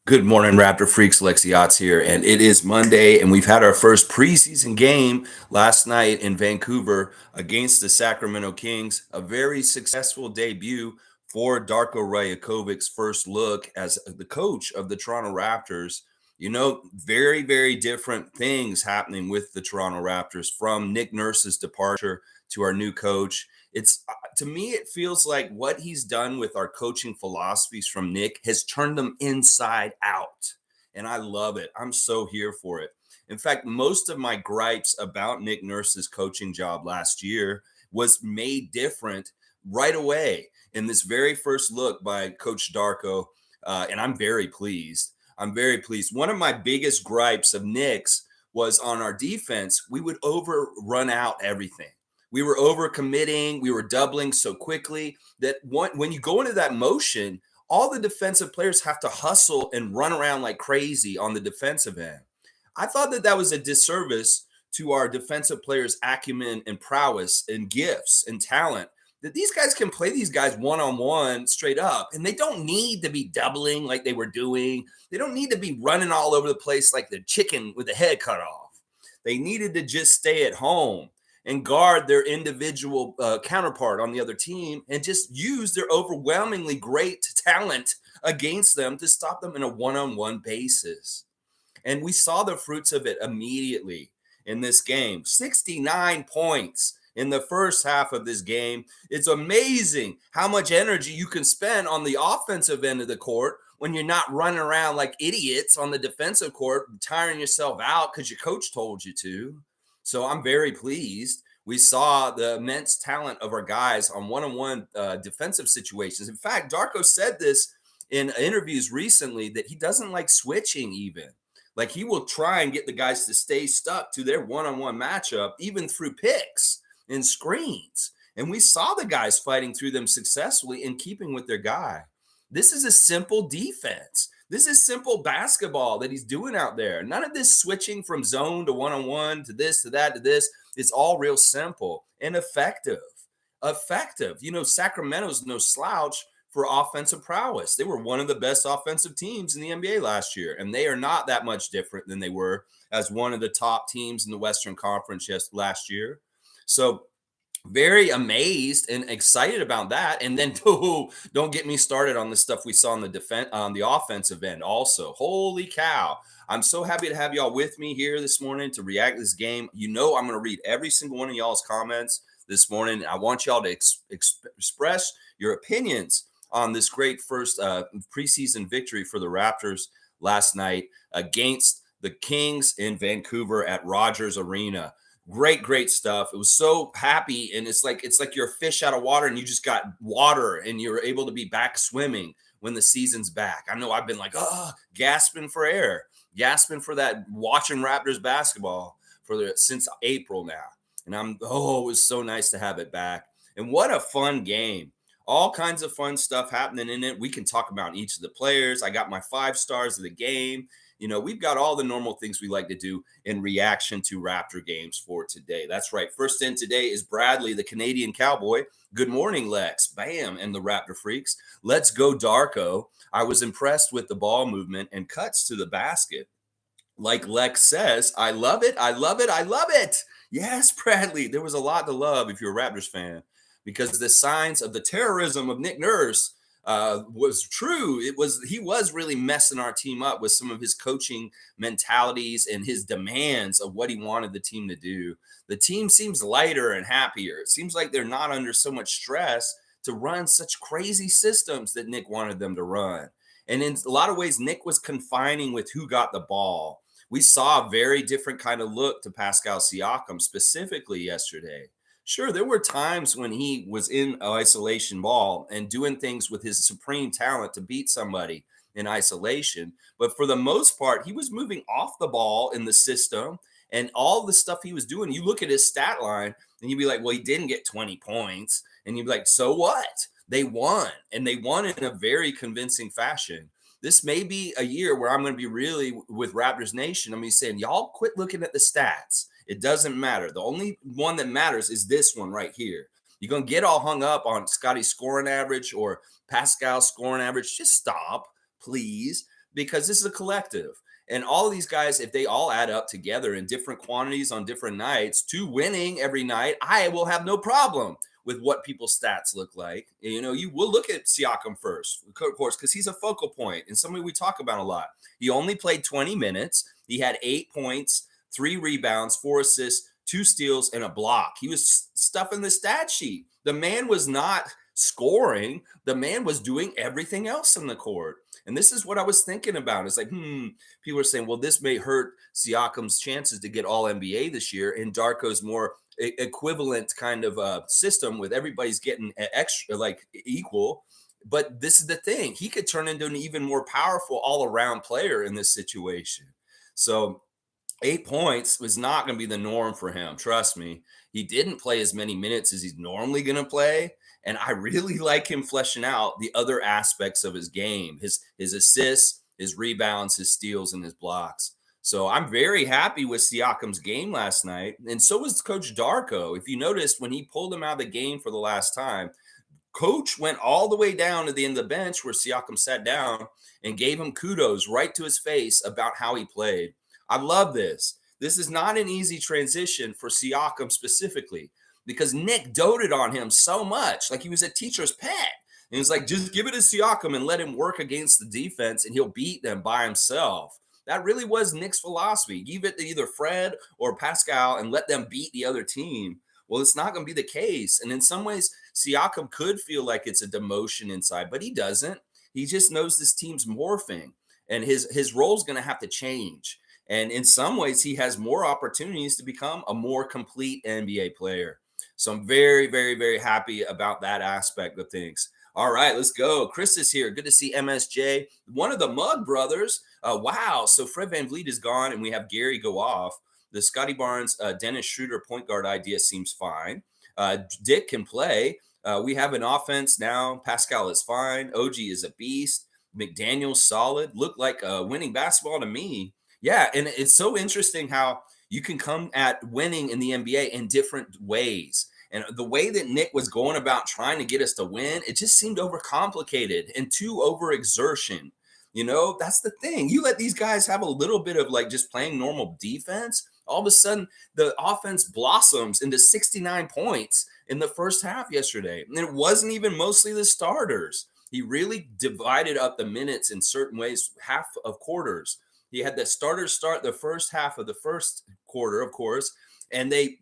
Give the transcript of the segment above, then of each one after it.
Good morning, Raptor Freaks. Lexiot's here, and it is Monday, and we've had our first preseason game last night in Vancouver against the Sacramento Kings. A very successful debut for Darko Rajakovic's first look as the coach of the Toronto Raptors. Very, very different things happening with the Toronto Raptors from Nick Nurse's departure to our new coach. It's to me, it feels like what he's done with our coaching philosophies from Nick has turned them inside out. And I love it. I'm so here for it. In fact, most of my gripes about Nick Nurse's coaching job last year was made different right away in this very first look by Coach Darko. And I'm very pleased. I'm very pleased. One of my biggest gripes of Nick's was on our defense. We would overrun out everything. We were overcommitting. We were doubling so quickly that when you go into that motion, all the defensive players have to hustle and run around like crazy on the defensive end. I thought that was a disservice to our defensive players' acumen and prowess and gifts and talent, that these guys can play these guys one-on-one straight up, and they don't need to be doubling like they were doing. They don't need to be running all over the place like the chicken with the head cut off. They needed to just stay at home and guard their individual counterpart on the other team and just use their overwhelmingly great talent against them to stop them in a one-on-one basis. And we saw the fruits of it immediately in this game. 69 points in the first half of this game. It's amazing how much energy you can spend on the offensive end of the court when you're not running around like idiots on the defensive court, tiring yourself out because your coach told you to. So I'm very pleased. We saw the immense talent of our guys on one-on-one defensive situations. In fact, Darko said this in interviews recently that he doesn't like switching even. Like he will try and get the guys to stay stuck to their one-on-one matchup, even through picks and screens. And we saw the guys fighting through them successfully in keeping with their guy. This is a simple defense. This is simple basketball that he's doing out there. None of this switching from zone to one-on-one to this, to that, to this. It's all real simple and effective. Effective. Sacramento's no slouch for offensive prowess. They were one of the best offensive teams in the NBA last year, and they are not that much different than they were as one of the top teams in the Western Conference last year. So very amazed and excited about that. And then don't get me started on the stuff we saw on the offensive end also. Holy cow. I'm so happy to have y'all with me here this morning to react to this game. I'm going to read every single one of y'all's comments this morning. I want y'all to express your opinions on this great first preseason victory for the Raptors last night against the Kings in Vancouver at Rogers Arena. Great stuff. It was so happy, and it's like you're a fish out of water and you just got water and you're able to be back swimming when the season's back. I know I've been like, gasping for air, gasping for that, watching Raptors basketball since April now. And it was so nice to have it back. And what a fun game. All kinds of fun stuff happening in it. We can talk about each of the players. I got my 5 stars of the game. We've got all the normal things we like to do in reaction to Raptor games for today. That's right. First in today is Bradley, the Canadian Cowboy. Good morning, Lex. Bam. And the Raptor Freaks. Let's go, Darko. I was impressed with the ball movement and cuts to the basket. Like Lex says, I love it. I love it. I love it. Yes, Bradley. There was a lot to love if you're a Raptors fan, because the signs of the terrorism of Nick Nurse was true. He was really messing our team up with some of his coaching mentalities and his demands of what he wanted the team to do. The team seems lighter and happier. It seems like they're not under so much stress to run such crazy systems that Nick wanted them to run. And in a lot of ways, Nick was confining with who got the ball. We saw a very different kind of look to Pascal Siakam specifically yesterday. Sure, there were times when he was in isolation ball and doing things with his supreme talent to beat somebody in isolation. But for the most part, he was moving off the ball in the system, and all the stuff he was doing. You look at his stat line and you'd be like, well, he didn't get 20 points. And you'd be like, so what? They won, and they won in a very convincing fashion. This may be a year where I'm going to be really with Raptors Nation. I'm going to be saying, y'all quit looking at the stats. It doesn't matter. The only one that matters is this one right here. You're going to get all hung up on Scottie's scoring average or Pascal's scoring average. Just stop, please, because this is a collective. And all of these guys, if they all add up together in different quantities on different nights to winning every night, I will have no problem with what people's stats look like. You will look at Siakam first, of course, because he's a focal point and somebody we talk about a lot. He only played 20 minutes. He had 8 points, 3 rebounds, 4 assists, 2 steals, and a block. He was stuffing the stat sheet. The man was not scoring. The man was doing everything else in the court. And this is what I was thinking about. It's like, people are saying, well, this may hurt Siakam's chances to get all NBA this year. And Darko's more equivalent kind of system with everybody's getting extra, like equal. But this is the thing. He could turn into an even more powerful all-around player in this situation. So 8 points was not going to be the norm for him. Trust me. He didn't play as many minutes as he's normally going to play. And I really like him fleshing out the other aspects of his game, his assists, his rebounds, his steals, and his blocks. So I'm very happy with Siakam's game last night. And so was Coach Darko. If you noticed, when he pulled him out of the game for the last time, Coach went all the way down to the end of the bench where Siakam sat down and gave him kudos right to his face about how he played. I love this. This is not an easy transition for Siakam specifically, because Nick doted on him so much, like he was a teacher's pet. And he's like, just give it to Siakam and let him work against the defense and he'll beat them by himself. That really was Nick's philosophy. Give it to either Fred or Pascal and let them beat the other team. Well, it's not going to be the case. And in some ways, Siakam could feel like it's a demotion inside, but he doesn't. He just knows this team's morphing and his role is going to have to change. And in some ways, he has more opportunities to become a more complete NBA player. So I'm very, very, very happy about that aspect of things. All right, let's go. Chris is here. Good to see MSJ, one of the Mug brothers. Wow. So Fred VanVleet is gone, and we have Gary go off. The Scottie Barnes, Dennis Schröder point guard idea seems fine. Dick can play. We have an offense now. Pascal is fine. OG is a beast. McDaniels solid. Looked like winning basketball to me. Yeah, and it's so interesting how you can come at winning in the NBA in different ways. And the way that Nick was going about trying to get us to win, it just seemed overcomplicated and too overexertion. That's the thing. You let these guys have a little bit of like just playing normal defense, all of a sudden the offense blossoms into 69 points in the first half yesterday. And it wasn't even mostly the starters. He really divided up the minutes in certain ways, half of quarters. He had the starters start the first half of the first quarter, of course, and they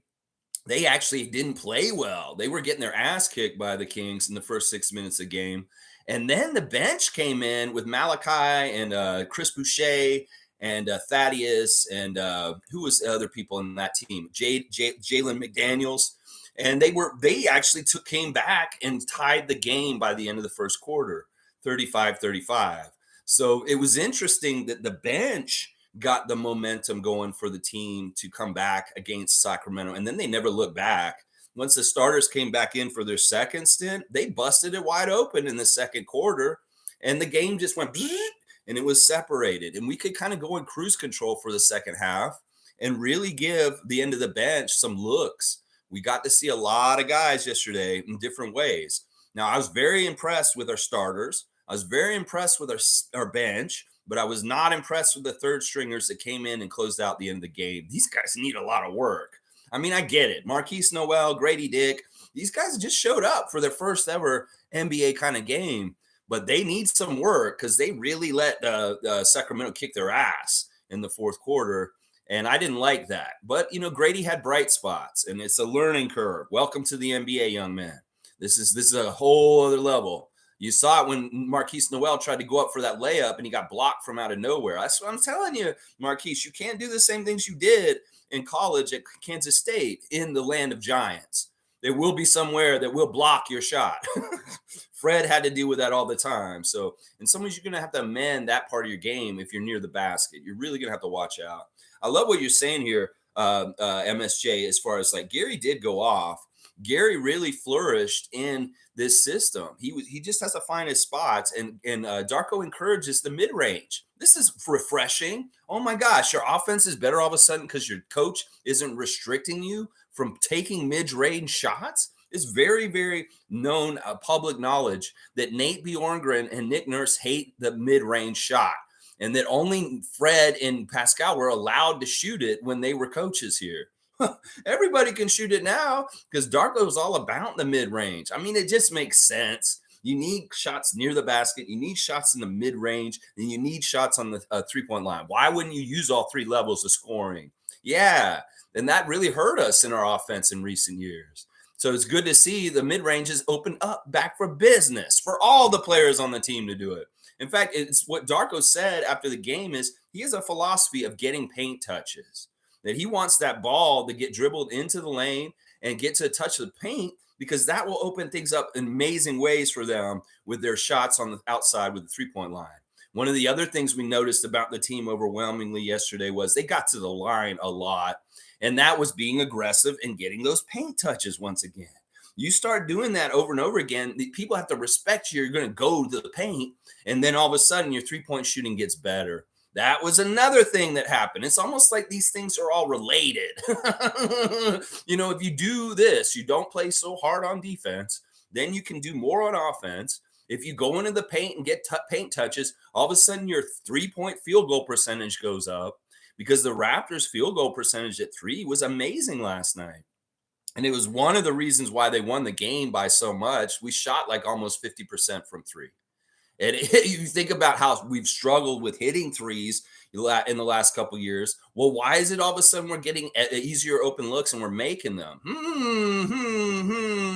actually didn't play well. They were getting their ass kicked by the Kings in the first 6 minutes of the game. And then the bench came in with Malachi and Chris Boucher and Thaddeus and who was the other people in that team? Jalen McDaniels. And they actually came back and tied the game by the end of the first quarter, 35-35. So it was interesting that the bench got the momentum going for the team to come back against Sacramento. And then they never looked back. Once the starters came back in for their second stint, they busted it wide open in the second quarter. And the game just went and it was separated. And we could kind of go in cruise control for the second half and really give the end of the bench some looks. We got to see a lot of guys yesterday in different ways. Now, I was very impressed with our starters. I was very impressed with our bench, but I was not impressed with the third stringers that came in and closed out the end of the game. These guys need a lot of work. I mean, I get it. Marquise Noel, Gradey Dick, these guys just showed up for their first ever NBA kind of game, but they need some work because they really let Sacramento kick their ass in the fourth quarter. And I didn't like that. But, Gradey had bright spots, and it's a learning curve. Welcome to the NBA, young man. This is a whole other level. You saw it when Marquise Noel tried to go up for that layup and he got blocked from out of nowhere. That's what I'm telling you, Marquise. You can't do the same things you did in college at Kansas State in the land of giants. There will be somewhere that will block your shot. Fred had to deal with that all the time. So in some ways, you're going to have to amend that part of your game if you're near the basket. You're really going to have to watch out. I love what you're saying here, MSJ, as far as like Gary did go off. Gary really flourished in this system. He just has to find his spots, and Darko encourages the mid-range. This is refreshing. Oh my gosh, your offense is better all of a sudden because your coach isn't restricting you from taking mid-range shots. It's very, very known public knowledge that Nate Bjorkgren and Nick Nurse hate the mid-range shot. and that only Fred and Pascal were allowed to shoot it when they were coaches here. Everybody can shoot it now because Darko was all about the mid range. I mean, it just makes sense. You need shots near the basket, you need shots in the mid range, and you need shots on the 3-point line. Why wouldn't you use all three levels of scoring? Yeah, and that really hurt us in our offense in recent years. So it's good to see the mid range is open up back for business for all the players on the team to do it. In fact, it's what Darko said after the game is he has a philosophy of getting paint touches, that he wants that ball to get dribbled into the lane and get to touch the paint because that will open things up in amazing ways for them with their shots on the outside with the 3-point line. One of the other things we noticed about the team overwhelmingly yesterday was they got to the line a lot, and that was being aggressive and getting those paint touches once again. You start doing that over and over again, people have to respect you. You're going to go to the paint, and then all of a sudden your 3-point shooting gets better. That was another thing that happened. It's almost like these things are all related. If you do this, you don't play so hard on defense, then you can do more on offense. If you go into the paint and get paint touches, all of a sudden your 3-point field goal percentage goes up because the Raptors field goal percentage at 3 was amazing last night. And it was one of the reasons why they won the game by so much. We shot like almost 50% from 3. And you think about how we've struggled with hitting threes in the last couple of years. Well, why is it all of a sudden we're getting easier open looks and we're making them?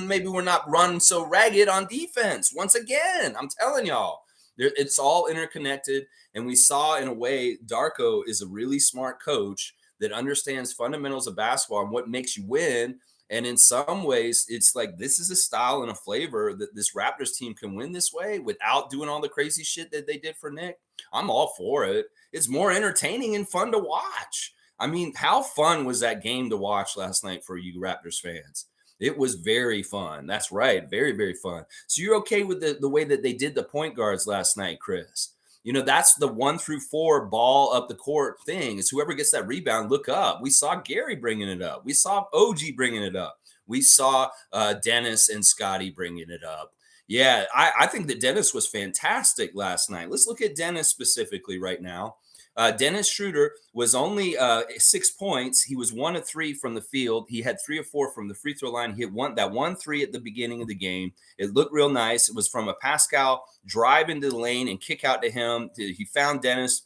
Maybe we're not running so ragged on defense. Once again, I'm telling y'all, it's all interconnected. And we saw in a way, Darko is a really smart coach that understands fundamentals of basketball and what makes you win. And in some ways, it's like this is a style and a flavor that this Raptors team can win this way without doing all the crazy shit that they did for Nick. I'm all for it. It's more entertaining and fun to watch. I mean, how fun was that game to watch last night for you Raptors fans? It was very fun. That's right. Very, very fun. So you're okay with the way that they did the point guards last night, Chris? That's the 1 through 4 ball up the court thing. It's whoever gets that rebound, look up. We saw Gary bringing it up. We saw OG bringing it up. We saw Dennis and Scottie bringing it up. Yeah, I think that Dennis was fantastic last night. Let's look at Dennis specifically right now. Dennis Schröder was only 6 points. He was 1 of 3 from the field. He had 3 of 4 from the free throw line. He hit one 3 at the beginning of the game. It looked real nice. It was from a Pascal drive into the lane and kick out to him. He found Dennis.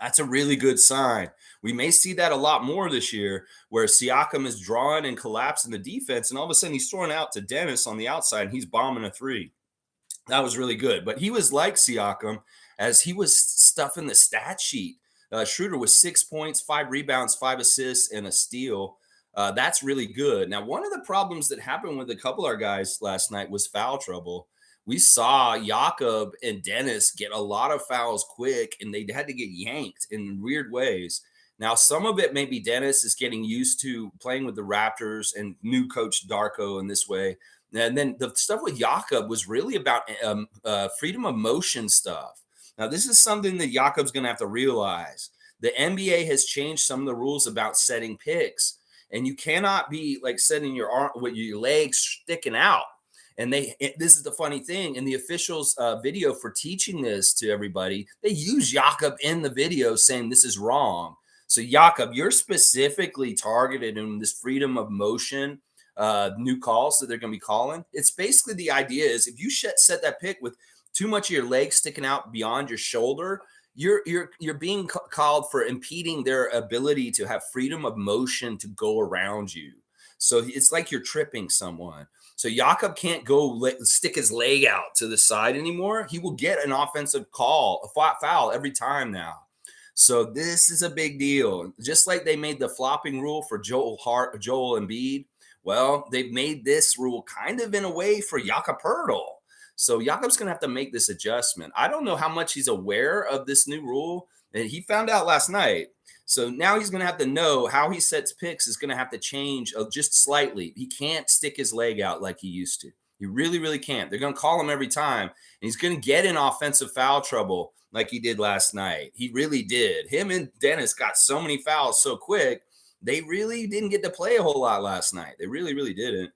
That's a really good sign. We may see that a lot more this year where Siakam is drawing and collapsing the defense, and all of a sudden he's throwing out to Dennis on the outside, and he's bombing a 3. That was really good. But he was like Siakam as he was stuffing the stat sheet. Schröder was 6 points, 5 rebounds, 5 assists, and a steal. That's really good. Now, one of the problems that happened with a couple of our guys last night was foul trouble. We saw Jakob and Dennis get a lot of fouls quick, and they had to get yanked in weird ways. Now, some of it maybe Dennis is getting used to playing with the Raptors and new coach Darko in this way. And then the stuff with Jakob was really about freedom of motion stuff. Now, this is something that Jakob's going to have to realize. The NBA has changed some of the rules about setting picks, and you cannot be like setting your arm with your legs sticking out. And this is the funny thing in the officials' video for teaching this to everybody. They use Jakob in the video saying this is wrong. So Jakob, you're specifically targeted in this freedom of motion new calls that they're going to be calling. It's basically the idea is if you set that pick with too much of your legs sticking out beyond your shoulder, you're being called for impeding their ability to have freedom of motion to go around you. So it's like you're tripping someone. So Jakob can't go stick his leg out to the side anymore. He will get an offensive call, a foul every time now. So this is a big deal. Just like they made the flopping rule for Joel Embiid. Well, they've made this rule kind of in a way for Jakob Poeltl. So Jakob's going to have to make this adjustment. I don't know how much he's aware of this new rule, and he found out last night. So now he's going to have to know how he sets picks is going to have to change just slightly. He can't stick his leg out like he used to. He really, really can't. They're going to call him every time, and he's going to get in offensive foul trouble like he did last night. He really did. Him and Dennis got so many fouls so quick, they really didn't get to play a whole lot last night. They really, really didn't.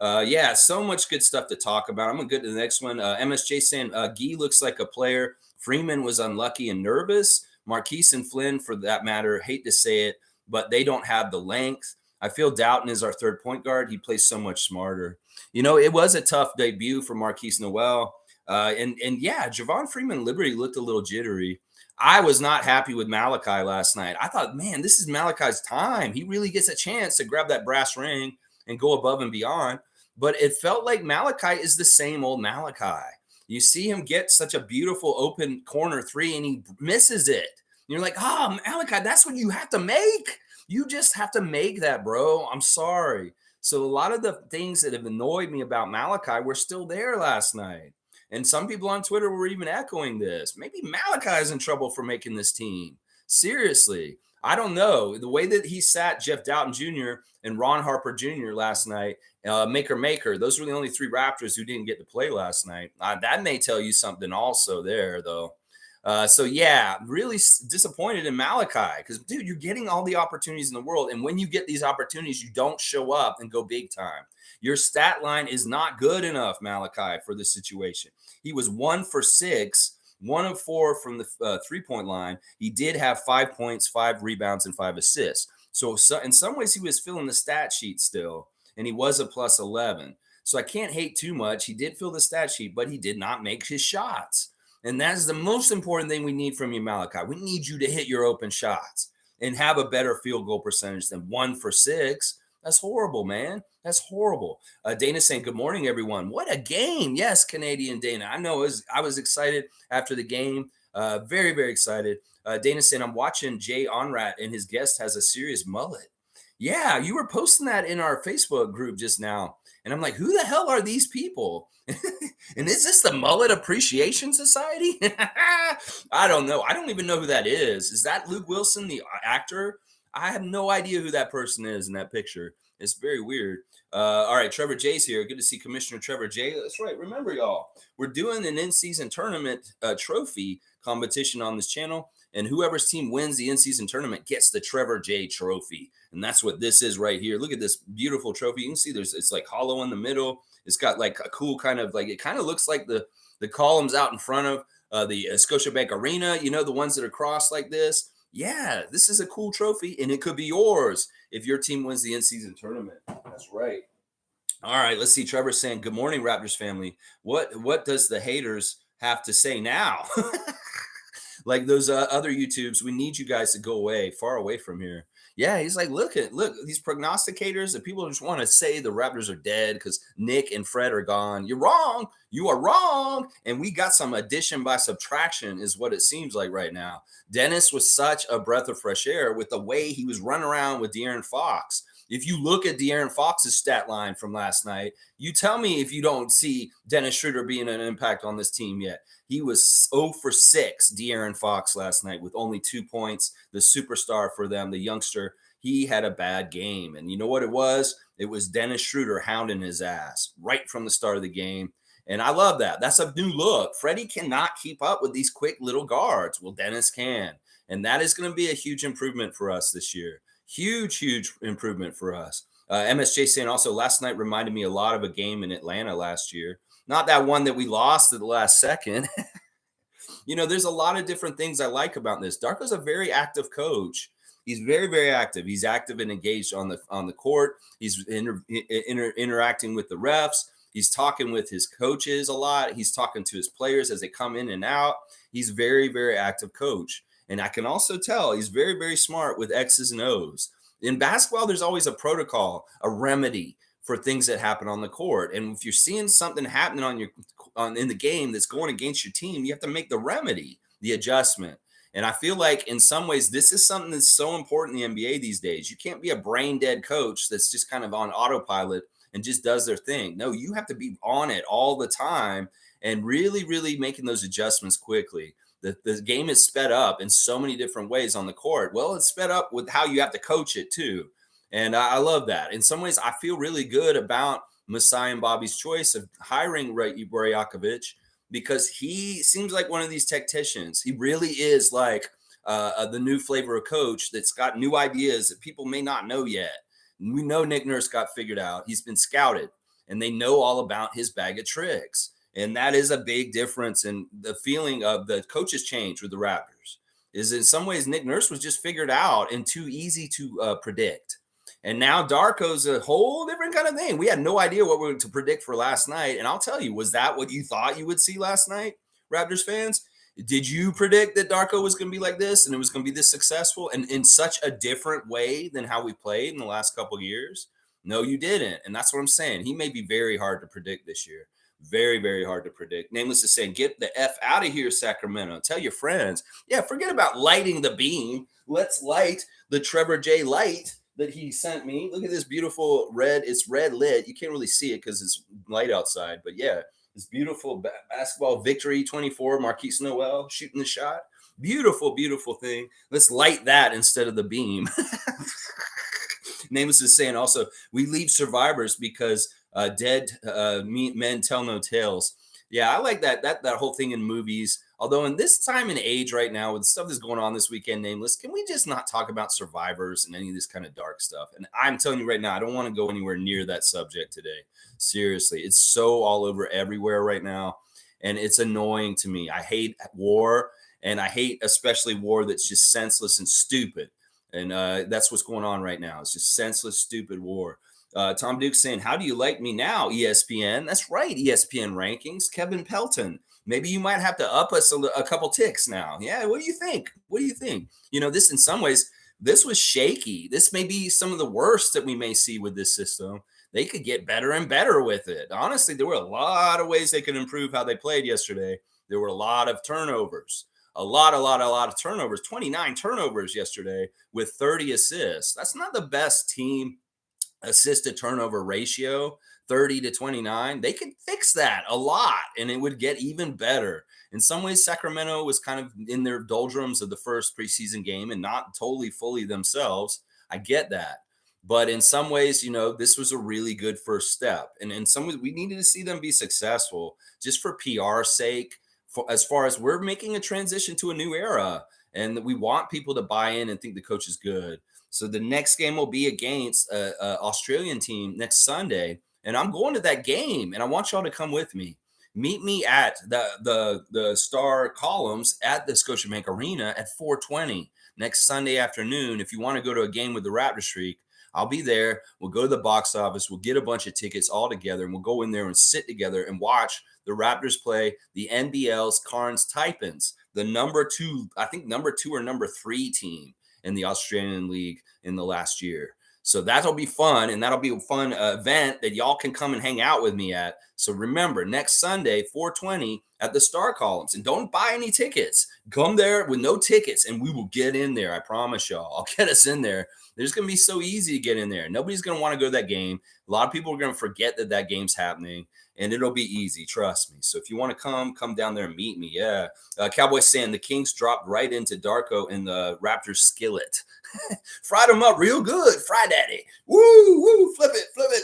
Yeah, so much good stuff to talk about. I'm going to go to the next one. MSJ saying, Gueye looks like a player Freeman was unlucky and nervous. Marquise and Flynn, for that matter, hate to say it, but they don't have the length. I feel Doughton is our third point guard. He plays so much smarter. It was a tough debut for Marquise Noel. And yeah, Javon Freeman Liberty looked a little jittery. I was not happy with Malachi last night. I thought, man, this is Malachi's time. He really gets a chance to grab that brass ring and go above and beyond. But it felt like Malachi is the same old Malachi. You see him get such a beautiful open corner three and he misses it. You're like, oh, Malachi, that's what you have to make. You just have to make that, bro. I'm sorry. So a lot of the things that have annoyed me about Malachi were still there last night. And some people on Twitter were even echoing this. Maybe Malachi is in trouble for making this team. Seriously. I don't know. The way that he sat Jeff Doughton Jr. and Ron Harper Jr. last night, Maker, those were the only three Raptors who didn't get to play last night. That may tell you something also there, though. So, yeah, really disappointed in Malachi because, dude, you're getting all the opportunities in the world. And when you get these opportunities, you don't show up and go big time. Your stat line is not good enough, Malachi, for this situation. He was 1 for 6, 1 of 4 from the three-point line. He did have 5 points, 5 rebounds, and 5 assists. So in some ways, he was filling the stat sheet still, and he was a plus 11. So I can't hate too much. He did fill the stat sheet, but he did not make his shots. And that is the most important thing we need from you, Malachi. We need you to hit your open shots and have a better field goal percentage than 1 for 6. That's horrible, man. That's horrible. Dana saying, good morning, everyone. What a game. Yes, Canadian Dana. I know I was excited after the game. Very, very excited. Dana saying, I'm watching Jay Onrat and his guest has a serious mullet. Yeah, you were posting that in our Facebook group just now. And I'm like, who the hell are these people? And is this the Mullet Appreciation Society? I don't know. I don't even know who that is. Is that Luke Wilson, the actor? I have no idea who that person is in that picture. It's very weird. All right, Trevor J's here. Good to see Commissioner Trevor J. That's right. Remember, y'all, we're doing an in-season tournament trophy competition on this channel, and whoever's team wins the in-season tournament gets the Trevor J trophy. And that's what this is right here. Look at this beautiful trophy. You can see it's like hollow in the middle. It's got like a cool kind of like, it kind of looks like the columns out in front of the Scotiabank Arena, the ones that are crossed like this. Yeah, this is a cool trophy, and it could be yours if your team wins the in-season tournament. That's right. All right, let's see. Trevor saying, good morning, Raptors family. What does the haters have to say now? Like those other YouTubes, we need you guys to go away, far away from here. Yeah, he's like, look, these prognosticators that people just want to say the Raptors are dead because Nick and Fred are gone. You're wrong. You are wrong. And we got some addition by subtraction is what it seems like right now. Dennis was such a breath of fresh air with the way he was running around with De'Aaron Fox. If you look at De'Aaron Fox's stat line from last night, you tell me if you don't see Dennis Schröder being an impact on this team yet. He was 0 for 6, De'Aaron Fox, last night with only 2 points. The superstar for them, the youngster, he had a bad game. And you know what it was? It was Dennis Schröder hounding his ass right from the start of the game. And I love that. That's a new look. Freddie cannot keep up with these quick little guards. Well, Dennis can. And that is going to be a huge improvement for us this year. Huge improvement for us. MSJ saying also last night reminded me a lot of a game in Atlanta last year. Not that one that we lost at the last second. There's a lot of different things I like about this. Darko's a very active coach. He's very, very active. He's active and engaged on the court. He's interacting with the refs. He's talking with his coaches a lot. He's talking to his players as they come in and out. He's very, very active coach. And I can also tell he's very, very smart with X's and O's. In basketball, there's always a protocol, a remedy for things that happen on the court. And if you're seeing something happening in the game that's going against your team, you have to make the remedy, the adjustment. And I feel like in some ways, this is something that's so important in the NBA these days. You can't be a brain dead coach that's just kind of on autopilot and just does their thing. No, you have to be on it all the time and really, really making those adjustments quickly. The game is sped up in so many different ways on the court. Well, it's sped up with how you have to coach it too. And I love that. In some ways, I feel really good about Masai and Bobby's choice of hiring Rajaković because he seems like one of these tacticians. He really is like the new flavor of coach that's got new ideas that people may not know yet. We know Nick Nurse got figured out. He's been scouted, and they know all about his bag of tricks. And that is a big difference in the feeling of the coaches change with the Raptors. Is in some ways Nick Nurse was just figured out and too easy to predict. And now Darko's a whole different kind of thing. We had no idea what we were to predict for last night. And I'll tell you, was that what you thought you would see last night, Raptors fans? Did you predict that Darko was going to be like this and it was going to be this successful and in such a different way than how we played in the last couple of years? No, you didn't. And that's what I'm saying. He may be very hard to predict this year. Very, very hard to predict. Nameless is saying, get the F out of here, Sacramento. Tell your friends. Yeah, forget about lighting the beam. Let's light the Trevor J light that he sent me. Look at this beautiful red. It's red lit. You can't really see it because it's light outside. But yeah, this beautiful basketball victory 24, Marquise Noel shooting the shot. Beautiful, beautiful thing. Let's light that instead of the beam. Nameless is saying also, we leave survivors because dead men tell no tales. Yeah, I like that whole thing in movies. Although in this time and age right now, with stuff that's going on this weekend, Nameless, can we just not talk about survivors and any of this kind of dark stuff? And I'm telling you right now, I don't want to go anywhere near that subject today. Seriously, it's so all over everywhere right now. And it's annoying to me. I hate war, and I hate especially war that's just senseless and stupid. And that's what's going on right now. It's just senseless, stupid war. Tom Duke's saying, how do you like me now, ESPN? That's right, ESPN rankings. Kevin Pelton. Maybe you might have to up us a couple ticks now. Yeah, what do you think? What do you think? You know, this in some ways, this was shaky. This may be some of the worst that we may see with this system. They could get better and better with it. Honestly, there were a lot of ways they could improve how they played yesterday. There were a lot of turnovers. A lot of turnovers. 29 turnovers yesterday with 30 assists. That's not the best team assist to turnover ratio, 30 to 29. They could fix that a lot and it would get even better. In some ways, Sacramento was kind of in their doldrums of the first preseason game and not totally fully themselves. I get that. But in some ways, you know, this was a really good first step. And in some ways, we needed to see them be successful just for PR sake, as far as we're making a transition to a new era. And we want people to buy in and think the coach is good. So the next game will be against an Australian team next Sunday. And I'm going to that game, and I want y'all to come with me. Meet me at the Star Columns at the Scotiabank Arena at 4:20 next Sunday afternoon. If you want to go to a game with the Raptorsfreak, I'll be there. We'll go to the box office. We'll get a bunch of tickets all together, and we'll go in there and sit together and watch the Raptors play the NBL's Cairns Taipans, the number two or number 3 team in the Australian League in the last year. So that'll be fun, and that'll be a fun event that y'all can come and hang out with me at. So remember, next Sunday, 4:20 at the Star Columns, and don't buy any tickets. Come there with no tickets, and we will get in there. I promise y'all. I'll get us in there. It's going to be so easy to get in there. Nobody's going to want to go to that game. A lot of people are going to forget that game's happening, and it'll be easy. Trust me. So if you want to come down there and meet me. Yeah. Cowboy saying the Kings dropped right into Darko in the Raptors skillet. Fried them up real good. Fry daddy. Woo, woo. Flip it.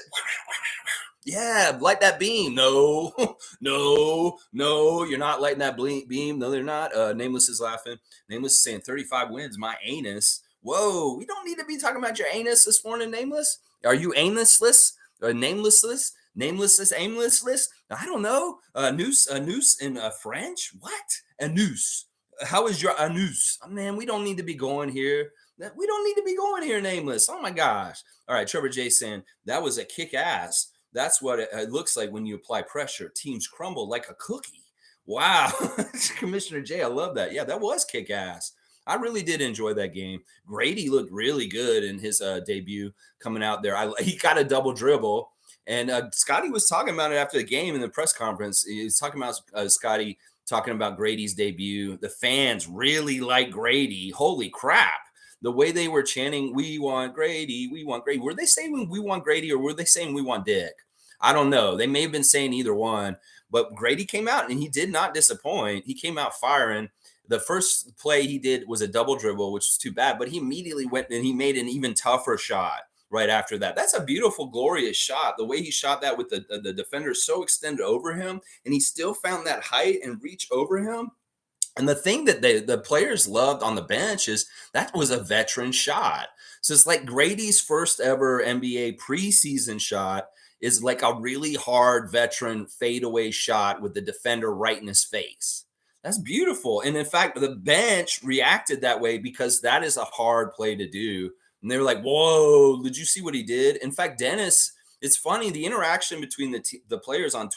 Yeah, light that beam. No, you're not lighting that beam. No, they're not. Nameless is laughing. Nameless is saying 35 wins, my anus. Whoa, we don't need to be talking about your anus this morning, Nameless. Are you anusless? Namelessless? Namelessless, aimlessless? I don't know. Noose in French? What? A noose. How is your anus? Oh, man, we don't need to be going here. We don't need to be going here, Nameless. Oh, my gosh. All right, Trevor J saying, that was a kick ass. That's what it looks like when you apply pressure. Teams crumble like a cookie. Wow. Commissioner J, I love that. Yeah, that was kick ass. I really did enjoy that game. Gradey looked really good in his debut coming out there. He got a double dribble. And Scottie was talking about it after the game in the press conference. He was talking about Scottie talking about Gradey's debut. The fans really like Gradey. Holy crap. The way they were chanting, we want Gradey, we want Gradey. Were they saying we want Gradey or were they saying we want Dick? I don't know. They may have been saying either one. But Gradey came out and he did not disappoint. He came out firing. The first play he did was a double dribble, which was too bad. But he immediately went and he made an even tougher shot right after that. That's a beautiful, glorious shot. The way he shot that with the defender so extended over him, and he still found that height and reach over him. And the thing that the players loved on the bench is that was a veteran shot. So it's like Gradey's first ever NBA preseason shot. is like a really hard veteran fadeaway shot with the defender right in his face. That's beautiful. And in fact, the bench reacted that way because that is a hard play to do. And they were like, "Whoa, did you see what he did?" In fact, Dennis, it's funny, the interaction between the players on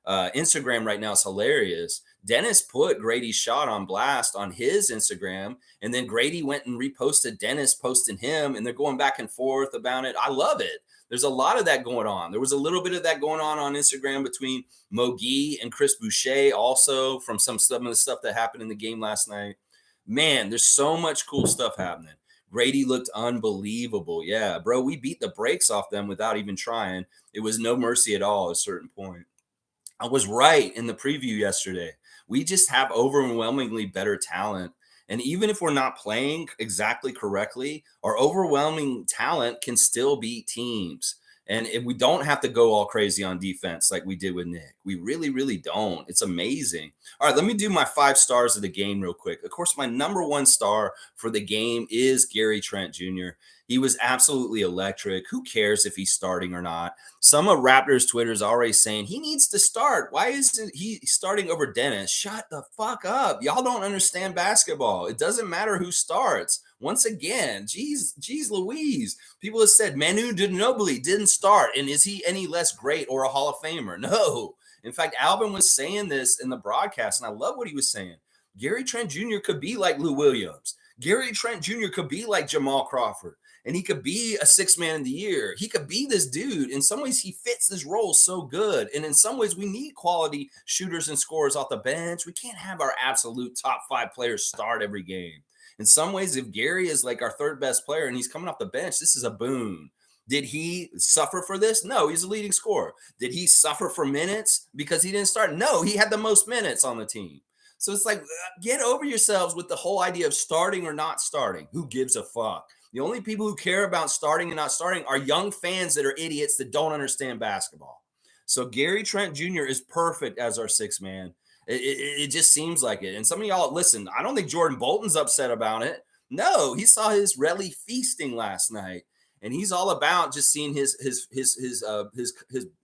Instagram right now is hilarious. Dennis put Grady's shot on blast on his Instagram, and then Gradey went and reposted Dennis posting him, and they're going back and forth about it. I love it. There's a lot of that going on. There was a little bit of that going on Instagram between Mogi and Chris Boucher, also from some of the stuff that happened in the game last night. Man, there's so much cool stuff happening. Gradey looked unbelievable. Yeah, bro, we beat the brakes off them without even trying. It was no mercy at all at a certain point. I was right in the preview yesterday. We just have overwhelmingly better talent. And even if we're not playing exactly correctly, our overwhelming talent can still beat teams. And if we don't have to go all crazy on defense like we did with Nick. We really, really don't. It's amazing. All right, let me do my 5 stars of the game real quick. Of course, my number 1 star for the game is Gary Trent Jr. He was absolutely electric. Who cares if he's starting or not? Some of Raptors Twitter is already saying he needs to start. Why isn't he starting over Dennis? Shut the fuck up. Y'all don't understand basketball. It doesn't matter who starts. Once again, geez Louise. People have said Manu Ginobili didn't start, and is he any less great or a Hall of Famer? No. In fact, Alvin was saying this in the broadcast, and I love what he was saying. Gary Trent Jr. could be like Lou Williams. Gary Trent Jr. could be like Jamal Crawford. And he could be a 6th man of the year. He could be this dude. In some ways, he fits this role so good. And in some ways, we need quality shooters and scorers off the bench. We can't have our absolute top 5 players start every game. In some ways, if Gary is like our 3rd best player and he's coming off the bench, this is a boon. Did he suffer for this? No, he's a leading scorer. Did he suffer for minutes because he didn't start? No, he had the most minutes on the team. So it's like, get over yourselves with the whole idea of starting or not starting. Who gives a fuck? The only people who care about starting and not starting are young fans that are idiots that don't understand basketball. So Gary Trent Jr. is perfect as our 6th man. It just seems like it. And some of y'all, listen, I don't think Jordan Bolton's upset about it. No, he saw his Relly feasting last night, and he's all about just seeing his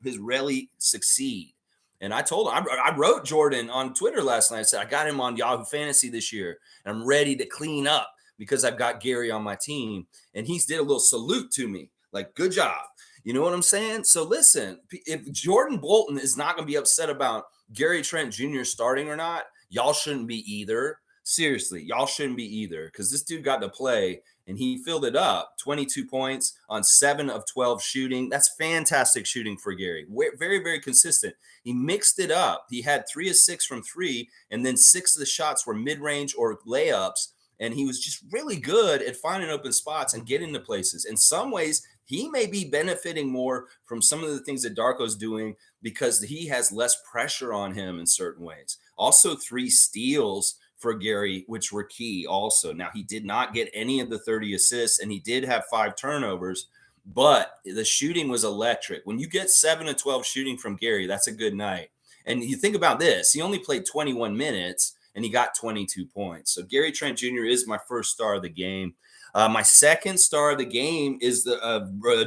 Relly succeed. And I told him, I wrote Jordan on Twitter last night. I said, I got him on Yahoo Fantasy this year, and I'm ready to clean up because I've got Gary on my team. And he did a little salute to me, like, good job. You know what I'm saying? So listen, if Jordan Bolton is not going to be upset about Gary Trent Jr. starting or not, y'all shouldn't be either. Seriously, y'all shouldn't be either, because this dude got to play and he filled it up. 22 points on 7 of 12 shooting. That's fantastic shooting for Gary. Very, very consistent. He mixed it up. He had 3 of 6 from 3, and then 6 of the shots were mid-range or layups. And he was just really good at finding open spots and getting to places. In some ways, he may be benefiting more from some of the things that Darko's doing because he has less pressure on him in certain ways. Also, 3 steals for Gary, which were key also. Now, he did not get any of the 30 assists, and he did have 5 turnovers, but the shooting was electric. When you get 7 of 12 shooting from Gary, that's a good night. And you think about this, he only played 21 minutes, and he got 22 points. So Gary Trent Jr. is my first star of the game. My second star of the game is the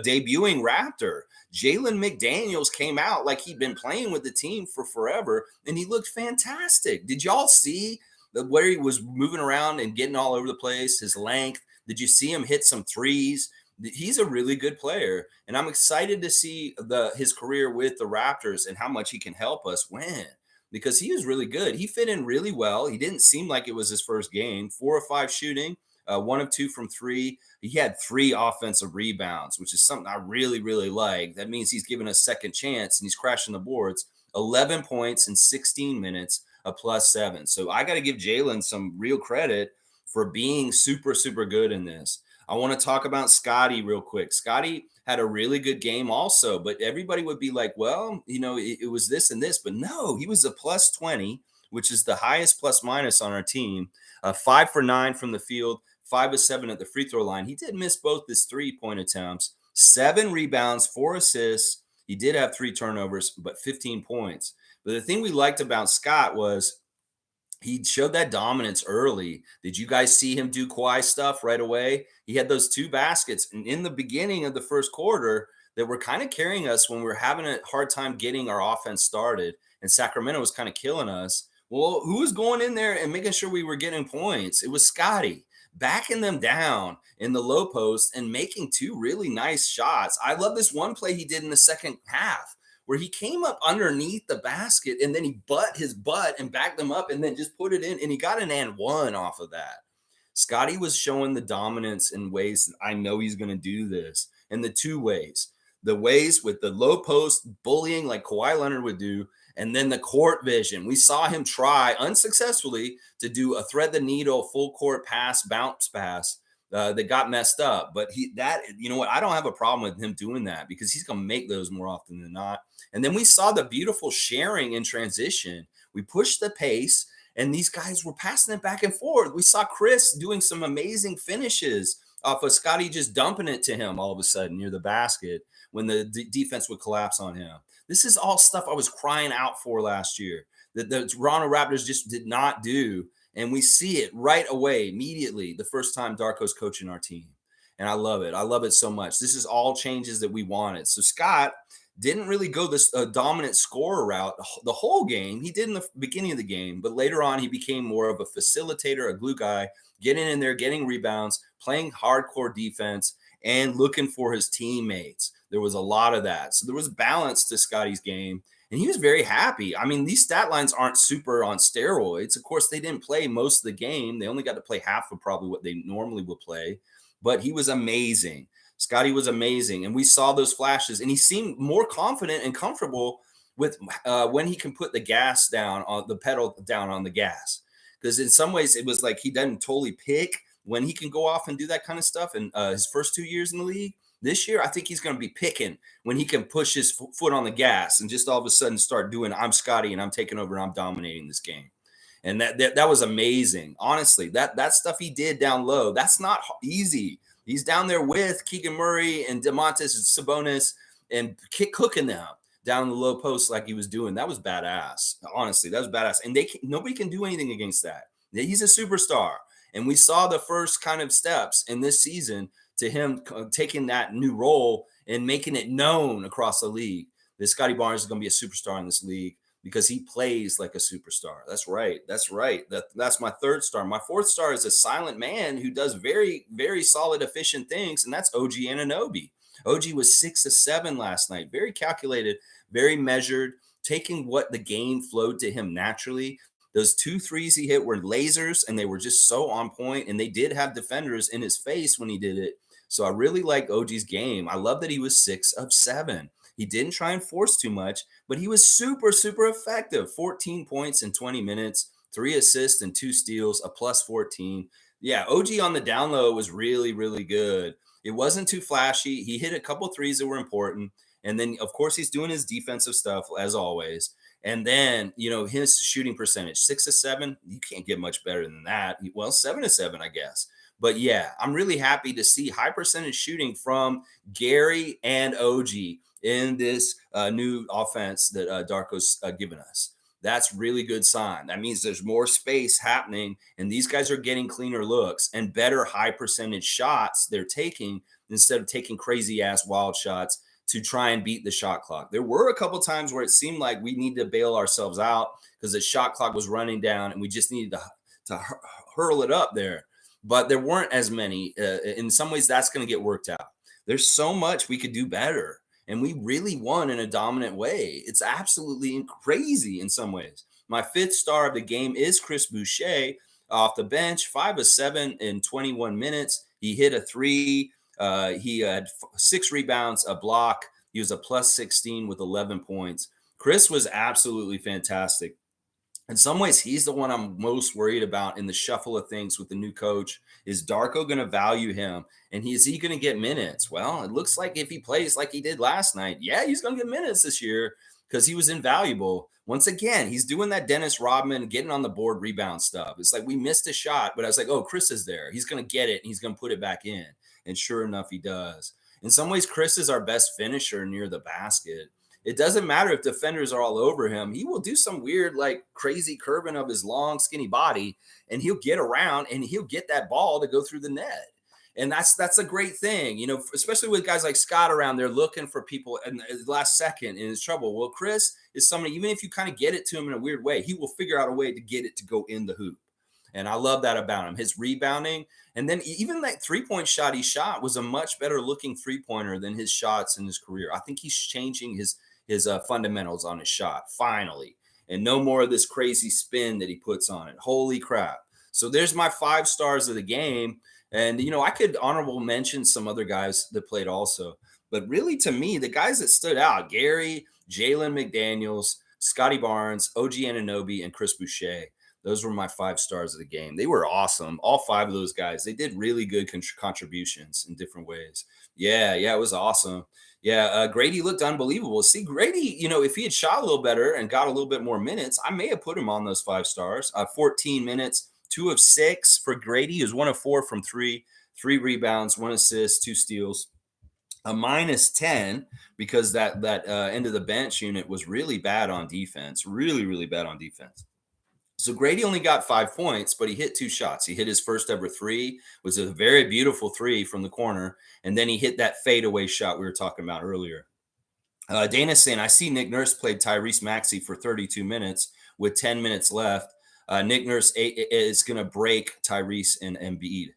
debuting Raptor. Jalen McDaniels came out like he'd been playing with the team for forever, and he looked fantastic. Did y'all see where he was moving around and getting all over the place, his length? Did you see him hit some threes? He's a really good player, and I'm excited to see his career with the Raptors and how much he can help us win, because he was really good. He fit in really well. He didn't seem like it was his first game. 4 of 5 shooting, 1 of 2 from 3. He had 3 offensive rebounds, which is something I really, really like. That means he's given a second chance, and he's crashing the boards. 11 points in 16 minutes, a +7. So I got to give Jalen some real credit for being super, super good in this. I want to talk about Scottie real quick. Scottie had a really good game also, but everybody would be like, well, you know, it was this and this, but no, he was a +20, which is the highest plus minus on our team. 5 for 9 from the field, 5 of 7 at the free throw line. He did miss both his 3-point attempts, 7 rebounds, 4 assists. He did have 3 turnovers, but 15 points. But the thing we liked about Scott was he showed that dominance early. Did you guys see him do Kawhi stuff right away? He had those 2 baskets, and in the beginning of the first quarter, that were kind of carrying us when we were having a hard time getting our offense started and Sacramento was kind of killing us. Well, who was going in there and making sure we were getting points? It was Scottie backing them down in the low post and making two really nice shots. I love this one play he did in the second half where he came up underneath the basket and then he butt his butt and backed them up and then just put it in, and he got an and one off of that. Scottie was showing the dominance in ways that I know he's going to do this. And the two ways, the ways with the low post bullying like Kawhi Leonard would do, and then the court vision. We saw him try unsuccessfully to do a thread the needle full court pass, bounce pass that got messed up. But you know what? I don't have a problem with him doing that because he's going to make those more often than not. And then we saw the beautiful sharing in transition. We pushed the pace, and these guys were passing it back and forth. We saw Chris doing some amazing finishes off of Scottie just dumping it to him all of a sudden near the basket when the defense would collapse on him. This is all stuff I was crying out for last year that the Toronto Raptors just did not do. And we see it right away, immediately, the first time Darko's coaching our team. And I love it. I love it so much. This is all changes that we wanted. So Scott didn't really go this dominant scorer route the whole game. He did in the beginning of the game, but later on he became more of a facilitator, a glue guy, getting in there, getting rebounds, playing hardcore defense, and looking for his teammates. There was a lot of that. So there was balance to Scottie's game, and he was very happy. I mean, these stat lines aren't super on steroids. Of course, they didn't play most of the game. They only got to play half of probably what they normally would play, but he was amazing. Scottie was amazing, and we saw those flashes, and he seemed more confident and comfortable with when he can put the gas down on the pedal down on the gas. Because in some ways, it was like he doesn't totally pick when he can go off and do that kind of stuff. And his first 2 years in the league, this year, I think he's going to be picking when he can push his foot on the gas and just all of a sudden start doing, I'm Scottie and I'm taking over and I'm dominating this game. And that was amazing. Honestly, that stuff he did down low, that's not easy. He's down there with Keegan Murray and Domantas Sabonis and cooking them down the low post like he was doing. That was badass. Honestly, that was badass. And nobody can do anything against that. He's a superstar. And we saw the first kind of steps in this season to him taking that new role and making it known across the league that Scottie Barnes is going to be a superstar in this league because he plays like a superstar. That's right. That's right. That's my third star. My fourth star is a silent man who does very, very solid, efficient things, and that's OG Anunoby. OG was 6 of 7 last night. Very calculated, very measured, taking what the game flowed to him naturally. Those 2 threes he hit were lasers, and they were just so on point, and they did have defenders in his face when he did it. So I really like OG's game. I love that he was 6 of 7. He didn't try and force too much, but he was super, super effective. 14 points in 20 minutes, 3 assists and 2 steals, a plus 14. Yeah, OG on the down low was really, really good. It wasn't too flashy. He hit a couple threes that were important. And then, of course, he's doing his defensive stuff, as always. And then, his shooting percentage, 6 of 7, you can't get much better than that. Well, 7 of 7, I guess. But yeah, I'm really happy to see high percentage shooting from Gary and OG in this new offense that Darko's given us. That's really good sign. That means there's more space happening, and these guys are getting cleaner looks and better high percentage shots they're taking instead of taking crazy ass wild shots to try and beat the shot clock. There were a couple times where it seemed like we needed to bail ourselves out because the shot clock was running down and we just needed to hurl it up there. But there weren't as many. In some ways, that's going to get worked out. There's so much we could do better. And we really won in a dominant way. It's absolutely crazy in some ways. My 5th star of the game is Chris Boucher off the bench, 5 of 7 in 21 minutes. He hit a 3. He had 6 rebounds, a block. He was a plus 16 with 11 points. Chris was absolutely fantastic. In some ways, he's the one I'm most worried about in the shuffle of things with the new coach. Is Darko going to value him? And is he going to get minutes? Well, it looks like if he plays like he did last night, yeah, he's going to get minutes this year because he was invaluable. Once again, he's doing that Dennis Rodman, getting on the board rebound stuff. It's like we missed a shot, but I was like, oh, Chris is there. He's going to get it, and he's going to put it back in. And sure enough, he does. In some ways, Chris is our best finisher near the basket. It doesn't matter if defenders are all over him. He will do some weird, like crazy curving of his long, skinny body, and he'll get around and he'll get that ball to go through the net. And that's a great thing, especially with guys like Scott around there looking for people in the last second in his trouble. Well, Chris is somebody, even if you kind of get it to him in a weird way, he will figure out a way to get it to go in the hoop. And I love that about him. His rebounding, and then even that 3-point shot he shot was a much better looking 3-pointer than his shots in his career. I think he's changing his fundamentals on his shot finally, and no more of this crazy spin that he puts on it. Holy crap. So there's my 5 stars of the game. And, I could honorable mention some other guys that played also. But really, to me, the guys that stood out, Gary, Jalen McDaniels, Scottie Barnes, OG Anunoby, and Chris Boucher. Those were my 5 stars of the game. They were awesome. All 5 of those guys. They did really good contributions in different ways. Yeah, it was awesome. Yeah, Gradey looked unbelievable. See, Gradey, if he had shot a little better and got a little bit more minutes, I may have put him on those 5 stars. 14 minutes. 2 of 6 for Gradey. He was 1 of 4 from 3 rebounds, 1 assist, 2 steals. A -10 because that end of the bench unit was really bad on defense. Really, really bad on defense. So Gradey only got 5 points, but he hit 2 shots. He hit his first ever 3, was a very beautiful 3 from the corner, and then he hit that fadeaway shot we were talking about earlier. Dana's saying, I see Nick Nurse played Tyrese Maxey for 32 minutes with 10 minutes left. Nick Nurse is going to break Tyrese and Embiid.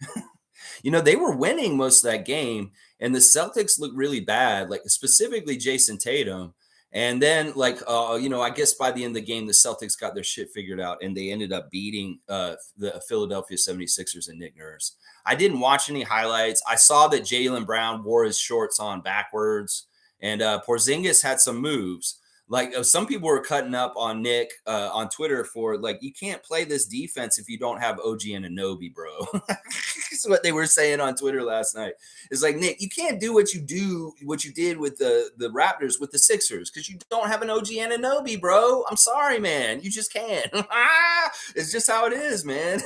They were winning most of that game, and the Celtics looked really bad, like specifically Jason Tatum. And then, I guess by the end of the game, the Celtics got their shit figured out, and they ended up beating the Philadelphia 76ers and Nick Nurse. I didn't watch any highlights. I saw that Jaylen Brown wore his shorts on backwards, and Porzingis had some moves. Like some people were cutting up on Nick on Twitter for you can't play this defense if you don't have OG Anunoby, bro. That's what they were saying on Twitter last night. It's like, Nick, you can't do what you did with the Raptors with the Sixers because you don't have an OG Anunoby, bro. I'm sorry, man. You just can't. It's just how it is, man.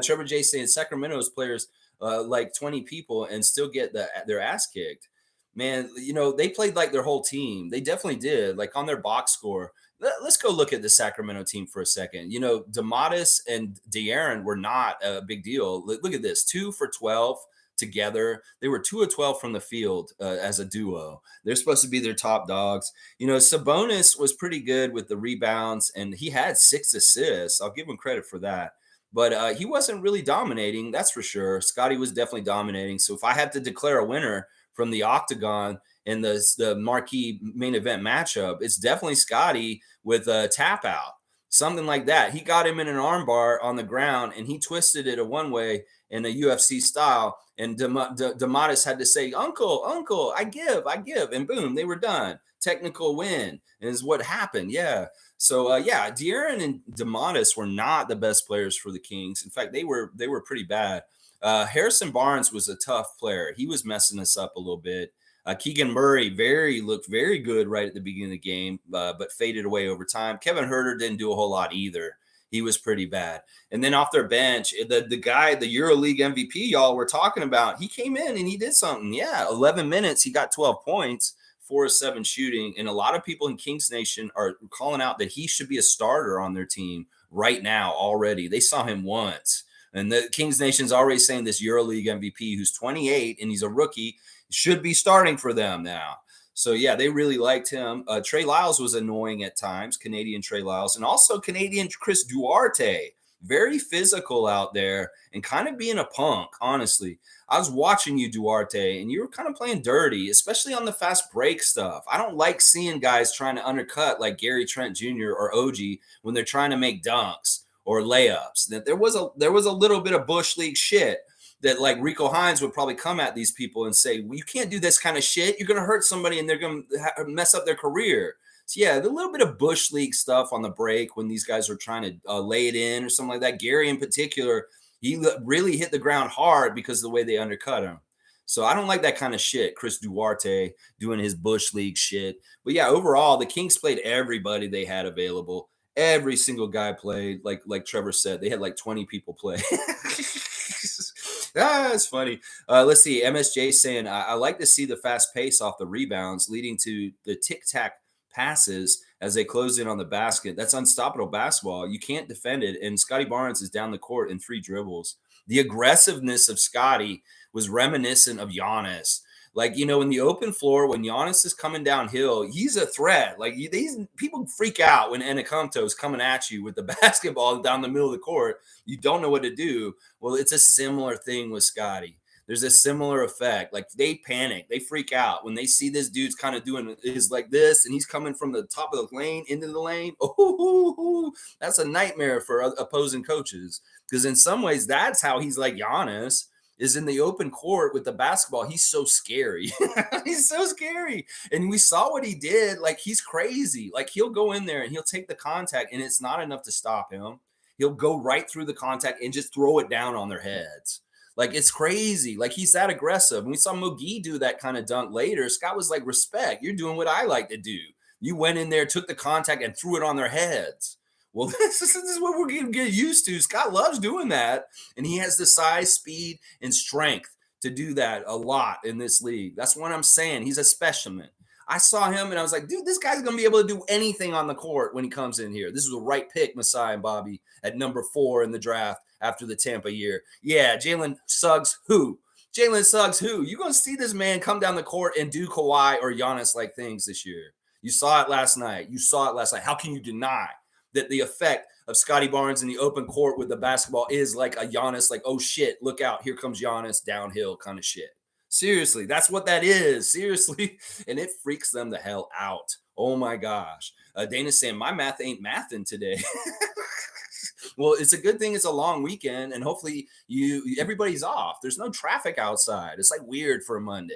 Trevor J saying Sacramento's players like 20 people and still get their ass kicked. Man, they played like their whole team. They definitely did. Like on their box score. Let's go look at the Sacramento team for a second. DeMattis and De'Aaron were not a big deal. Look at this, 2 for 12 together. They were 2 of 12 from the field as a duo. They're supposed to be their top dogs. Sabonis was pretty good with the rebounds, and he had 6 assists. I'll give him credit for that. But he wasn't really dominating, that's for sure. Scottie was definitely dominating. So if I had to declare a winner from the octagon in the marquee main event matchup, it's definitely Scottie with a tap out, something like that. He got him in an armbar on the ground, and he twisted it a one way in a UFC style. And DeMattis had to say, Uncle, I give. And boom, they were done. Technical win is what happened. Yeah. So, De'Aaron and DeMattis were not the best players for the Kings. In fact, they were pretty bad. Harrison Barnes was a tough player. He was messing us up a little bit. Keegan Murray looked very good right at the beginning of the game, but faded away over time. Kevin Huerter didn't do a whole lot either. He was pretty bad. And then off their bench, the guy, the EuroLeague MVP y'all were talking about, he came in and he did something. Yeah, 11 minutes, he got 12 points, 4 of 7 shooting. And a lot of people in Kings Nation are calling out that he should be a starter on their team right now already. They saw him once. And the Kings Nation's already saying this EuroLeague MVP, who's 28 and he's a rookie, should be starting for them now. So, yeah, they really liked him. Trey Lyles was annoying at times, Canadian Trey Lyles, and also Canadian Chris Duarte. Very physical out there and kind of being a punk, honestly. I was watching you, Duarte, and you were kind of playing dirty, especially on the fast break stuff. I don't like seeing guys trying to undercut like Gary Trent Jr. or OG when they're trying to make dunks or layups. That there was a little bit of Bush League shit that like Rico Hines would probably come at these people and say, well, you can't do this kind of shit. You're going to hurt somebody and they're going to mess up their career. So yeah, the little bit of Bush League stuff on the break when these guys are trying to lay it in or something like that. Gary in particular, he really hit the ground hard because of the way they undercut him. So I don't like that kind of shit. Chris Duarte doing his Bush League shit. But yeah, overall, the Kings played everybody they had available. Every single guy played, like Trevor said. They had like 20 people play. It's funny. Let's see. MSJ saying, I like to see the fast pace off the rebounds leading to the tic-tac passes as they closed in on the basket. That's unstoppable basketball. You can't defend it. And Scottie Barnes is down the court in 3 dribbles. The aggressiveness of Scottie was reminiscent of Giannis. Like, you know, in the open floor, when Giannis is coming downhill, he's a threat. Like, these people freak out when Anaconto's coming at you with the basketball down the middle of the court. You don't know what to do. Well, it's a similar thing with Scottie. There's a similar effect. Like, they panic, they freak out when they see this dude's kind of doing is like this, and he's coming from the top of the lane into the lane. Oh, that's a nightmare for opposing coaches, because in some ways, that's how he's like Giannis. Is in the open court with the basketball. He's so scary. He's so scary. And we saw what he did. Like, he's crazy. Like, he'll go in there and he'll take the contact, and it's not enough to stop him. He'll go right through the contact and just throw it down on their heads. Like, it's crazy. Like, he's that aggressive. And we saw McGee do that kind of dunk later. Scott was like, respect. You're doing what I like to do. You went in there, took the contact, and threw it on their heads. Well, this is what we're going to get used to. Scott loves doing that, and he has the size, speed, and strength to do that a lot in this league. That's what I'm saying. He's a specimen. I saw him, and I was like, dude, this guy's going to be able to do anything on the court when he comes in here. This is the right pick, Masai and Bobby, at number 4 in the draft after the Tampa year. Yeah, Jalen Suggs who? Jalen Suggs who? You're going to see this man come down the court and do Kawhi or Giannis-like things this year. You saw it last night. How can you deny that the effect of Scottie Barnes in the open court with the basketball is like a Giannis, like, oh shit, look out, here comes Giannis downhill kind of shit. Seriously, that's what that is. Seriously. And it freaks them the hell out. Oh my gosh. Dana's saying, my math ain't mathing today. Well, it's a good thing it's a long weekend, and hopefully everybody's off. There's no traffic outside. It's like weird for a Monday.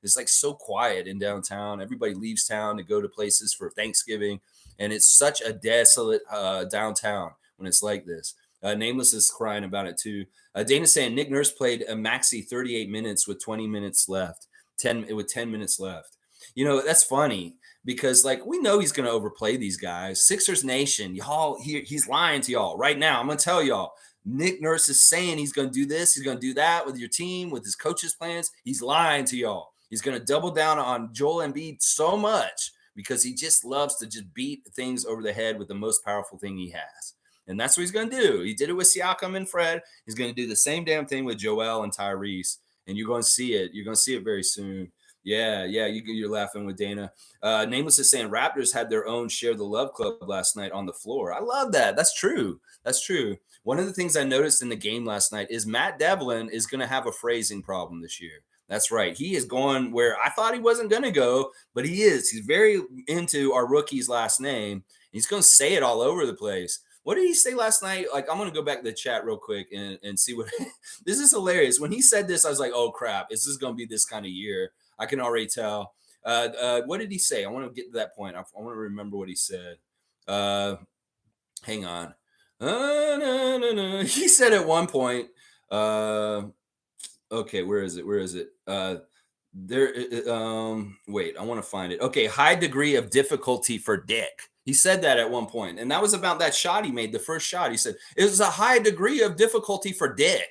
It's like so quiet in downtown. Everybody leaves town to go to places for Thanksgiving. And it's such a desolate downtown when it's like this. Nameless is crying about it too. Dana's saying Nick Nurse played a maxi 38 minutes with 20 minutes left, 10 minutes left. You know, that's funny because, like, we know he's going to overplay these guys. Sixers Nation, y'all, he's lying to y'all right now. I'm going to tell y'all. Nick Nurse is saying he's going to do this, he's going to do that with your team, with his coach's plans. He's lying to y'all. He's going to double down on Joel Embiid so much, because he just loves to just beat things over the head with the most powerful thing he has. And that's what he's going to do. He did it with Siakam and Fred. He's going to do the same damn thing with Joel and Tyrese. And you're going to see it. You're going to see it very soon. Yeah, you're laughing with Dana. Nameless is saying Raptors had their own Share the Love Club last night on the floor. I love that. That's true. That's true. One of the things I noticed in the game last night is Matt Devlin is going to have a phrasing problem this year. That's right. He is going where I thought he wasn't going to go, but he is. He's very into our rookie's last name. He's going to say it all over the place. What did he say last night? Like, I'm going to go back to the chat real quick and see what – this is hilarious. When he said this, I was like, oh, crap. Is this going to be this kind of year? I can already tell. What did he say? I want to get to that point. I want to remember what he said. Hang on. He said at one point okay, where is it? Wait, I want to find it. Okay, high degree of difficulty for Dick. He said that at one point, and that was about that shot he made, the first shot. He said, it was a high degree of difficulty for Dick.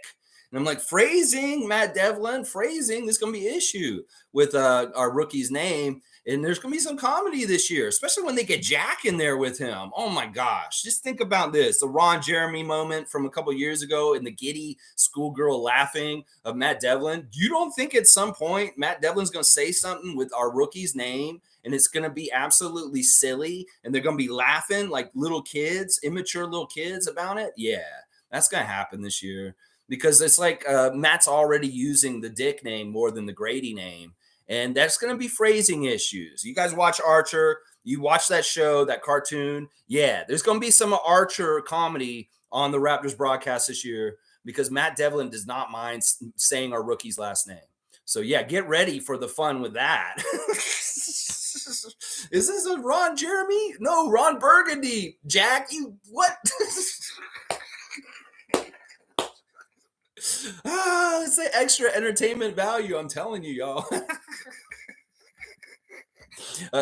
And I'm like, phrasing, Matt Devlin, phrasing, there's going to be an issue with our rookie's name. And there's going to be some comedy this year, especially when they get Jack in there with him. Oh, my gosh. Just think about this. The Ron Jeremy moment from a couple years ago and the giddy schoolgirl laughing of Matt Devlin. You don't think at some point Matt Devlin's going to say something with our rookie's name and it's going to be absolutely silly and they're going to be laughing like little kids, immature little kids about it? Yeah, that's going to happen this year because it's like Matt's already using the Dick name more than the Gradey name. And that's going to be phrasing issues. You guys watch Archer. You watch that show, that cartoon. Yeah, there's going to be some Archer comedy on the Raptors broadcast this year because Matt Devlin does not mind saying our rookie's last name. So, yeah, get ready for the fun with that. Is this a Ron Jeremy? No, Ron Burgundy. Jack, you what? It's the extra entertainment value. I'm telling you, y'all.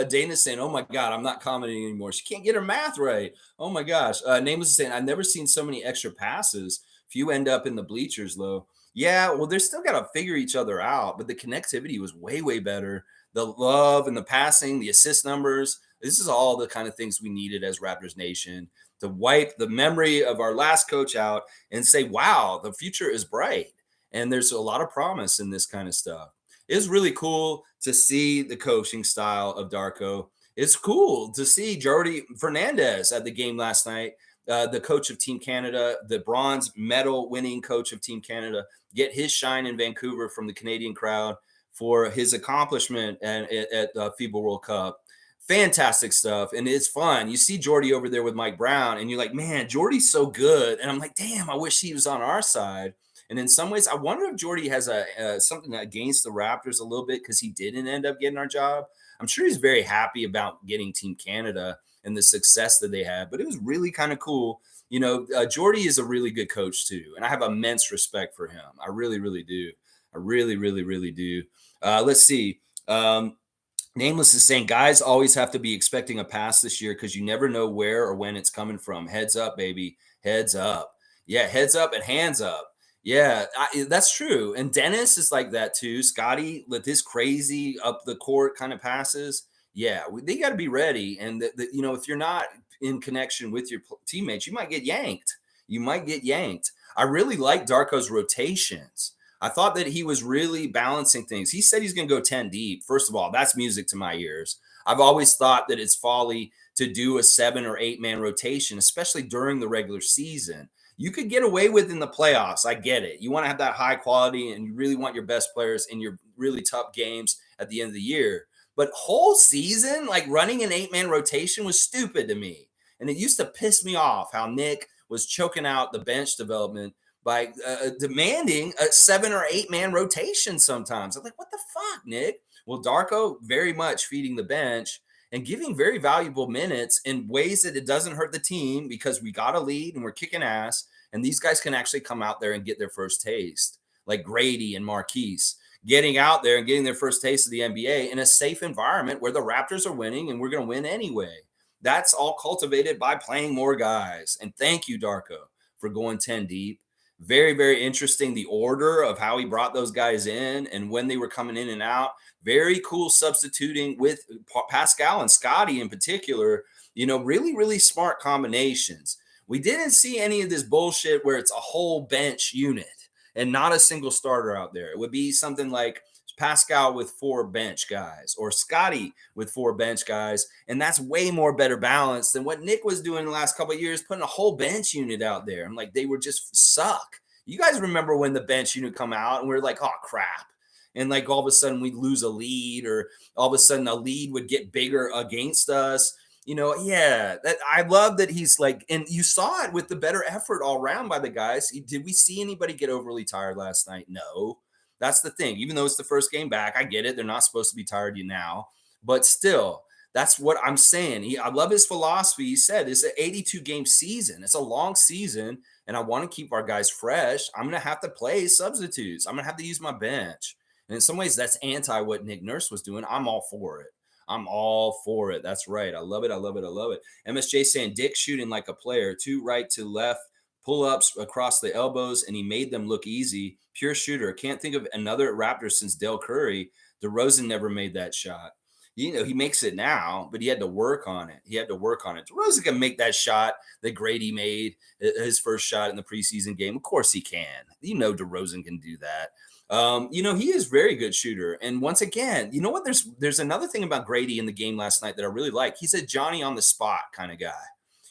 Dana's saying, oh my God, I'm not commenting anymore. She can't get her math right. Oh my gosh. Nameless is saying, I've never seen so many extra passes. Few end up in the bleachers, though. Yeah, well, they're still got to figure each other out, but the connectivity was way, way better. The love and the passing, the assist numbers, This is all the kind of things we needed as Raptors Nation to wipe the memory of our last coach out and say, wow, the future is bright. And there's a lot of promise in this kind of stuff. It's really cool to see the coaching style of Darko. It's cool to see Jordi Fernandez at the game last night, the coach of Team Canada, the bronze medal winning coach of Team Canada, get his shine in Vancouver from the Canadian crowd for his accomplishment at the FIBA World Cup. Fantastic stuff. And it's fun. You see Jordi over there with Mike Brown, and you're like, man, Jordi's so good. And I'm like, damn, I wish he was on our side. And in some ways, I wonder if Jordi has something against the Raptors a little bit because he didn't end up getting our job. I'm sure he's very happy about getting Team Canada and the success that they had. But it was really kind of cool. Jordi is a really good coach too, and I have immense respect for him. I really, really do. I really, really, really do. Let's see. Nameless is saying, guys always have to be expecting a pass this year because you never know where or when it's coming from. Heads up, baby. Heads up. Yeah, heads up and hands up. Yeah, that's true. And Dennis is like that too. Scottie with his crazy up the court kind of passes. Yeah, they got to be ready. And, if you're not in connection with your teammates, you might get yanked. You might get yanked. I really like Darko's rotations. I thought that he was really balancing things. He said he's going to go 10 deep. First of all, that's music to my ears. I've always thought that it's folly to do a 7 or 8 man rotation, especially during the regular season. You could get away with in the playoffs. I get it. You want to have that high quality and you really want your best players in your really tough games at the end of the year. But whole season, like running an 8 man rotation was stupid to me. And it used to piss me off how Nick was choking out the bench development by demanding a 7 or 8 man rotation sometimes. I'm like, what the fuck, Nick? Well, Darko very much feeding the bench and giving very valuable minutes in ways that it doesn't hurt the team because we got a lead and we're kicking ass. And these guys can actually come out there and get their first taste, like Gradey and Marquise, getting out there and getting their first taste of the NBA in a safe environment where the Raptors are winning and we're going to win anyway. That's all cultivated by playing more guys. And thank you, Darko, for going 10 deep. Very, very interesting, the order of how he brought those guys in and when they were coming in and out. Very cool substituting with Pascal and Scottie in particular. Really, really smart combinations. We didn't see any of this bullshit where it's a whole bench unit and not a single starter out there. It would be something like Pascal with 4 bench guys or Scottie with 4 bench guys. And that's way more better balance than what Nick was doing the last couple of years, putting a whole bench unit out there. I'm like, they were just suck. You guys remember when the bench unit come out and we're like, oh, crap. And like all of a sudden we'd lose a lead or all of a sudden a lead would get bigger against us. I love that he's like, and you saw it with the better effort all around by the guys. Did we see anybody get overly tired last night? No. That's the thing. Even though it's the first game back, I get it. They're not supposed to be tired of you now. But still, that's what I'm saying. I love his philosophy. He said it's an 82-game season. It's a long season, and I want to keep our guys fresh. I'm going to have to play substitutes. I'm going to have to use my bench. And in some ways, that's anti what Nick Nurse was doing. I'm all for it. I'm all for it. That's right. I love it. I love it. I love it. MSJ saying Dick shooting like a player, 2 right to left, pull-ups across the elbows, and he made them look easy. Pure shooter. Can't think of another Raptor since Del Curry. DeRozan never made that shot. He makes it now, but he had to work on it. DeRozan can make that shot that Grady made, his first shot in the preseason game. Of course he can. DeRozan can do that. He is a very good shooter. And once again, you know what? There's another thing about Grady in the game last night that I really like. He's a Johnny on the spot kind of guy.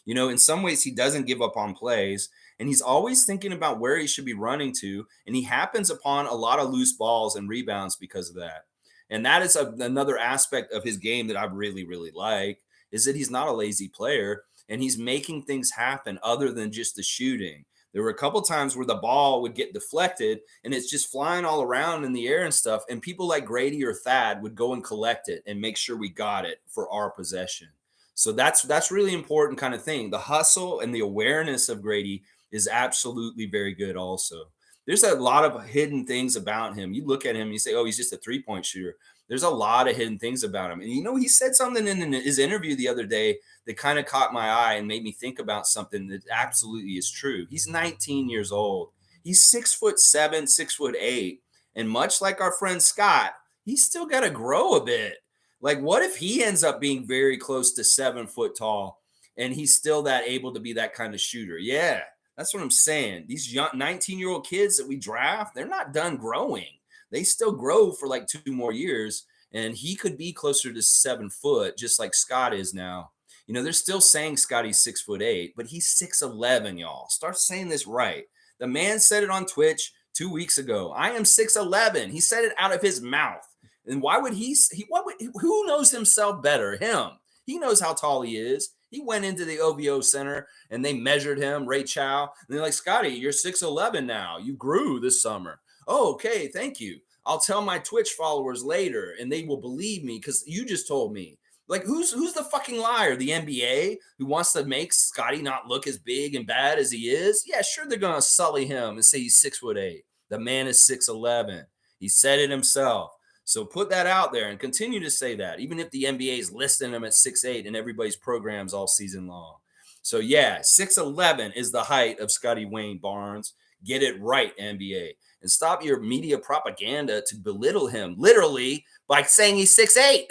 In some ways he doesn't give up on plays and he's always thinking about where he should be running to. And he happens upon a lot of loose balls and rebounds because of that. And that is another aspect of his game that I really, really like is that he's not a lazy player and he's making things happen other than just the shooting. There were a couple times where the ball would get deflected and it's just flying all around in the air and stuff. And people like Grady or Thad would go and collect it and make sure we got it for our possession. So that's really important kind of thing. The hustle and the awareness of Grady is absolutely very good also. There's a lot of hidden things about him. You look at him, you say, oh, he's just a 3-point shooter. There's a lot of hidden things about him. And, he said something in his interview the other day that kind of caught my eye and made me think about something that absolutely is true. He's 19 years old. He's 6'7", 6'8". And much like our friend Scott, he's still got to grow a bit. Like, what if he ends up being very close to 7 foot tall and he's still that able to be that kind of shooter? Yeah, that's what I'm saying. These young 19-year-old kids that we draft, they're not done growing. They still grow for like 2 more years. And he could be closer to 7 foot, just like Scott is now. They're still saying Scottie's 6'8", but he's 6'11", y'all. Start saying this right. The man said it on Twitch 2 weeks ago. I am 6'11". He said it out of his mouth. And why would who knows himself better? Him. He knows how tall he is. He went into the OVO center and they measured him, Ray Chow. And they're like, Scottie, you're 6'11" now. You grew this summer. Oh, okay. Thank you. I'll tell my Twitch followers later and they will believe me because you just told me. Like, who's the fucking liar? The NBA who wants to make Scottie not look as big and bad as he is? Yeah, sure, they're going to sully him and say he's 6'8". The man is 6'11". He said it himself. So put that out there and continue to say that, even if the NBA is listing him at 6'8" in everybody's programs all season long. So, yeah, 6'11" is the height of Scottie Wayne Barnes. Get it right, NBA. And stop your media propaganda to belittle him, literally, by saying he's 6'8".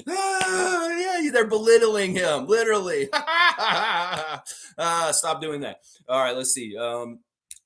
Yeah, they're belittling him, literally. Stop doing that. All right, let's see.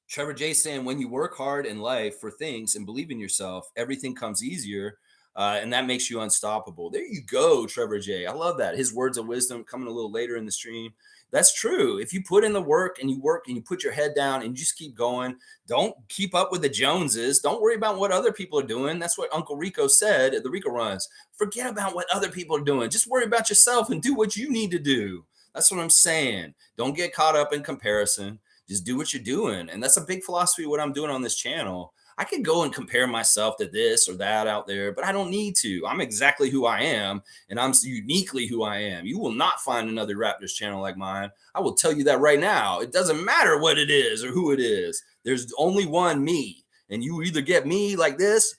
Trevor J saying, when you work hard in life for things and believe in yourself, everything comes easier, and that makes you unstoppable. There you go, Trevor J. I love that. His words of wisdom coming a little later in the stream. That's true. If you put in the work and you put your head down and you just keep going, don't keep up with the Joneses. Don't worry about what other people are doing. That's what Uncle Rico said at the Rico Runs. Forget about what other people are doing. Just worry about yourself and do what you need to do. That's what I'm saying. Don't get caught up in comparison. Just do what you're doing. And that's a big philosophy of what I'm doing on this channel. I could go and compare myself to this or that out there, but I don't need to. I'm exactly who I am, and I'm uniquely who I am. You will not find another Raptors channel like mine. I will tell you that right now. It doesn't matter what it is or who it is. There's only one me, and you either get me like this,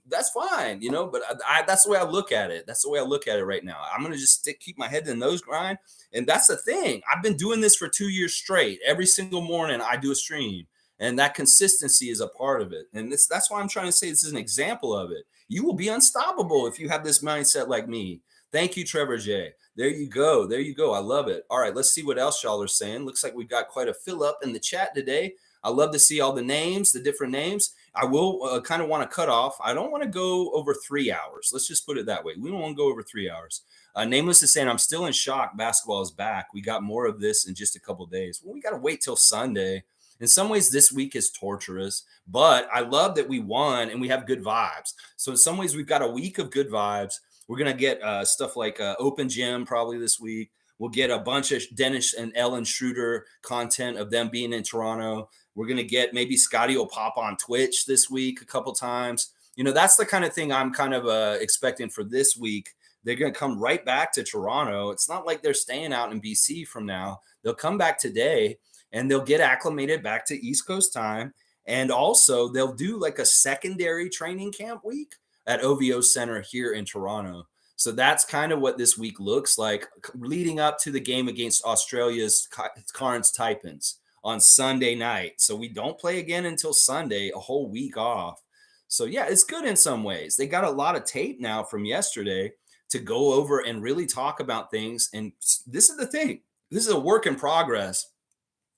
that's fine, but that's the way I look at it. That's the way I look at it right now. I'm going to just keep my head in the nose grind, and that's the thing. I've been doing this for 2 years straight. Every single morning I do a stream. And that consistency is a part of it. And that's why I'm trying to say this is an example of it. You will be unstoppable if you have this mindset like me. Thank you, Trevor J. There you go. There you go. I love it. All right, let's see what else y'all are saying. Looks like we've got quite a fill up in the chat today. I love to see all the names, the different names. I will kind of want to cut off. I don't want to go over 3 hours. Let's just put it that way. We don't want to go over 3 hours. Nameless is saying, I'm still in shock. Basketball is back. We got more of this in just a couple of days. Well, we got to wait till Sunday. In some ways, this week is torturous, but I love that we won and we have good vibes. So in some ways, we've got a week of good vibes. We're going to get stuff like Open Gym probably this week. We'll get a bunch of Dennis and Ellen Schröder content of them being in Toronto. We're going to get maybe Scottie will pop on Twitch this week a couple times. That's the kind of thing I'm kind of expecting for this week. They're going to come right back to Toronto. It's not like they're staying out in BC from now. They'll come back today. And they'll get acclimated back to East Coast time. And also they'll do like a secondary training camp week at OVO Center here in Toronto. So that's kind of what this week looks like leading up to the game against Australia's Cairns Taipans on Sunday night. So we don't play again until Sunday, a whole week off. So yeah, it's good in some ways. They got a lot of tape now from yesterday to go over and really talk about things. And this is the thing. This is a work in progress.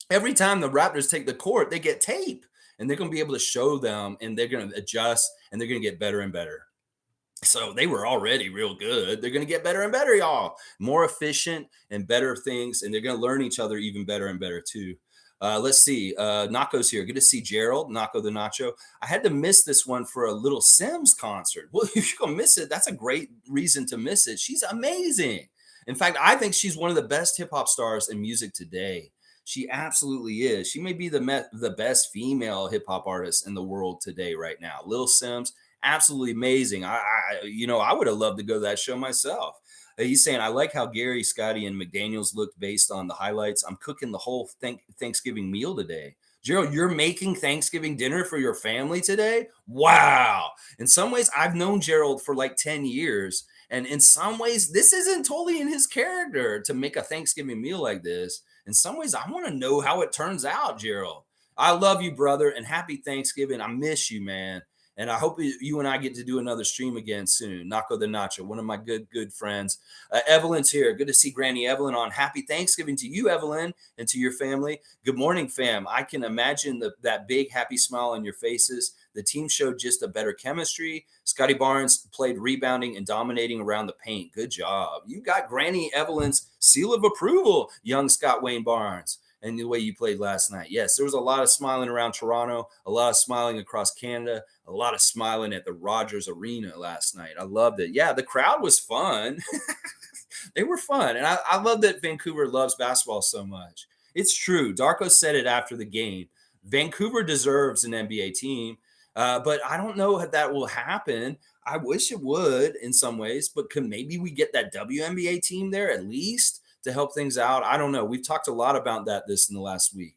Every time the Raptors take the court, they get tape and they're going to be able to show them and they're going to adjust and they're going to get better and better. So they were already real good. They're going to get better and better, y'all. More efficient and better things. And they're going to learn each other even better and better too. Let's see. Nako's here. Good to see Gerald, Nako the Nacho. I had to miss this one for a Little Sims concert. Well, if you're going to miss it, that's a great reason to miss it. She's amazing. In fact, I think she's one of the best hip hop stars in music today. She absolutely is. She may be the best female hip hop artist in the world today, right now. Lil Sims, absolutely amazing. I would have loved to go to that show myself. He's saying, I like how Gary, Scottie, and McDaniels looked based on the highlights. I'm cooking the whole Thanksgiving meal today. Gerald, you're making Thanksgiving dinner for your family today? Wow. In some ways, I've known Gerald for like 10 years. And in some ways, this isn't totally in his character to make a Thanksgiving meal like this. In some ways, I want to know how it turns out, Gerald. I love you, brother, and happy Thanksgiving. I miss you, man. And I hope you and I get to do another stream again soon. Naco the Nacho, one of my good friends. Evelyn's here. Good to see Granny Evelyn on. Happy Thanksgiving to you, Evelyn, and to your family. Good morning, fam. I can imagine that big happy smile on your faces. The team showed just a better chemistry. Scottie Barnes played rebounding and dominating around the paint. Good job. You got Granny Evelyn's seal of approval, young Scott Wayne Barnes, and the way you played last night. Yes, there was a lot of smiling around Toronto, a lot of smiling across Canada, a lot of smiling at the Rogers Arena last night. I loved it. Yeah, the crowd was fun. They were fun. And I love that Vancouver loves basketball so much. It's true. Darko said it after the game. Vancouver deserves an NBA team, but I don't know if that will happen. I wish it would in some ways, but maybe we get that WNBA team there at least to help things out. I don't know. We've talked a lot about this in the last week.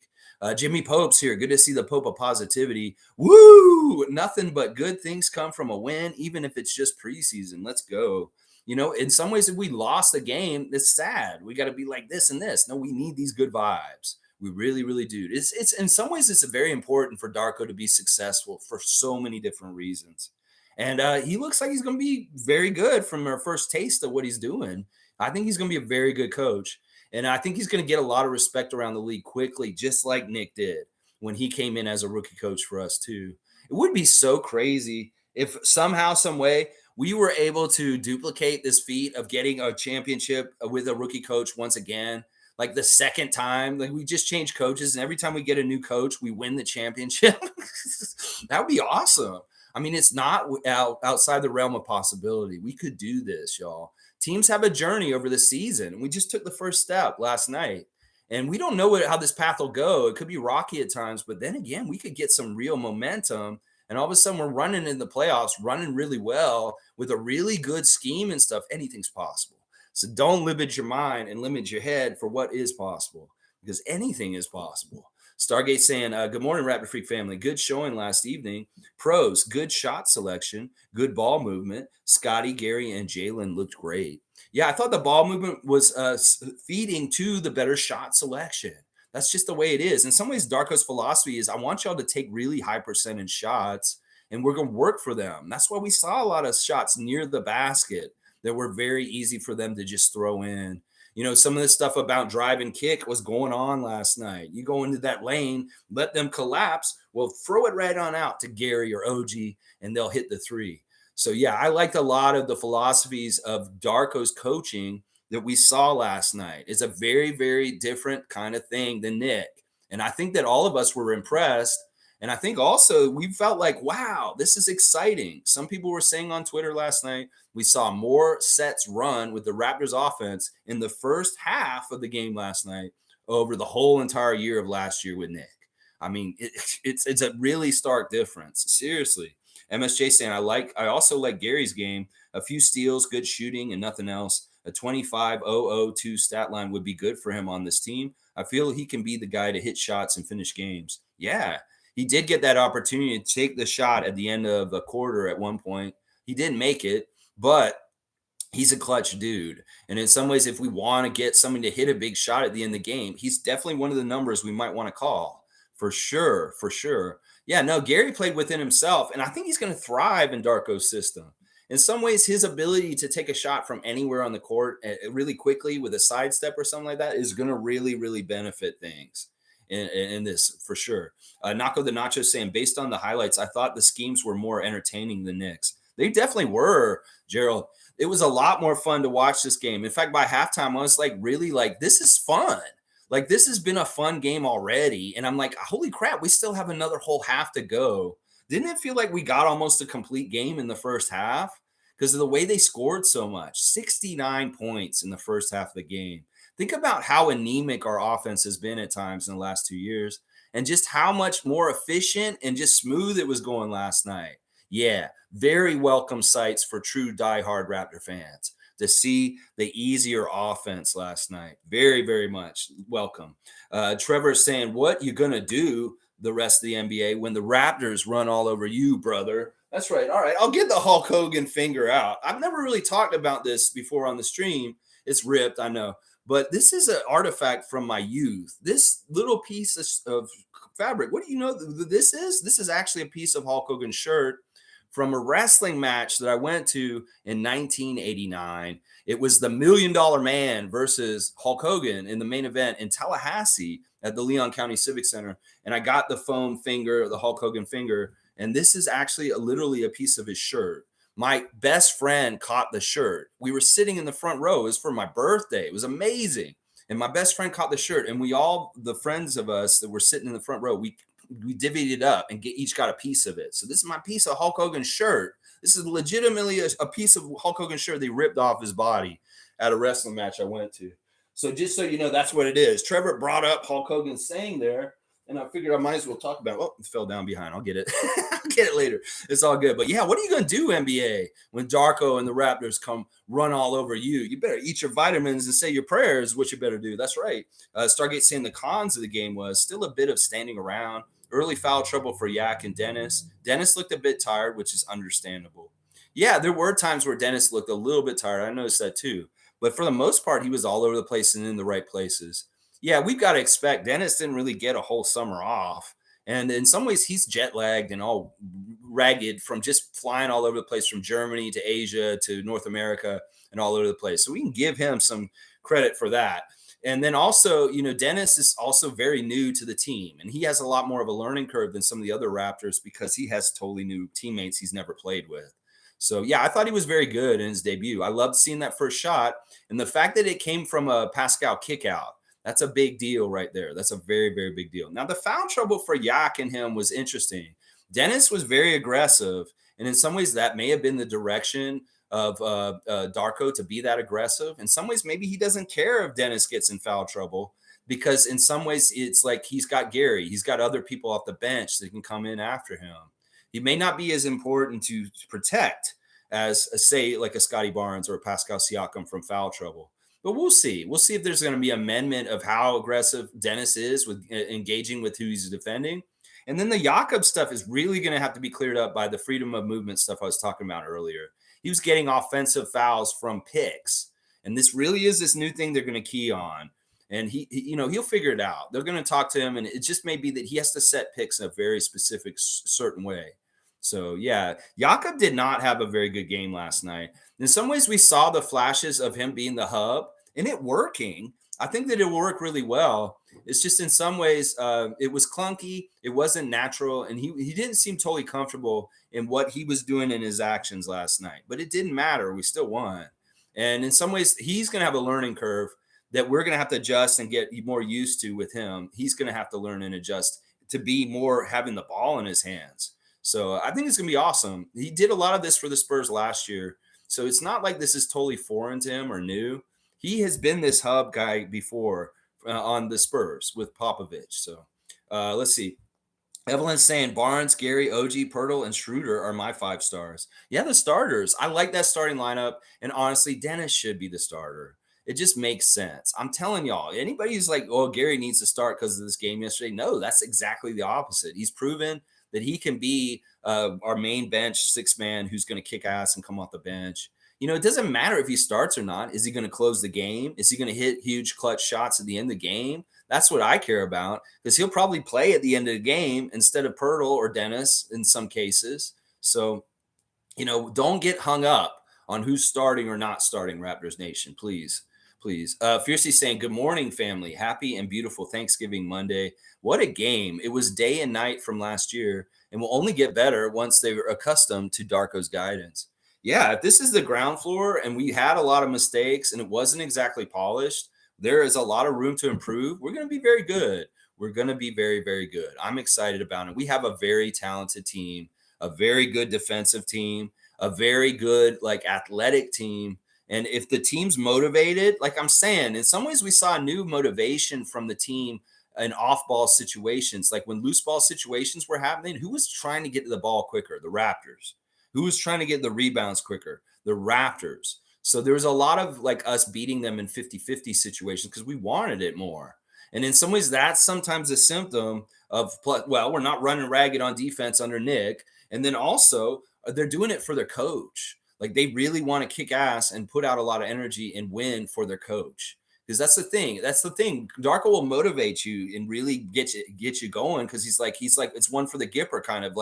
Jimmy Pope's here. Good to see the Pope of positivity. Woo! Nothing but good things come from a win, even if it's just preseason. Let's go. In some ways, if we lost the game, it's sad. We got to be like this and this. No, we need these good vibes. We really, really do. It's in some ways, it's very important for Darko to be successful for so many different reasons. And he looks like he's going to be very good from our first taste of what he's doing. I think he's going to be a very good coach. And I think he's going to get a lot of respect around the league quickly, just like Nick did when he came in as a rookie coach for us, too. It would be so crazy if somehow, some way, we were able to duplicate this feat of getting a championship with a rookie coach once again. Like the second time, like we just changed coaches, and every time we get a new coach, we win the championship. That would be awesome. I mean, it's not outside the realm of possibility. We could do this, y'all. Teams have a journey over the season. We just took the first step last night, and we don't know how this path will go. It could be rocky at times, but then again, we could get some real momentum, and all of a sudden we're running in the playoffs, running really well with a really good scheme and stuff. Anything's possible. So don't limit your mind and limit your head for what is possible, because anything is possible. Stargate saying, good morning, Raptor Freak family. Good showing last evening. Pros, good shot selection, good ball movement. Scottie, Gary, and Jalen looked great. Yeah, I thought the ball movement was feeding to the better shot selection. That's just the way it is. In some ways, Darko's philosophy is I want y'all to take really high percentage shots, and we're going to work for them. That's why we saw a lot of shots near the basket that were very easy for them to just throw in. Some of the stuff about drive and kick was going on last night. You go into that lane, let them collapse. Well, throw it right on out to Gary or OG, and they'll hit the three. So, yeah, I liked a lot of the philosophies of Darko's coaching that we saw last night. It's a very, very different kind of thing than Nick. And I think that all of us were impressed. And I think also we felt like, wow, this is exciting. Some people were saying on Twitter last night, we saw more sets run with the Raptors offense in the first half of the game last night over the whole entire year of last year with Nick. I mean, it's a really stark difference. Seriously. MSJ saying, I also like Gary's game. A few steals, good shooting, and nothing else. A 25-0-0-2 stat line would be good for him on this team. I feel he can be the guy to hit shots and finish games. Yeah. He did get that opportunity to take the shot at the end of a quarter at one point. He didn't make it, but he's a clutch dude. And in some ways, if we want to get someone to hit a big shot at the end of the game, he's definitely one of the numbers we might want to call. For sure, for sure. Yeah, no, Gary played within himself, and I think he's going to thrive in Darko's system. In some ways, his ability to take a shot from anywhere on the court really quickly with a sidestep or something like that is going to really, really benefit things. In this, for sure. Naco the Nacho saying, based on the highlights, I thought the schemes were more entertaining than Knicks. They definitely were, Gerald. It was a lot more fun to watch this game. In fact, by halftime, I was like, really, like, this is fun. Like, this has been a fun game already. And I'm like, holy crap, we still have another whole half to go. Didn't it feel like we got almost a complete game in the first half? Because of the way they scored so much. 69 points in the first half of the game. Think about how anemic our offense has been at times in the last 2 years and just how much more efficient and just smooth it was going last night. Yeah, very welcome sights for true diehard Raptor fans to see the easier offense last night. Very, very much welcome. Trevor's saying, what you going to do the rest of the NBA when the Raptors run all over you, brother? That's right. All right, I'll get the Hulk Hogan finger out. I've never really talked about this before on the stream. It's ripped, I know. But this is an artifact from my youth. This little piece of fabric, what do you know this is? This is actually a piece of Hulk Hogan's shirt from a wrestling match that I went to in 1989. It was the $1 Million Man versus Hulk Hogan in the main event in Tallahassee at the Leon County Civic Center. And I got the foam finger, the Hulk Hogan finger. And this is actually literally a piece of his shirt. My best friend caught the shirt. We were sitting in the front row. It was for my birthday. It was amazing. And my best friend caught the shirt. And we all, the friends of us that were sitting in the front row, we divvied it up and each got a piece of it. So this is my piece of Hulk Hogan's shirt. This is legitimately a piece of Hulk Hogan's shirt they ripped off his body at a wrestling match I went to. So just so you know, that's what it is. Trevor brought up Hulk Hogan saying there, and I figured I might as well talk about it. Oh, it fell down behind. I'll get it. I'll get it later. It's all good. But yeah, what are you going to do, NBA, when Darko and the Raptors come run all over you? You better eat your vitamins and say your prayers, what you better do. That's right. Stargate saying the cons of the game was still a bit of standing around, early foul trouble for Yak and Dennis. Dennis looked a bit tired, which is understandable. Yeah, there were times where Dennis looked a little bit tired. I noticed that too. But for the most part, he was all over the place and in the right places. Yeah, we've got to expect Dennis didn't really get a whole summer off. And in some ways, he's jet lagged and all ragged from just flying all over the place from Germany to Asia to North America and all over the place. So we can give him some credit for that. And then also, Dennis is also very new to the team, and he has a lot more of a learning curve than some of the other Raptors because he has totally new teammates he's never played with. So, yeah, I thought he was very good in his debut. I loved seeing that first shot. And the fact that it came from a Pascal kick out, that's a big deal right there. That's a very, very big deal. Now, the foul trouble for Yak and him was interesting. Dennis was very aggressive. And in some ways, that may have been the direction of Darko to be that aggressive. In some ways, maybe he doesn't care if Dennis gets in foul trouble because in some ways, it's like he's got Gary. He's got other people off the bench that can come in after him. He may not be as important to protect as, say, like a Scottie Barnes or a Pascal Siakam from foul trouble. But we'll see. We'll see if there's going to be amendment of how aggressive Dennis is with engaging with who he's defending. And then the Jakob stuff is really going to have to be cleared up by the freedom of movement stuff I was talking about earlier. He was getting offensive fouls from picks. And this really is this new thing they're going to key on. And he'll figure it out. They're going to talk to him. And it just may be that he has to set picks in a very specific, certain way. So, yeah, Jakob did not have a very good game last night. In some ways, we saw the flashes of him being the hub and it working. I think that it will work really well. It's just in some ways, it was clunky. It wasn't natural. And he didn't seem totally comfortable in what he was doing in his actions last night. But it didn't matter. We still won. And in some ways, he's going to have a learning curve that we're going to have to adjust and get more used to with him. He's going to have to learn and adjust to be more having the ball in his hands. So I think it's going to be awesome. He did a lot of this for the Spurs last year. So it's not like this is totally foreign to him or new. He has been this hub guy before on the Spurs with Popovich. So let's see. Evelyn's saying Barnes, Gary, OG, Poeltl, and Schröder are my 5 stars. Yeah, the starters. I like that starting lineup. And honestly, Dennis should be the starter. It just makes sense. I'm telling y'all, anybody who's like, oh, Gary needs to start because of this game yesterday. No, that's exactly the opposite. He's proven that he can be our main bench 6-man who's going to kick ass and come off the bench. It doesn't matter if he starts or not. Is he going to close the game? Is he going to hit huge clutch shots at the end of the game? That's what I care about because he'll probably play at the end of the game instead of Poeltl or Dennis in some cases. So, don't get hung up on who's starting or not starting, Raptors Nation, please. Please. Fiercely saying, good morning, family. Happy and beautiful Thanksgiving Monday. What a game. It was day and night from last year and will only get better once they're accustomed to Darko's guidance. Yeah, if this is the ground floor and we had a lot of mistakes and it wasn't exactly polished, there is a lot of room to improve. We're going to be very good. We're going to be very, very good. I'm excited about it. We have a very talented team, a very good defensive team, a very good athletic team. And if the team's motivated, like I'm saying, in some ways we saw new motivation from the team in off-ball situations. Like when loose ball situations were happening, who was trying to get to the ball quicker? The Raptors. Who was trying to get the rebounds quicker? The Raptors. So there was a lot of us beating them in 50-50 situations because we wanted it more. And in some ways, that's sometimes a symptom of, we're not running ragged on defense under Nick. And then also, they're doing it for their coach. Like they really want to kick ass and put out a lot of energy and win for their coach. Because that's the thing. That's the thing. Darko will motivate you and really get you going because he's like it's one for the Gipper kind of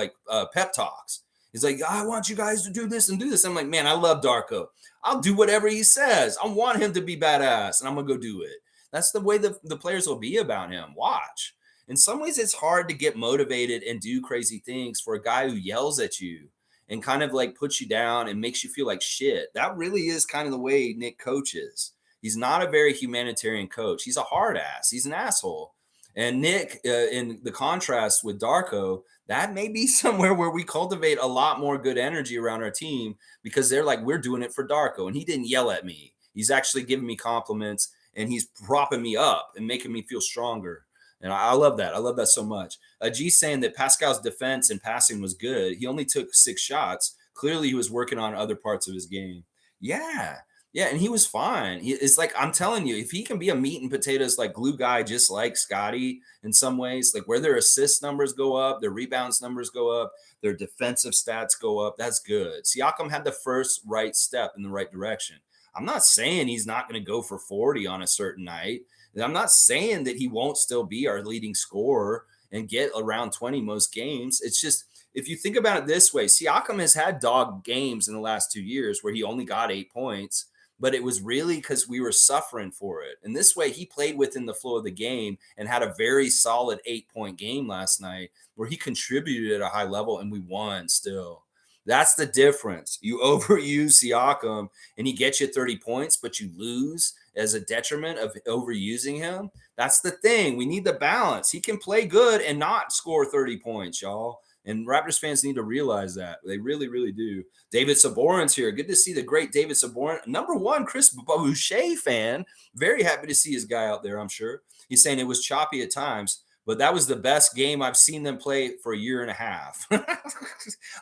pep talks. He's like, I want you guys to do this and do this. I'm like, man, I love Darko. I'll do whatever he says. I want him to be badass, and I'm going to go do it. That's the way the players will be about him. Watch. In some ways, it's hard to get motivated and do crazy things for a guy who yells at you and kind of like puts you down and makes you feel like shit. That really is kind of the way Nick coaches. He's not a very humanitarian coach. He's a hard ass. He's an asshole. And Nick, in the contrast with Darko, that may be somewhere where we cultivate a lot more good energy around our team because they're like, we're doing it for Darko. And he didn't yell at me. He's actually giving me compliments and he's propping me up and making me feel stronger. And I love that. I love that so much. G saying that Pascal's defense and passing was good. He only took 6 shots. Clearly, he was working on other parts of his game. Yeah. Yeah. And he was fine. It's like, I'm telling you, if he can be a meat and potatoes, like glue guy, just like Scottie in some ways, like where their assist numbers go up, their rebounds numbers go up, their defensive stats go up, that's good. Siakam had the first right step in the right direction. I'm not saying he's not going to go for 40 on a certain night. I'm not saying that he won't still be our leading scorer and get around 20 most games. It's just, if you think about it this way, Siakam has had dog games in the last 2 years where he only got 8 points, but it was really because we were suffering for it. And this way, he played within the flow of the game and had a very solid 8-point game last night where he contributed at a high level and we won still. That's the difference. You overuse Siakam and he gets you 30 points, but you lose as a detriment of overusing him. That's the thing. We need the balance. He can play good and not score 30 points, y'all. And Raptors fans need to realize that. They really, really do. David Saborin's here. Good to see the great David Saborin. Number 1, Chris Boucher fan. Very happy to see his guy out there, I'm sure. He's saying it was choppy at times, but that was the best game I've seen them play for a year and a half.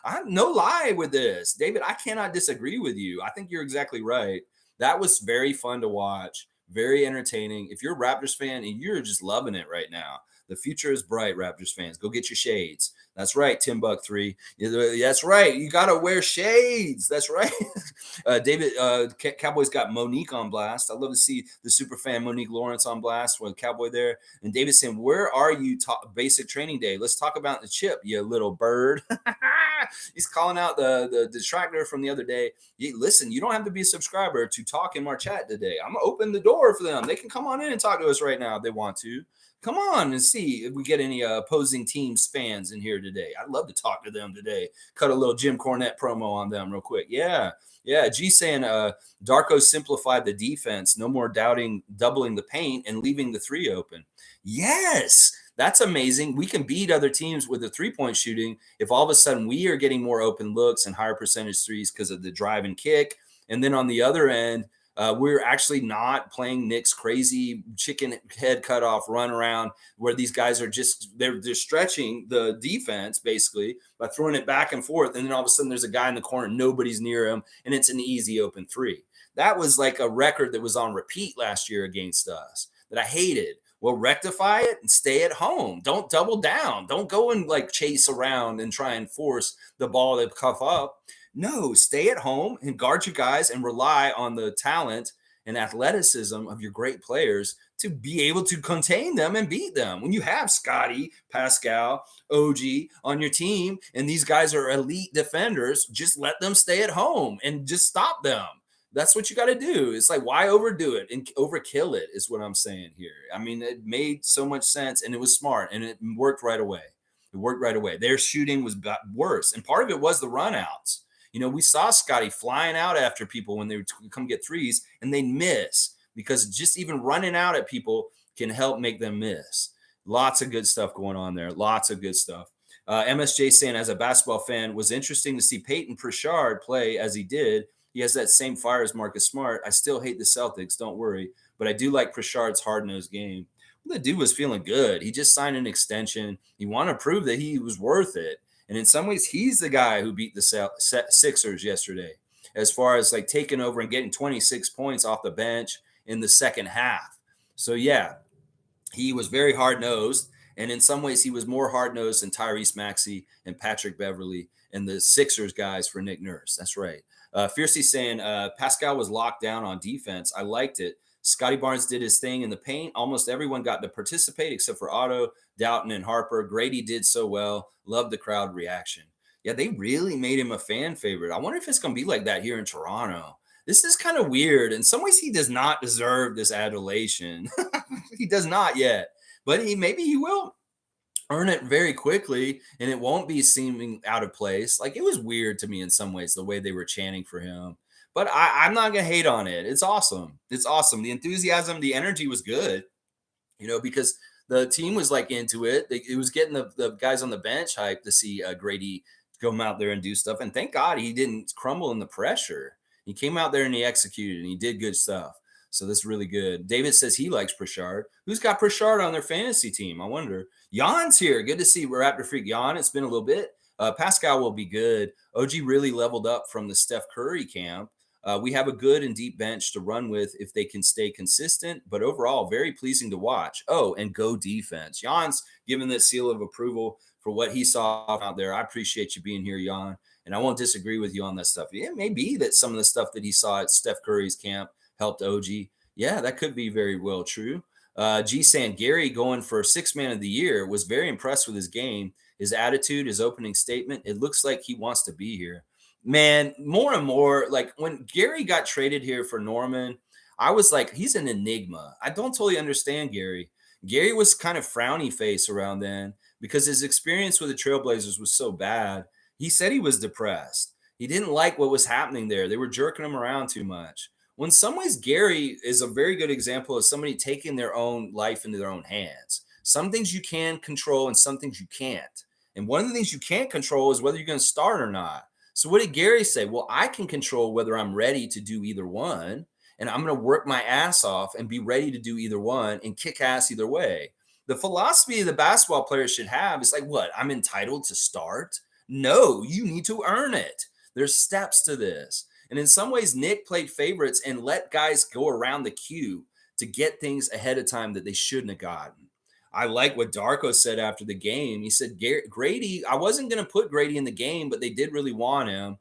I'm no lie with this. David, I cannot disagree with you. I think you're exactly right. That was very fun to watch, very entertaining. If you're a Raptors fan and you're just loving it right now, the future is bright, Raptors fans. Go get your shades. That's right, Tim Buck 3. That's right. You got to wear shades. That's right. David, Cowboys got Monique on blast. I love to see the super fan Monique Lawrence on blast with Cowboy there. And David saying, where are you? Basic training day. Let's talk about the chip, you little bird. He's calling out the detractor from the other day. Listen, you don't have to be a subscriber to talk in our chat today. I'm going to open the door for them. They can come on in and talk to us right now if they want to. Come on and see if we get any opposing teams fans in here today. I'd love to talk to them today. Cut a little Jim Cornette promo on them real quick. Yeah. G saying Darko simplified the defense. No more doubling the paint and leaving the 3 open. Yes. That's amazing. We can beat other teams with the 3-point shooting if all of a sudden we are getting more open looks and higher percentage threes because of the drive and kick. And then on the other end, we're actually not playing Nick's crazy chicken head cutoff run around where these guys are they're stretching the defense basically by throwing it back and forth. And then all of a sudden there's a guy in the corner, nobody's near him, and it's an easy open 3. That was like a record that was on repeat last year against us that I hated. Well, rectify it and stay at home. Don't double down. Don't go and like chase around and try and force the ball to cuff up. No, stay at home and guard your guys and rely on the talent and athleticism of your great players to be able to contain them and beat them. When you have Scottie, Pascal, OG on your team, and these guys are elite defenders, just let them stay at home and just stop them. That's what you got to do. It's like, why overdo it and overkill it is what I'm saying here. I mean, it made so much sense and it was smart and it worked right away. Their shooting was worse. And part of it was the runouts. You know, we saw Scottie flying out after people when they would come get threes and they miss because just even running out at people can help make them miss. Lots of good stuff going on there. Lots of good stuff. MSJ saying, as a basketball fan, was interesting to see Peyton Pritchard play as he did. He has that same fire as Marcus Smart. I still hate the Celtics, don't worry. But I do like Pritchard's hard-nosed game. Well, the dude was feeling good. He just signed an extension. He wanted to prove that he was worth it. And in some ways, he's the guy who beat the Sixers yesterday as far as like taking over and getting 26 points off the bench in the second half. So, yeah, he was very hard-nosed. And in some ways, he was more hard-nosed than Tyrese Maxey and Patrick Beverley and the Sixers guys for Nick Nurse. That's right. Fiercey saying Pascal was locked down on defense. I liked it. Scottie Barnes did his thing in the paint. Almost everyone got to participate except for Otto, Doughton, and Harper. Gradey did so well. Loved the crowd reaction. Yeah, they really made him a fan favorite. I wonder if it's going to be like that here in Toronto. This is kind of weird. In some ways, he does not deserve this adulation. He does not yet, but maybe he will earn it very quickly, and it won't be seeming out of place. Like, it was weird to me in some ways the way they were chanting for him, but I'm not gonna hate on it. It's awesome. It's awesome. The enthusiasm, the energy was good, because the team was like into it. It was getting the guys on the bench hyped to see Gradey come out there and do stuff. And thank God he didn't crumble in the pressure. He came out there and he executed and he did good stuff. So that's really good. David says he likes Pritchard. Who's got Pritchard on their fantasy team? I wonder. Jan's here. Good to see Raptor Freak Jan. It's been a little bit. Pascal will be good. OG really leveled up from the Steph Curry camp. We have a good and deep bench to run with if they can stay consistent, but overall, very pleasing to watch. Oh, and go defense. Jan's given the seal of approval for what he saw out there. I appreciate you being here, Jan, and I won't disagree with you on that stuff. It may be that some of the stuff that he saw at Steph Curry's camp helped OG. Yeah, that could be very well true. G saying Gary going for 6th man of the year was very impressed with his game, his attitude, his opening statement. It looks like he wants to be here. Man, more and more, like when Gary got traded here for Norman, I was like, he's an enigma. I don't totally understand Gary. Gary was kind of frowny face around then because his experience with the Trailblazers was so bad. He said he was depressed. He didn't like what was happening there. They were jerking him around too much. Well, in some ways, Gary is a very good example of somebody taking their own life into their own hands. Some things you can control and some things you can't. And one of the things you can't control is whether you're going to start or not. So what did Gary say? Well, I can control whether I'm ready to do either one, and I'm going to work my ass off and be ready to do either one and kick ass either way. The philosophy the basketball players should have is like, what? I'm entitled to start? No, you need to earn it. There's steps to this. And in some ways, Nick played favorites and let guys go around the queue to get things ahead of time that they shouldn't have gotten. I like what Darko said after the game. He said, Gradey, I wasn't going to put Gradey in the game, but they did really want him.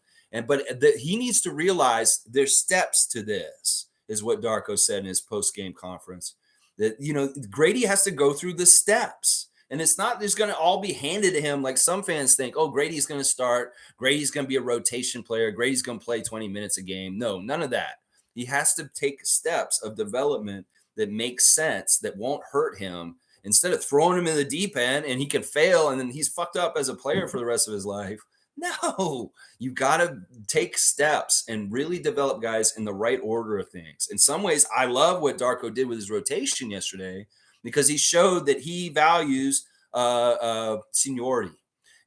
But he needs to realize there's steps to this, is what Darko said in his post-game conference. That, Gradey has to go through the steps. And it's not just going to all be handed to him like some fans think, oh, Grady's going to start. Grady's going to be a rotation player. Grady's going to play 20 minutes a game. No, none of that. He has to take steps of development that make sense, that won't hurt him, instead of throwing him in the deep end and he can fail and then he's fucked up as a player for the rest of his life. No, you got to take steps and really develop guys in the right order of things. In some ways, I love what Darko did with his rotation yesterday because he showed that he values seniority.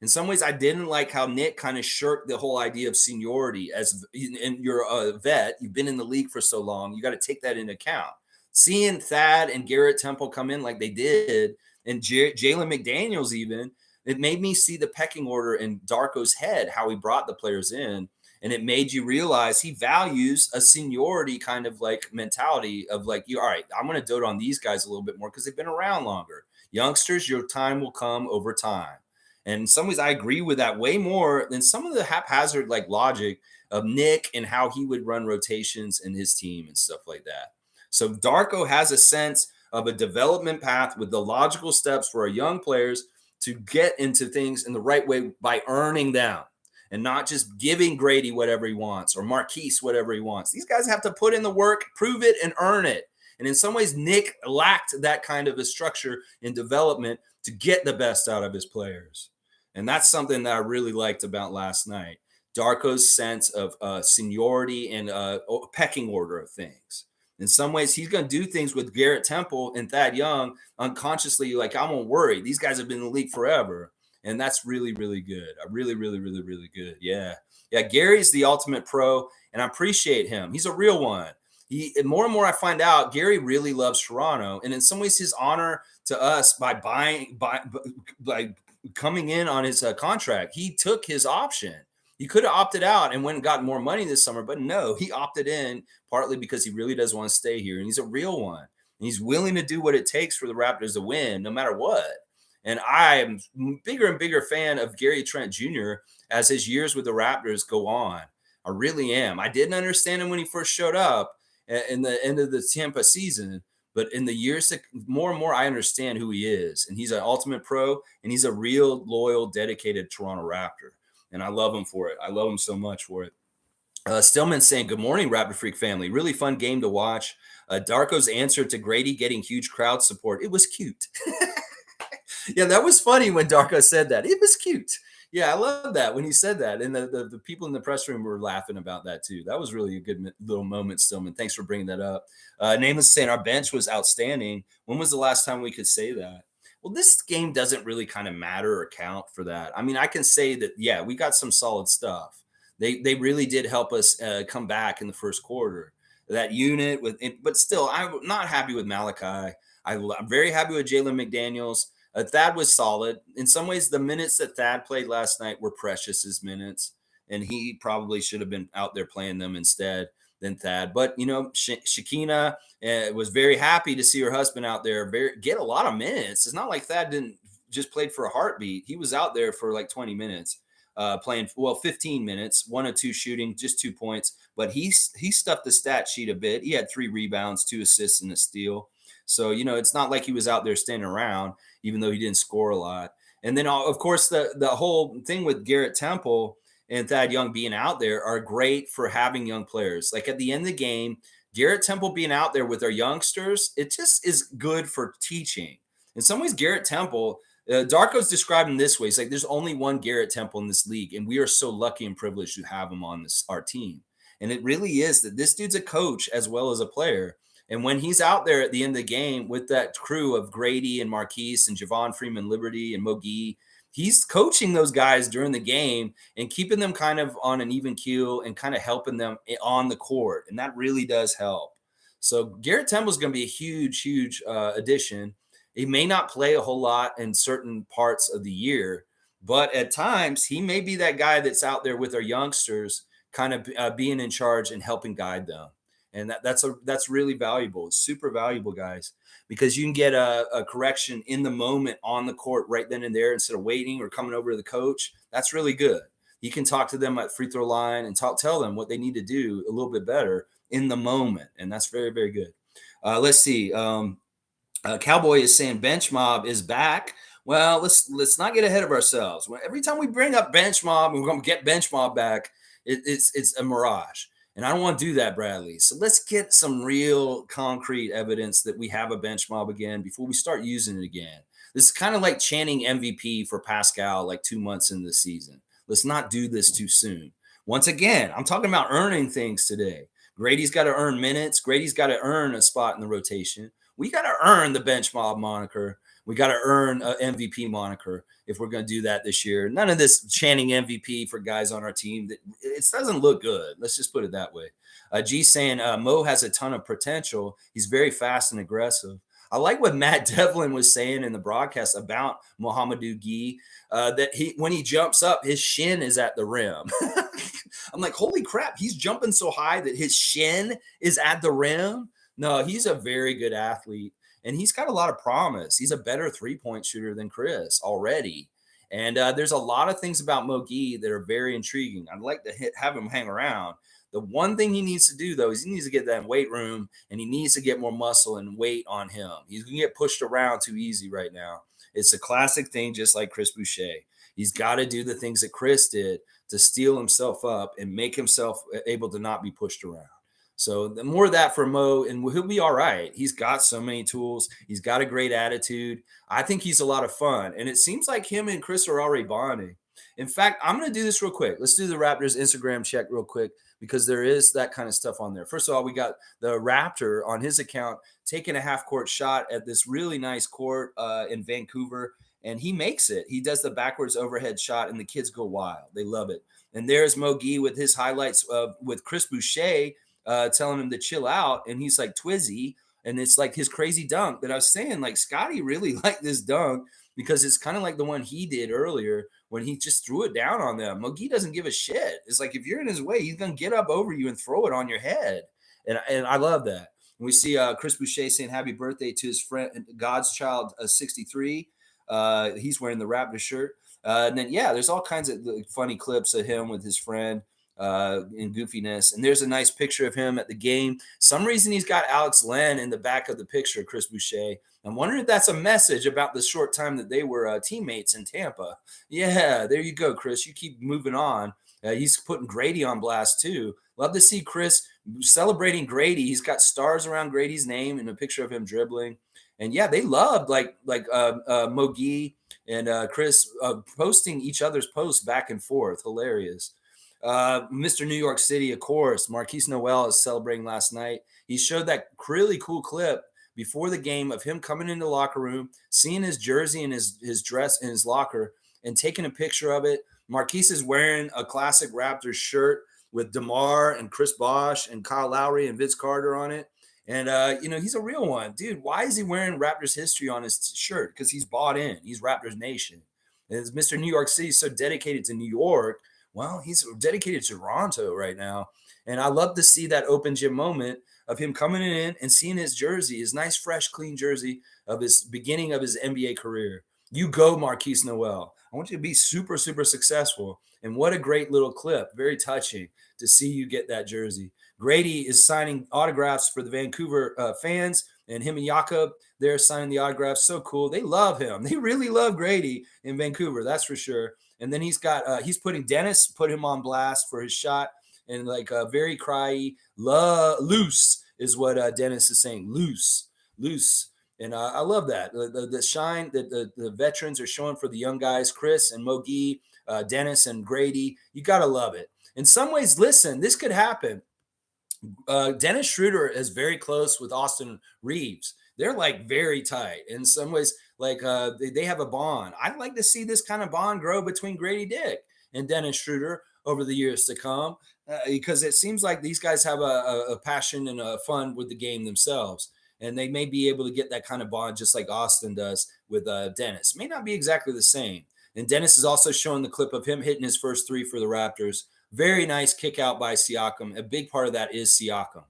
In some ways, I didn't like how Nick kind of shirked the whole idea of seniority. And you're a vet, you've been in the league for so long, you got to take that into account. Seeing Thad and Garrett Temple come in like they did, and Jalen McDaniels even, it made me see the pecking order in Darko's head, how he brought the players in. And it made you realize he values a seniority kind of like mentality of like, all right, I'm going to dote on these guys a little bit more because they've been around longer. Youngsters, your time will come over time. And in some ways, I agree with that way more than some of the haphazard like logic of Nick and how he would run rotations in his team and stuff like that. So Darko has a sense of a development path with the logical steps for our young players to get into things in the right way by earning them and not just giving Gradey whatever he wants or Marquise whatever he wants. These guys have to put in the work, prove it, and earn it. And in some ways, Nick lacked that kind of a structure in development to get the best out of his players. And that's something that I really liked about last night. Darko's sense of seniority and pecking order of things. In some ways, he's going to do things with Garrett Temple and Thad Young unconsciously. Like, I won't worry. These guys have been in the league forever. And that's really, really good. Really, really, really, really good. Yeah. Yeah. Gary's the ultimate pro, and I appreciate him. He's a real one. More and more I find out Gary really loves Toronto. And in some ways, his honor to us by coming in on his contract, he took his option. He could have opted out and went and got more money this summer, but no, he opted in partly because he really does want to stay here. And he's a real one. And he's willing to do what it takes for the Raptors to win, no matter what. And I am bigger and bigger fan of Gary Trent Jr. as his years with the Raptors go on. I really am. I didn't understand him when he first showed up in the end of the Tampa season, but in the years that more and more, I understand who he is. And he's an ultimate pro, and he's a real, loyal, dedicated Toronto Raptor. and I love him for it. I love him so much for it. Stillman saying, good morning, Raptor Freak family. Really fun game to watch. Darko's answer to Gradey getting huge crowd support. It was cute. Yeah, that was funny when Darko said that. It was cute. Yeah, I love that when he said that. And the people in the press room were laughing about that too. That was really a good little moment, Stillman. Thanks for bringing that up. Nameless saying our bench was outstanding. When was the last time we could say that? Well, this game doesn't really kind of matter or count for that. I mean, I can say that, yeah, we got some solid stuff. They really did help us come back in the first quarter. That unit but still, I'm not happy with Malachi. I'm very happy with Jalen McDaniels. Thad was solid. In some ways, the minutes that Thad played last night were Precious's minutes, and he probably should have been out there playing them instead than Thad. But, Shakina was very happy to see her husband out there get a lot of minutes. It's not like Thad didn't just played for a heartbeat. He was out there for like 20 minutes. Playing 15 minutes, 1 of 2 shooting, just 2 points, but he stuffed the stat sheet a bit. He had 3 rebounds, 2 assists, and a steal. So it's not like he was out there standing around, even though he didn't score a lot. And then, of course, the whole thing with Garrett Temple and Thad Young being out there are great for having young players. Like at the end of the game, Garrett Temple being out there with our youngsters, it just is good for teaching. In some ways, Garrett Temple. Darko's described him this way. He's like, there's only one Garrett Temple in this league, and we are so lucky and privileged to have him on our team. And it really is that this dude's a coach as well as a player. And when he's out there at the end of the game with that crew of Grady and Marquise and Javon Freeman Liberty and Mogi, he's coaching those guys during the game and keeping them kind of on an even keel and kind of helping them on the court. And that really does help. So Garrett Temple is going to be a huge, huge addition. He may not play a whole lot in certain parts of the year, but at times he may be that guy that's out there with our youngsters, kind of being in charge and helping guide them. And that's really valuable. It's super valuable, guys, because you can get a correction in the moment on the court right then and there instead of waiting or coming over to the coach. That's really good. You can talk to them at free throw line and tell them what they need to do a little bit better in the moment. And that's very, very good. Let's see. Cowboy is saying bench mob is back. Well, let's not get ahead of ourselves. Every time we bring up bench mob and we're going to get bench mob back, it's a mirage. And I don't want to do that, Bradley. So let's get some real concrete evidence that we have a bench mob again before we start using it again. This is kind of like chanting MVP for Pascal like 2 months into the season. Let's not do this too soon. Once again, I'm talking about earning things today. Grady's got to earn minutes. Grady's got to earn a spot in the rotation. We got to earn the bench mob moniker. We got to earn an MVP moniker if we're going to do that this year. None of this chanting MVP for guys on our team. It doesn't look good. Let's just put it that way. G saying Mo has a ton of potential. He's very fast and aggressive. I like what Matt Devlin was saying in the broadcast about Mohamedou Gueye, that when he jumps up, his shin is at the rim. I'm like, holy crap, he's jumping so high that his shin is at the rim. No, he's a very good athlete, and he's got a lot of promise. He's a better three-point shooter than Chris already. And there's a lot of things about Mogi that are very intriguing. I'd like to have him hang around. The one thing he needs to do, though, is he needs to get that weight room, and he needs to get more muscle and weight on him. He's going to get pushed around too easy right now. It's a classic thing, just like Chris Boucher. He's got to do the things that Chris did to steel himself up and make himself able to not be pushed around. So the more of that for Mo, and he'll be all right. He's got so many tools. He's got a great attitude. I think he's a lot of fun. And it seems like him and Chris are already bonding. In fact, I'm going to do this real quick. Let's do the Raptors Instagram check real quick because there is that kind of stuff on there. First of all, we got the Raptor on his account taking a half-court shot at this really nice court in Vancouver, and he makes it. He does the backwards overhead shot, and the kids go wild. They love it. And there's Mogi with his highlights with Chris Boucher telling him to chill out, and he's like Twizzy, and it's like his crazy dunk that I was saying, like Scottie really liked this dunk because it's kind of like the one he did earlier when he just threw it down on them. Mogi doesn't give a shit. It's like if you're in his way, he's gonna get up over you and throw it on your head, and I love that. And we see Chris Boucher saying happy birthday to his friend God's Child 63. He's wearing the Raptor shirt, and then there's all kinds of funny clips of him with his friend. in goofiness. And there's a nice picture of him at the game. Some reason he's got Alex Len in the back of the picture, Chris Boucher. I'm wondering if that's a message about the short time that they were teammates in Tampa. Yeah, there you go, Chris. You keep moving on. He's putting Gradey on blast too. Love to see Chris celebrating Gradey. He's got stars around Gradey's name and a picture of him dribbling. And yeah, they loved Mogi and Chris posting each other's posts back and forth. Hilarious. Mr. New York City, of course. Marquise Noel is celebrating last night. He showed that really cool clip before the game of him coming into the locker room, seeing his jersey and his dress in his locker, and taking a picture of it. Marquise is wearing a classic Raptors shirt with DeMar and Chris Bosh and Kyle Lowry and Vince Carter on it. And, he's a real one. Dude, why is he wearing Raptors history on his shirt? Because he's bought in. He's Raptors Nation. And as Mr. New York City is so dedicated to New York, well, he's dedicated to Toronto right now. And I love to see that open gym moment of him coming in and seeing his jersey, his nice, fresh, clean jersey of his beginning of his NBA career. You go, Marquise Noel. I want you to be super, super successful. And what a great little clip. Very touching to see you get that jersey. Gradey is signing autographs for the Vancouver fans, and him and Jakob, they're signing the autographs. So cool. They love him. They really love Gradey in Vancouver, that's for sure. And then he's putting Dennis, put him on blast for his shot, and very cryy, loose is what Dennis is saying. Loose. And I love that. The shine that the veterans are showing for the young guys, Chris and Mogi, Dennis and Gradey. You got to love it. In some ways, listen, this could happen. Dennis Schröder is very close with Austin Reeves. They're very tight. In some ways, they have a bond. I'd like to see this kind of bond grow between Gradey Dick and Dennis Schröder over the years to come, because it seems like these guys have a passion and a fun with the game themselves. And they may be able to get that kind of bond just like Austin does with Dennis. May not be exactly the same. And Dennis is also showing the clip of him hitting his first three for the Raptors. Very nice kick out by Siakam. A big part of that is Siakam.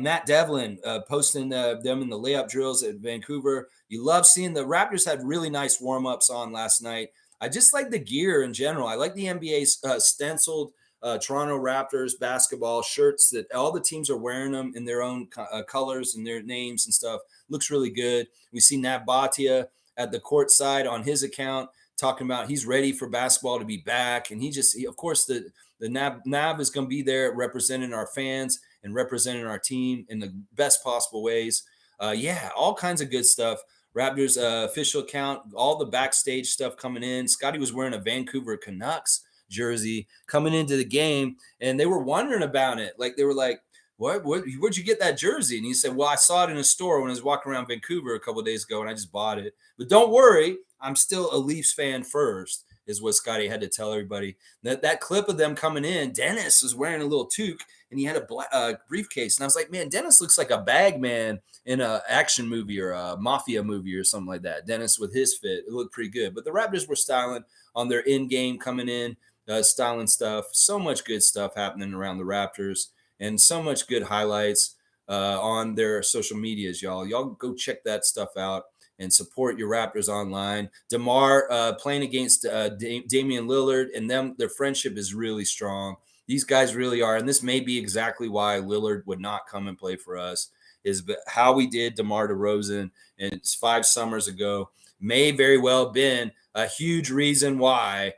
Matt Devlin posting them in the layup drills at Vancouver. You love seeing the Raptors had really nice warm-ups on last night. I just like the gear in general. I like the NBA's stenciled Toronto Raptors basketball shirts that all the teams are wearing them in their own colors and their names and stuff. Looks really good. We see Nav Bhatia at the court side on his account talking about he's ready for basketball to be back. And of course, the Nav is going to be there representing our fans and representing our team in the best possible ways. All kinds of good stuff. Raptors official account, all the backstage stuff coming in. Scottie was wearing a Vancouver Canucks jersey coming into the game, and they were wondering about it. They were like, where'd you get that jersey? And he said, well, I saw it in a store when I was walking around Vancouver a couple of days ago, and I just bought it. But don't worry, I'm still a Leafs fan first, is what Scottie had to tell everybody. That clip of them coming in, Dennis was wearing a little toque, and he had a briefcase. And I was like, man, Dennis looks like a bag man in an action movie or a mafia movie or something like that. Dennis with his fit, it looked pretty good. But the Raptors were styling on their in-game coming in, styling stuff. So much good stuff happening around the Raptors, and so much good highlights on their social medias, y'all. Y'all go check that stuff out and support your Raptors online. DeMar playing against Damian Lillard, and their friendship is really strong. These guys really are, and this may be exactly why Lillard would not come and play for us, is how we did DeMar DeRozan and 5 summers ago may very well have been a huge reason why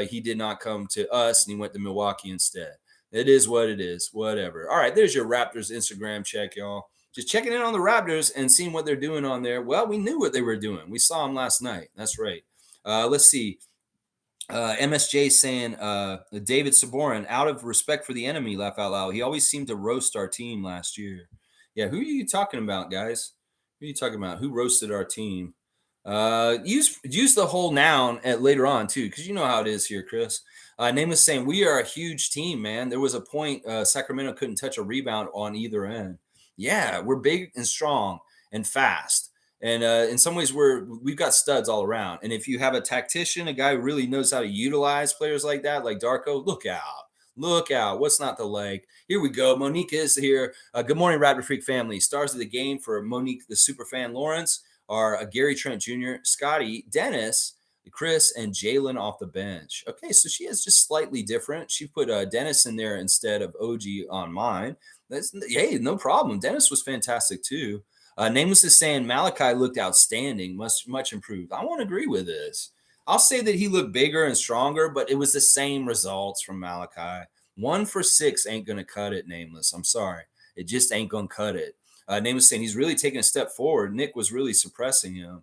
he did not come to us and he went to Milwaukee instead. It is what it is, whatever. All right, there's your Raptors Instagram check, y'all. Just checking in on the Raptors and seeing what they're doing on there. Well, we knew what they were doing. We saw them last night. That's right. Let's see. MSJ saying David Saborin, out of respect for the enemy, laugh out loud. He always seemed to roast our team last year. Yeah, who are you talking about, guys? Who are you talking about? Who roasted our team? Use the whole noun later on, too, because you know how it is here, Chris. Name was saying, we are a huge team, man. There was a point Sacramento couldn't touch a rebound on either end. Yeah, we're big and strong and fast. And in some ways, we've got studs all around. And if you have a tactician, a guy who really knows how to utilize players like that, like Darko, look out. Look out. What's not to like? Here we go. Monique is here. Good morning, Raptor Freak family. Stars of the game for Monique, the super fan, Lawrence, are Gary Trent Jr., Scottie, Dennis, Chris and Jalen off the bench. Okay, so she is just slightly different. She put Dennis in there instead of OG on mine. Hey, no problem. Dennis was fantastic too. Nameless is saying Malachi looked outstanding, much improved. I won't agree with this. I'll say that he looked bigger and stronger, but it was the same results from Malachi. 1 for 6 ain't gonna cut it, Nameless. I'm sorry. It just ain't gonna cut it. Nameless saying he's really taking a step forward. Nick was really suppressing him.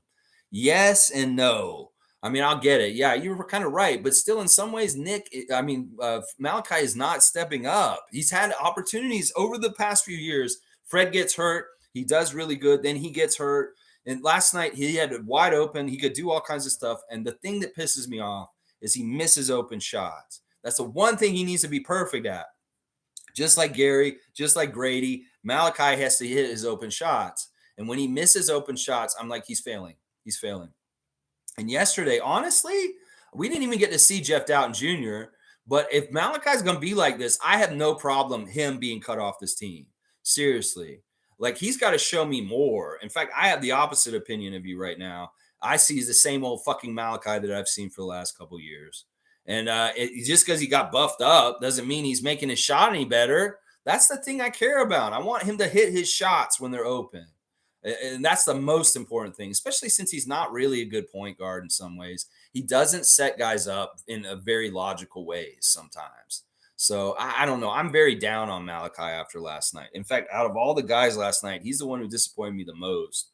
Yes and no. I mean, I'll get it. Yeah, you were kind of right. But still, in some ways, Malachi is not stepping up. He's had opportunities over the past few years. Fred gets hurt. He does really good. Then he gets hurt. And last night, he had it wide open. He could do all kinds of stuff. And the thing that pisses me off is he misses open shots. That's the one thing he needs to be perfect at. Just like Gary, just like Gradey, Malachi has to hit his open shots. And when he misses open shots, I'm like, he's failing. He's failing. And yesterday, honestly, we didn't even get to see Jeff Doughton Jr. But if Malachi's going to be like this, I have no problem him being cut off this team. Seriously. Like, he's got to show me more. In fact, I have the opposite opinion of you right now. I see the same old fucking Malachi that I've seen for the last couple of years. And just because he got buffed up doesn't mean he's making his shot any better. That's the thing I care about. I want him to hit his shots when they're open. And that's the most important thing, especially since he's not really a good point guard in some ways. He doesn't set guys up in a very logical ways sometimes. So I don't know. I'm very down on Malachi after last night. In fact, out of all the guys last night, he's the one who disappointed me the most.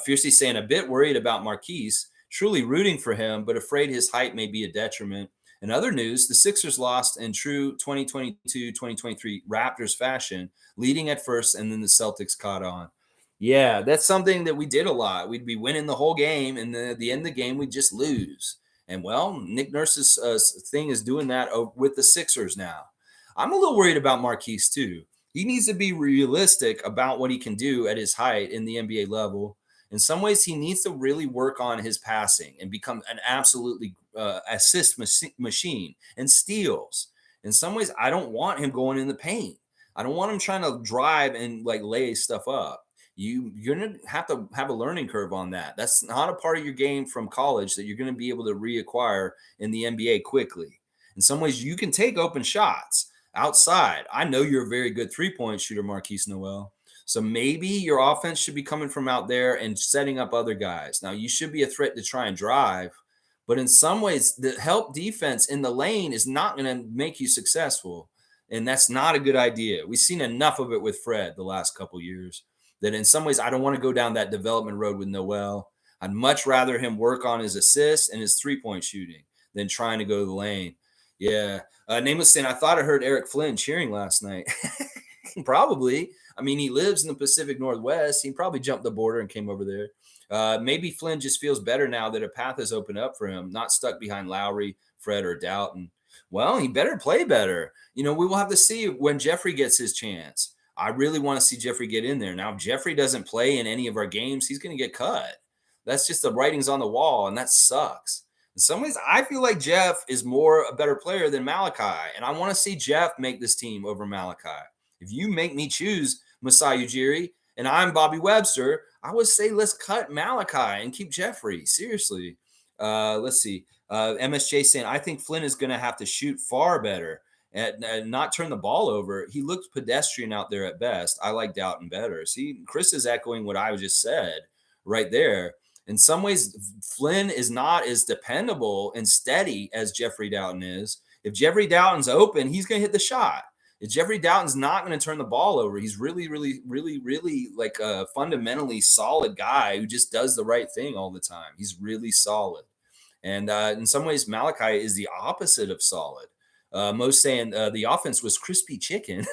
Fiercely saying a bit worried about Marquise, truly rooting for him, but afraid his height may be a detriment. In other news, the Sixers lost in true 2022-2023 Raptors fashion, leading at first, and then the Celtics caught on. Yeah, that's something that we did a lot. We'd be winning the whole game, and then at the end of the game, we'd just lose. And, well, Nick Nurse's thing is doing that with the Sixers now. I'm a little worried about Marquise, too. He needs to be realistic about what he can do at his height in the NBA level. In some ways, he needs to really work on his passing and become an absolutely assist machine and steals. In some ways, I don't want him going in the paint. I don't want him trying to drive and, like, lay stuff up. You're going to have a learning curve on that. That's not a part of your game from college that you're going to be able to reacquire in the NBA quickly. In some ways, you can take open shots outside. I know you're a very good three-point shooter, Marquise Noel. So maybe your offense should be coming from out there and setting up other guys. Now, you should be a threat to try and drive. But in some ways, the help defense in the lane is not going to make you successful. And that's not a good idea. We've seen enough of it with Fred the last couple years. That in some ways, I don't want to go down that development road with Noel. I'd much rather him work on his assists and his three-point shooting than trying to go to the lane. Yeah. Nameless saying, I thought I heard Eric Flynn cheering last night. Probably. I mean, he lives in the Pacific Northwest. He probably jumped the border and came over there. Maybe Flynn just feels better now that a path has opened up for him, not stuck behind Lowry, Fred, or Doughton. Well, he better play better. We will have to see when Jeffrey gets his chance. I really want to see Jeffrey get in there. Now, if Jeffrey doesn't play in any of our games, he's going to get cut. That's just the writing's on the wall, and that sucks. In some ways, I feel like Jeff is a better player than Malachi, and I want to see Jeff make this team over Malachi. If you make me choose Masai Ujiri and I'm Bobby Webster, I would say let's cut Malachi and keep Jeffrey. Seriously. Let's see. MSJ saying, I think Flynn is going to have to shoot far better. And not turn the ball over. He looked pedestrian out there at best. I like Doughton better. See, Chris is echoing what I just said right there. In some ways, Flynn is not as dependable and steady as Jeffrey Doughton is. If Jeffrey Doughton's open, he's going to hit the shot. If Jeffrey Doughton's not going to turn the ball over, he's really, really, really, really like a fundamentally solid guy who just does the right thing all the time. He's really solid. And in some ways, Malachi is the opposite of solid. Mo's saying the offense was crispy chicken.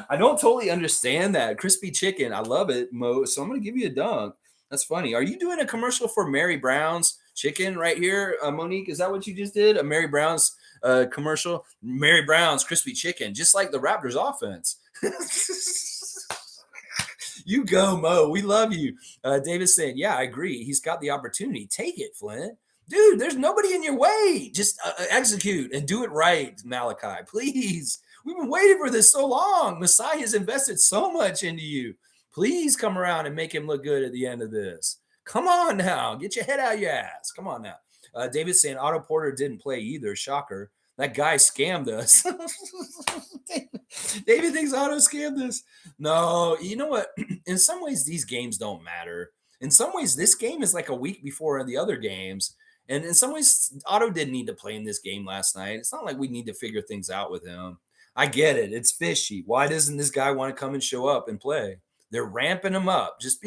I don't totally understand that. Crispy chicken. I love it, Mo. So I'm going to give you a dunk. That's funny. Are you doing a commercial for Mary Brown's chicken right here, Monique? Is that what you just did? A Mary Brown's commercial? Mary Brown's crispy chicken, just like the Raptors offense. You go, Mo. We love you. David's saying, yeah, I agree. He's got the opportunity. Take it, Flynn. Dude, there's nobody in your way. Just execute and do it right, Malachi. Please. We've been waiting for this so long. Masai has invested so much into you. Please come around and make him look good at the end of this. Come on now. Get your head out your ass. Come on now. David's saying Otto Porter didn't play either. Shocker. That guy scammed us. David thinks Otto scammed us. No, you know what? In some ways, these games don't matter. In some ways, this game is like a week before the other games. And in some ways, Otto didn't need to play in this game last night. It's not like we need to figure things out with him. I get it. It's fishy. Why doesn't this guy want to come and show up and play? They're ramping him up. Just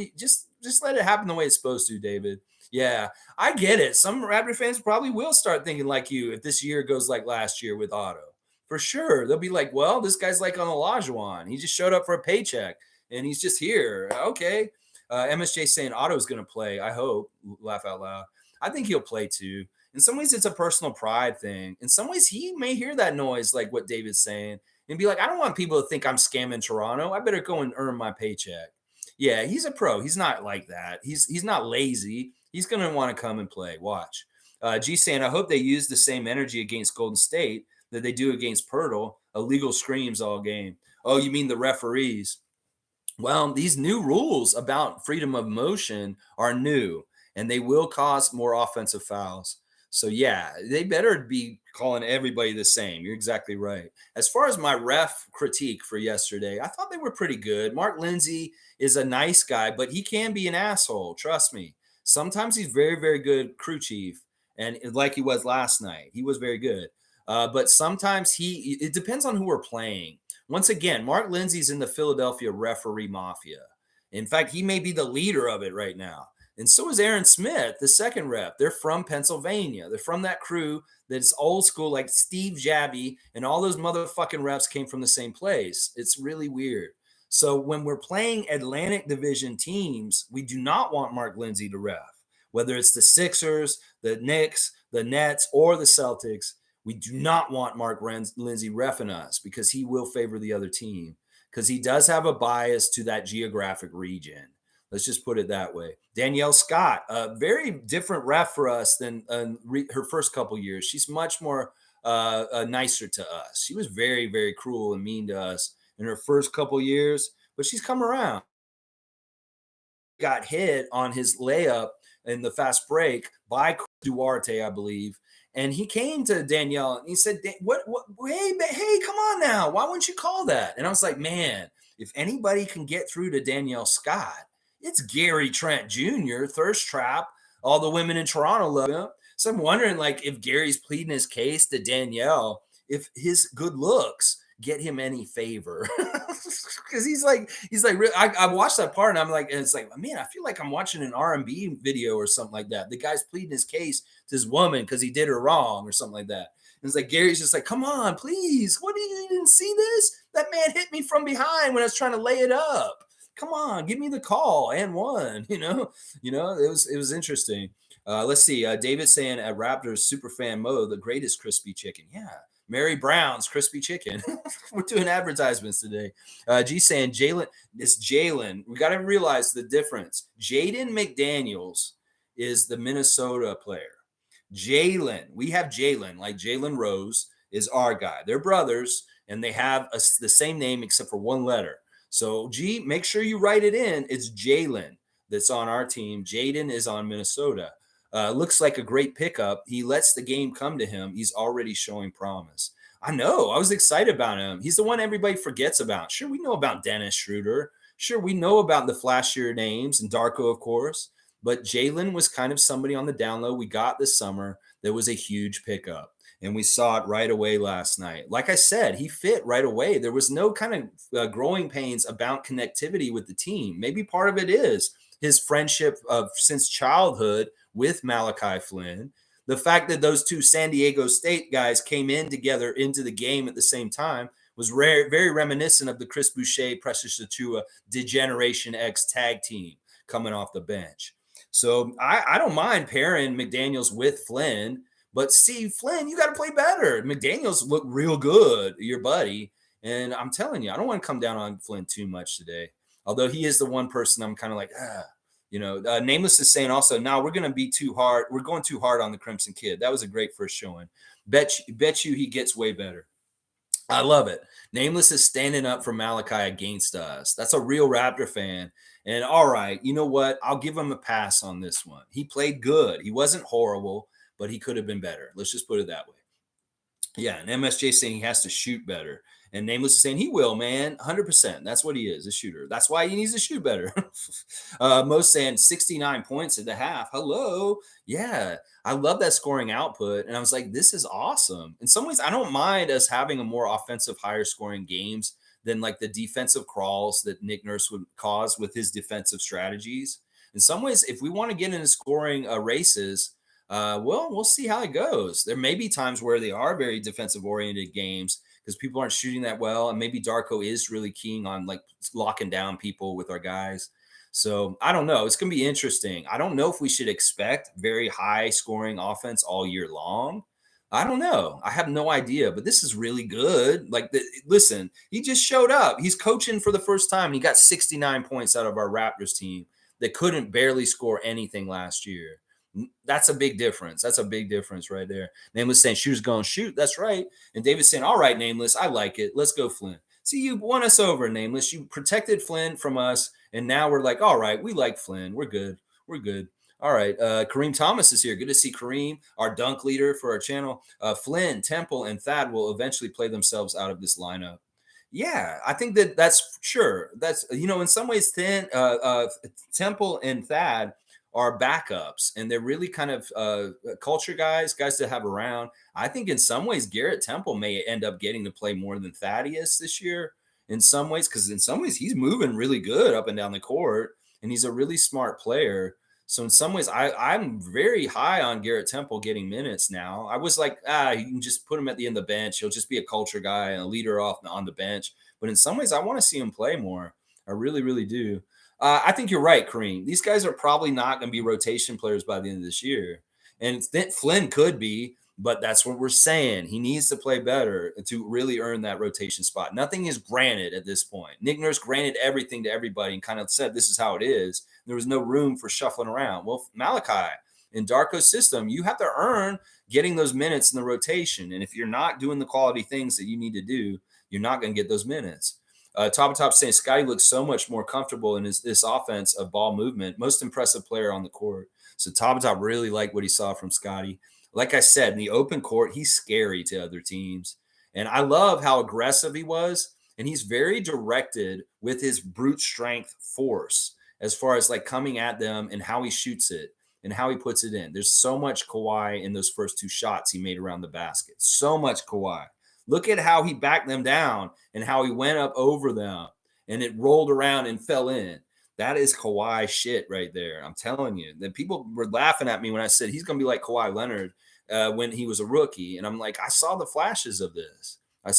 let it happen the way it's supposed to, David. Yeah, I get it. Some Raptor fans probably will start thinking like you if this year goes like last year with Otto. For sure. They'll be like, well, this guy's like on Olajuwon. He just showed up for a paycheck and he's just here. Okay. MSJ saying Otto's going to play. I hope. Laugh out loud. I think he'll play too. In some ways, it's a personal pride thing. In some ways, he may hear that noise, like what David's saying, and be like, I don't want people to think I'm scamming Toronto. I better go and earn my paycheck. Yeah, he's a pro. He's not like that. He's not lazy. He's going to want to come and play. Watch. G saying, I hope they use the same energy against Golden State that they do against Poeltl. Illegal screams all game. Oh, you mean the referees? Well, these new rules about freedom of motion are new, and they will cause more offensive fouls. So, yeah, they better be calling everybody the same. You're exactly right. As far as my ref critique for yesterday, I thought they were pretty good. Marc Lindsay is a nice guy, but he can be an asshole. Trust me. Sometimes he's very, very good crew chief, and like he was last night. He was very good. But sometimes it depends on who we're playing. Once again, Marc Lindsay's in the Philadelphia referee mafia. In fact, he may be the leader of it right now. And so is Aaron Smith, the second rep. They're from Pennsylvania. They're from that crew that's old school, like Steve Javi, and all those motherfucking reps came from the same place. It's really weird. So when we're playing Atlantic Division teams, we do not want Marc Lindsay to ref. Whether it's the Sixers, the Knicks, the Nets, or the Celtics, we do not want Marc Lindsay reffing us because he will favor the other team because he does have a bias to that geographic region. Let's just put it that way. Dannielle Scott, a very different ref for us than her first couple years. She's much more nicer to us. She was very, very cruel and mean to us in her first couple years, but she's come around. Got hit on his layup in the fast break by Duarte, I believe. And he came to Dannielle and he said, what, hey, come on now. Why wouldn't you call that? And I was like, man, if anybody can get through to Dannielle Scott, it's Gary Trent Jr., Thirst Trap. All the women in Toronto love him. So I'm wondering, like, if Gary's pleading his case to Dannielle, if his good looks get him any favor. Because he's like, I watched that part and I'm like, and it's like, man, I feel like I'm watching an R&B video or something like that. The guy's pleading his case to his woman because he did her wrong or something like that. And it's like, Gary's just like, come on, please. What, you didn't see this? That man hit me from behind when I was trying to lay it up. Come on, give me the call and one. You know, it was interesting. Let's see. David saying at Raptors superfan mode, the greatest crispy chicken. Yeah. Mary Brown's crispy chicken. We're doing advertisements today. G saying Jalen. It's Jalen. We got to realize the difference. Jaden McDaniels is the Minnesota player. Jalen. We have Jalen, like Jalen Rose is our guy. They're brothers, and they have the same name except for one letter. So, G, make sure you write it in. It's Jalen that's on our team. Jaden is on Minnesota. Looks like a great pickup. He lets the game come to him. He's already showing promise. I know. I was excited about him. He's the one everybody forgets about. Sure, we know about Dennis Schröder. Sure, we know about the flashier names and Darko, of course. But Jalen was kind of somebody on the down low we got this summer that was a huge pickup. And we saw it right away last night. Like I said, he fit right away. There was no kind of growing pains about connectivity with the team. Maybe part of it is his friendship of since childhood with Malachi Flynn. The fact that those two San Diego State guys came in together into the game at the same time was very reminiscent of the Chris Boucher, Precious Achiuwa, Degeneration X tag team coming off the bench. So I don't mind pairing McDaniels with Flynn. But see, Flynn, you got to play better. McDaniels looked real good, your buddy. And I'm telling you, I don't want to come down on Flynn too much today. Although he is the one person I'm kind of like, Nameless is saying also, now we're going to be too hard. We're going too hard on the Crimson Kid. That was a great first showing. Bet you he gets way better. I love it. Nameless is standing up for Malachi against us. That's a real Raptor fan. And all right, you know what? I'll give him a pass on this one. He played good. He wasn't horrible, but he could have been better. Let's just put it that way. Yeah, and MSJ saying he has to shoot better. And Nameless is saying he will, man. 100%. That's what he is, a shooter. That's why he needs to shoot better. Most saying 69 points at the half. Hello. Yeah, I love that scoring output. And I was like, this is awesome. In some ways, I don't mind us having a more offensive, higher scoring games than like the defensive crawls that Nick Nurse would cause with his defensive strategies. In some ways, if we want to get into scoring races, well, we'll see how it goes. There may be times where they are very defensive oriented games because people aren't shooting that well. And maybe Darko is really keen on like locking down people with our guys. So I don't know. It's going to be interesting. I don't know if we should expect very high scoring offense all year long. I don't know. I have no idea, but this is really good. Like, listen, he just showed up. He's coaching for the first time. And he got 69 points out of our Raptors team that couldn't barely score anything last year. That's a big difference. That's a big difference right there. Nameless saying shooters going to shoot. That's right. And David's saying, all right, Nameless, I like it. Let's go, Flynn. See, you won us over, Nameless. You protected Flynn from us. And now we're like, all right, we like Flynn. We're good. We're good. All right. Kareem Thomas is here. Good to see Kareem, our dunk leader for our channel. Flynn, Temple, and Thad will eventually play themselves out of this lineup. Yeah, I think that's sure. That's, in some ways, Temple and Thad are backups, and they're really kind of culture guys to have around. I think in some ways, Garrett Temple may end up getting to play more than Thaddeus this year in some ways, because in some ways he's moving really good up and down the court, and he's a really smart player. So in some ways, I'm very high on Garrett Temple getting minutes now. I was like, you can just put him at the end of the bench. He'll just be a culture guy and a leader off on the bench. But in some ways, I want to see him play more. I really, really do. I think you're right, Kareem. These guys are probably not going to be rotation players by the end of this year. And Flynn could be, but that's what we're saying. He needs to play better to really earn that rotation spot. Nothing is granted at this point. Nick Nurse granted everything to everybody and kind of said this is how it is. There was no room for shuffling around. Well, Malachi, in Darko's system, you have to earn getting those minutes in the rotation. And if you're not doing the quality things that you need to do, you're not going to get those minutes. Top saying Scottie looks so much more comfortable in this offense of ball movement. Most impressive player on the court. So Top really liked what he saw from Scottie. Like I said, in the open court, he's scary to other teams. And I love how aggressive he was. And he's very directed with his brute strength force as far as like coming at them and how he shoots it and how he puts it in. There's so much Kawhi in those first two shots he made around the basket. So much Kawhi. Look at how he backed them down and how he went up over them and it rolled around and fell in. That is Kawhi shit right there. I'm telling you. Then people were laughing at me when I said he's going to be like Kawhi Leonard when he was a rookie. And I'm like, I saw the flashes of this. And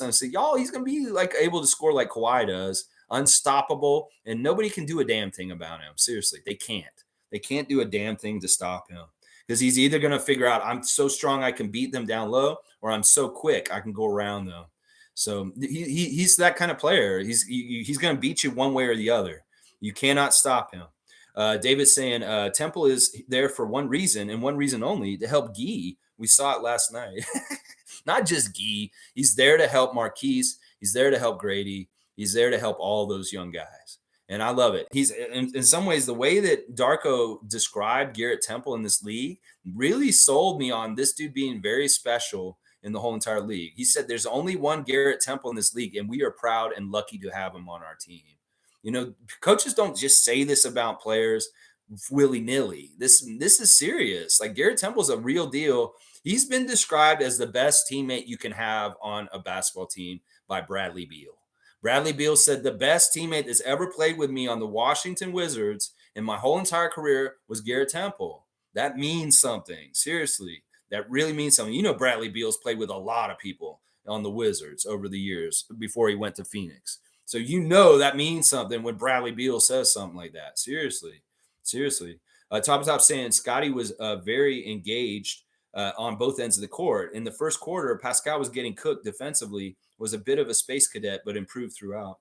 I said, y'all, he's going to be like able to score like Kawhi does, unstoppable, and nobody can do a damn thing about him. Seriously, they can't. They can't do a damn thing to stop him. Because he's either going to figure out I'm so strong I can beat them down low, or I'm so quick I can go around them. So he's that kind of player. He's going to beat you one way or the other. You cannot stop him. David's saying Temple is there for one reason and one reason only, to help Gueye. We saw it last night. Not just Gueye. He's there to help Marquise. He's there to help Gradey. He's there to help all those young guys. And I love it. He's in some ways, the way that Darko described Garrett Temple in this league really sold me on this dude being very special in the whole entire league. He said there's only one Garrett Temple in this league, and we are proud and lucky to have him on our team. Coaches don't just say this about players willy-nilly. This is serious. Like, Garrett Temple's a real deal. He's been described as the best teammate you can have on a basketball team by Bradley Beal. Bradley Beal said the best teammate that's ever played with me on the Washington Wizards in my whole entire career was Garrett Temple. That means something. Seriously, that really means something. Bradley Beal's played with a lot of people on the Wizards over the years before he went to Phoenix. So that means something when Bradley Beal says something like that. Seriously. Top saying Scottie was very engaged on both ends of the court. In the first quarter, Pascal was getting cooked defensively, was a bit of a space cadet, but improved throughout.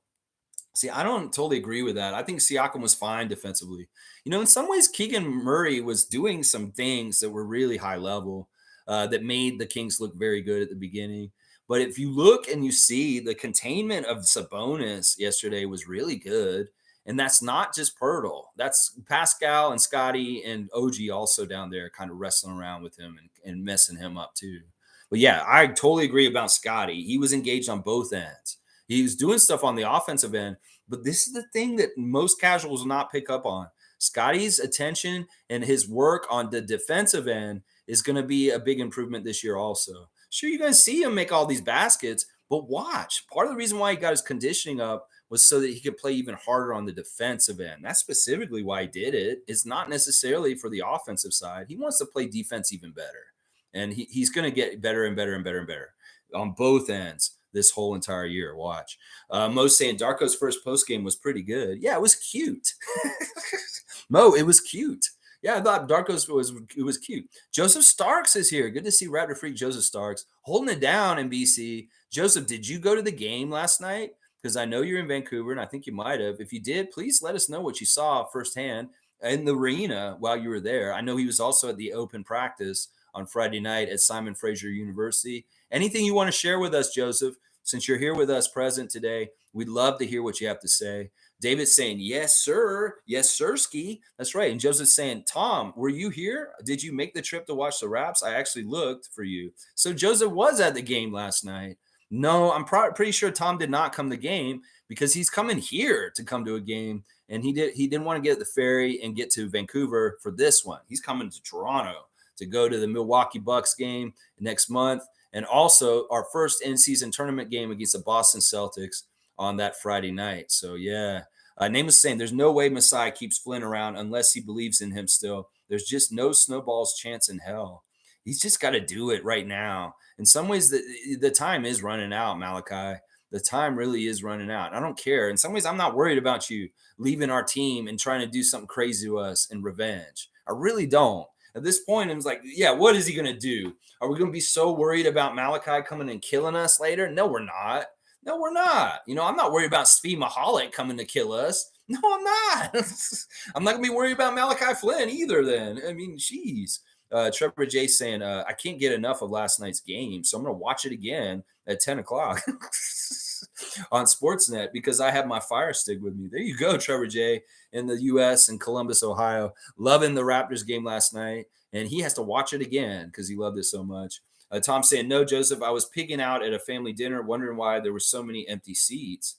See, I don't totally agree with that. I think Siakam was fine defensively. In some ways, Keegan Murray was doing some things that were really high level that made the Kings look very good at the beginning. But if you look and you see the containment of Sabonis yesterday was really good. And that's not just Poeltl. That's Pascal and Scottie and OG also down there kind of wrestling around with him and messing him up too. But yeah, I totally agree about Scottie. He was engaged on both ends. He was doing stuff on the offensive end, but this is the thing that most casuals will not pick up on. Scottie's attention and his work on the defensive end is going to be a big improvement this year also. Sure, you're going to see him make all these baskets, but watch. Part of the reason why he got his conditioning up was so that he could play even harder on the defensive end. That's specifically why he did it. It's not necessarily for the offensive side. He wants to play defense even better. And he's going to get better and better and better and better on both ends this whole entire year. Watch. Mo's saying Darko's first post game was pretty good. Yeah, it was cute. Mo, it was cute. Yeah, I thought Darko's was cute. Joseph Starks is here. Good to see Raptor Freak Joseph Starks holding it down in BC. Joseph, did you go to the game last night? Because I know you're in Vancouver, and I think you might have. If you did, please let us know what you saw firsthand in the arena while you were there. I know he was also at the open practice on Friday night at Simon Fraser University. Anything you want to share with us, Joseph, since you're here with us present today, we'd love to hear what you have to say. David's saying, yes, sir. Yes, sirski. That's right. And Joseph's saying, Tom, were you here? Did you make the trip to watch the Raps? I actually looked for you. So Joseph was at the game last night. No, I'm pretty sure Tom did not come to the game because he's coming here to come to a game. And he didn't want to get the ferry and get to Vancouver for this one. He's coming to Toronto to go to the Milwaukee Bucks game next month. And also our first in-season tournament game against the Boston Celtics on that Friday night. So, yeah. Name was saying there's no way Masai keeps Flynn around unless he believes in him still. There's just no snowball's chance in hell. He's just got to do it right now. In some ways, the time is running out, Malachi. The time really is running out. I don't care. In some ways, I'm not worried about you leaving our team and trying to do something crazy to us in revenge. I really don't. At this point, I was like, yeah, what is he going to do? Are we going to be so worried about Malachi coming and killing us later? No, we're not. No, we're not. I'm not worried about Svi Mahalik coming to kill us. No, I'm not. I'm not going to be worried about Malachi Flynn either then. I mean, jeez. Trevor J saying, I can't get enough of last night's game, so I'm going to watch it again at 10 o'clock on Sportsnet because I have my Fire Stick with me. There you go, Trevor J in the U.S. and Columbus, Ohio, loving the Raptors game last night, and he has to watch it again because he loved it so much. Tom saying, no, Joseph, I was pigging out at a family dinner wondering why there were so many empty seats.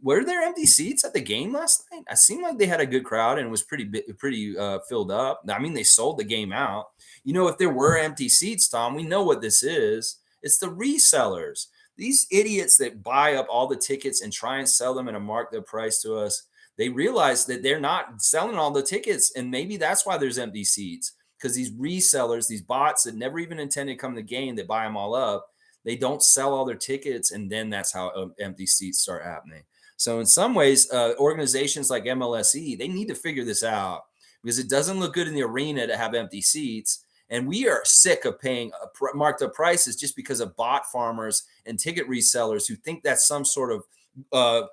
Were there empty seats at the game last night? I seemed like they had a good crowd and it was pretty filled up. I mean, they sold the game out. If there were empty seats, Tom, we know what this is. It's the resellers. These idiots that buy up all the tickets and try and sell them at a marked up price to us, they realize that they're not selling all the tickets, and maybe that's why there's empty seats. Because these resellers, these bots that never even intended to come to the game, that buy them all up, they don't sell all their tickets, and then that's how empty seats start happening. So in some ways, organizations like MLSE, they need to figure this out because it doesn't look good in the arena to have empty seats. And we are sick of paying marked up prices just because of bot farmers and ticket resellers who think that's some sort of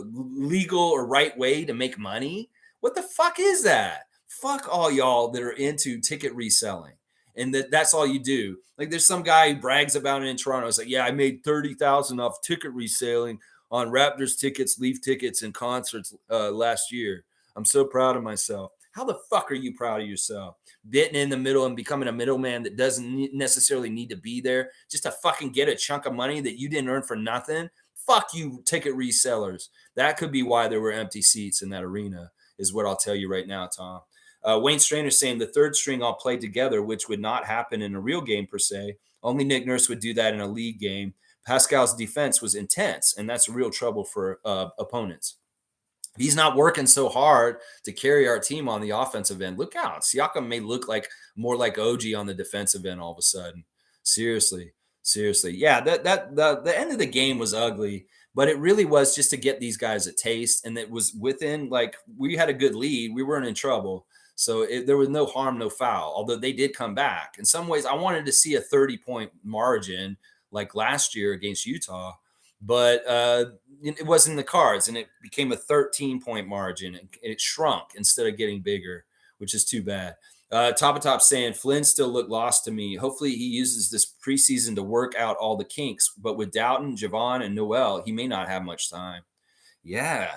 legal or right way to make money. What the fuck is that? Fuck all y'all that are into ticket reselling. And that's all you do. Like there's some guy who brags about it in Toronto. It's like, yeah, I made $30,000 off ticket reselling on Raptors tickets, Leaf tickets, and concerts last year. I'm so proud of myself. How the fuck are you proud of yourself? Getting in the middle and becoming a middleman that doesn't necessarily need to be there just to fucking get a chunk of money that you didn't earn for nothing? Fuck you, ticket resellers. That could be why there were empty seats in that arena, is what I'll tell you right now, Tom. Wayne Strainer saying the third string all played together, which would not happen in a real game per se. Only Nick Nurse would do that in a league game. Pascal's defense was intense, and that's real trouble for opponents. He's not working so hard to carry our team on the offensive end. Look out. Siakam may look like more like OG on the defensive end all of a sudden. Seriously. Yeah, the end of the game was ugly, but it really was just to get these guys a taste, and it was within, like, we had a good lead. We weren't in trouble. So there was no harm, no foul, although they did come back. In some ways, I wanted to see a 30-point margin like last year against Utah, but it wasn't in the cards, and it became a 13-point margin. And it shrunk instead of getting bigger, which is too bad. Top saying Flynn still looked lost to me. Hopefully he uses this preseason to work out all the kinks, but with Doughton, Javon, and Noel, he may not have much time. Yeah.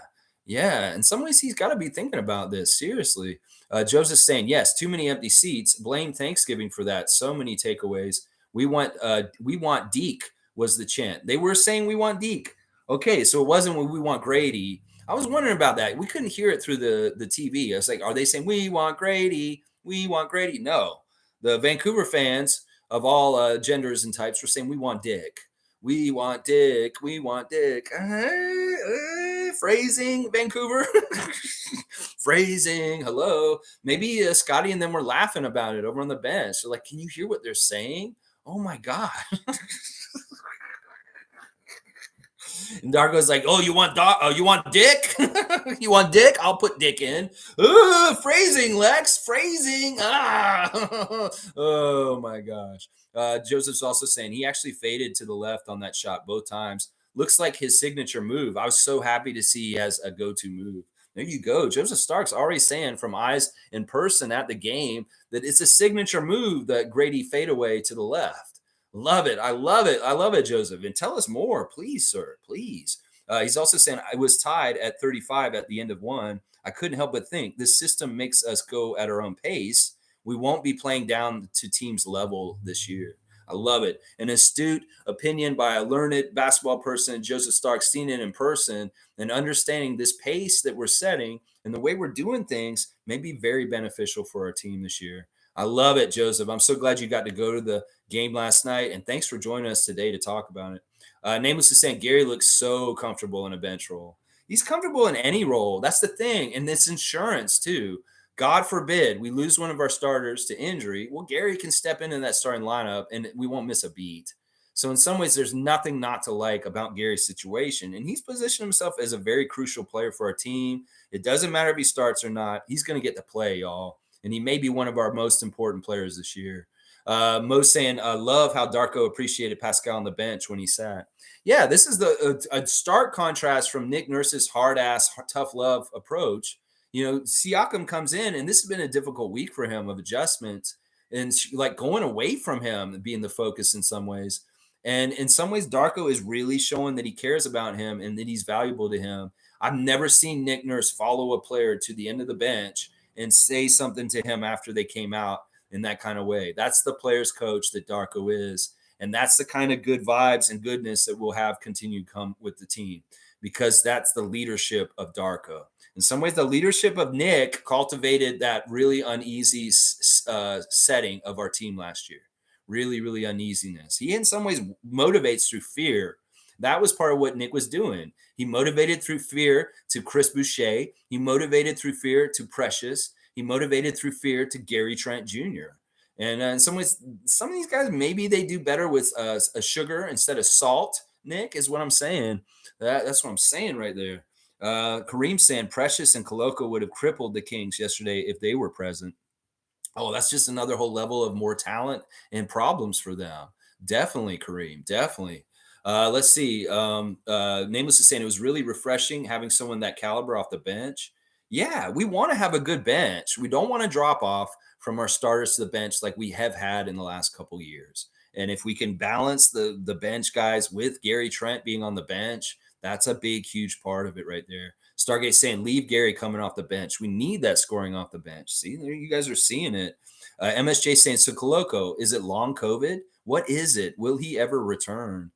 Yeah, in some ways, he's got to be thinking about this seriously. Joseph's saying, yes, too many empty seats. Blame Thanksgiving for that. So many takeaways. We want Deke was the chant. They were saying we want Deke. Okay, so it wasn't when we want Grady. I was wondering about that. We couldn't hear it through the TV. I was like, are they saying we want Grady? We want Grady? No, the Vancouver fans of all genders and types were saying we want Dick. We want Dick. We want Dick. Phrasing, Vancouver. Phrasing. Hello. Maybe Scottie and them were laughing about it over on the bench. They're like, can you hear what they're saying? Oh my God. And Darko's like, "Oh, you want you want Dick? You want Dick? I'll put Dick in." Phrasing, Lex. Phrasing. Ah. Oh my gosh. Joseph's also saying he actually faded to the left on that shot both times. Looks like his signature move. I was so happy to see he has a go-to move. There you go. Joseph Stark's already saying from eyes in person at the game that it's a signature move, that Gradey fadeaway to the left. Love it. I love it. I love it, Joseph. And tell us more, please, sir. Please. He's also saying I was tied at 35 at the end of one. I couldn't help but think this system makes us go at our own pace. We won't be playing down to teams' level this year. I love it. An astute opinion by a learned basketball person, Joseph Stark, seeing it in person and understanding this pace that we're setting and the way we're doing things may be very beneficial for our team this year. I love it, Joseph. I'm so glad you got to go to the game last night, and thanks for joining us today to talk about it. Nameless is saying Gary looks so comfortable in a bench role. He's comfortable in any role. That's the thing, and it's insurance too. God forbid we lose one of our starters to injury. Well, Gary can step into that starting lineup, and we won't miss a beat. So in some ways, there's nothing not to like about Gary's situation, and he's positioned himself as a very crucial player for our team. It doesn't matter if he starts or not; he's going to get to play, y'all, and he may be one of our most important players this year. Mo's saying, I love how Darko appreciated Pascal on the bench when he sat. Yeah, this is a stark contrast from Nick Nurse's hard ass, tough love approach. You know, Siakam comes in, and this has been a difficult week for him of adjustments and like going away from him being the focus in some ways. And in some ways, Darko is really showing that he cares about him and that he's valuable to him. I've never seen Nick Nurse follow a player to the end of the bench and say something to him after they came out in that kind of way. That's the player's coach that Darko is. And that's the kind of good vibes and goodness that we'll have continue come with the team, because that's the leadership of Darko. In some ways, the leadership of Nick cultivated that really uneasy setting of our team last year. Really, really uneasiness. He in some ways motivates through fear. That was part of what Nick was doing. He motivated through fear to Chris Boucher. He motivated through fear to Precious. He motivated through fear to Gary Trent Jr. And in some ways, some of these guys, maybe they do better with a sugar instead of salt. Nick is what I'm saying. That's what I'm saying right there. Kareem saying Precious and Koloko would have crippled the Kings yesterday if they were present. Oh, that's just another whole level of more talent and problems for them. Definitely, Kareem. Definitely. Let's see. Nameless is saying it was really refreshing having someone that caliber off the bench. Yeah, we want to have a good bench. We don't want to drop off from our starters to the bench like we have had in the last couple years. And if we can balance the bench guys with Gary Trent being on the bench, that's a big, huge part of it right there. Stargate saying, leave Gary coming off the bench. We need that scoring off the bench. See, there you guys are seeing it. MSJ saying, so Koloko, is it long COVID? What is it? Will he ever return?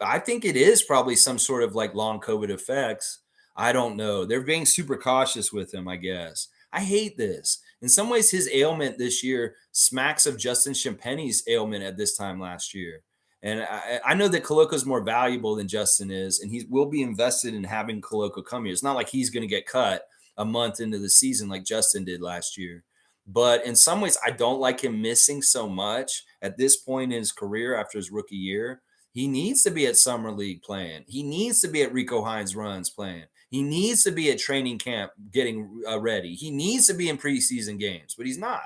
I think it is probably some sort of like long COVID effects. I don't know. They're being super cautious with him, I guess. I hate this. In some ways, his ailment this year smacks of Justin Champagne's ailment at this time last year. And I know that Koloko's more valuable than Justin is, and he will be invested in having Koloko come here. It's not like he's going to get cut a month into the season like Justin did last year. But in some ways, I don't like him missing so much at this point in his career after his rookie year. He needs to be at Summer League playing. He needs to be at Rico Hines runs playing. He needs to be at training camp getting ready. He needs to be in preseason games, but he's not.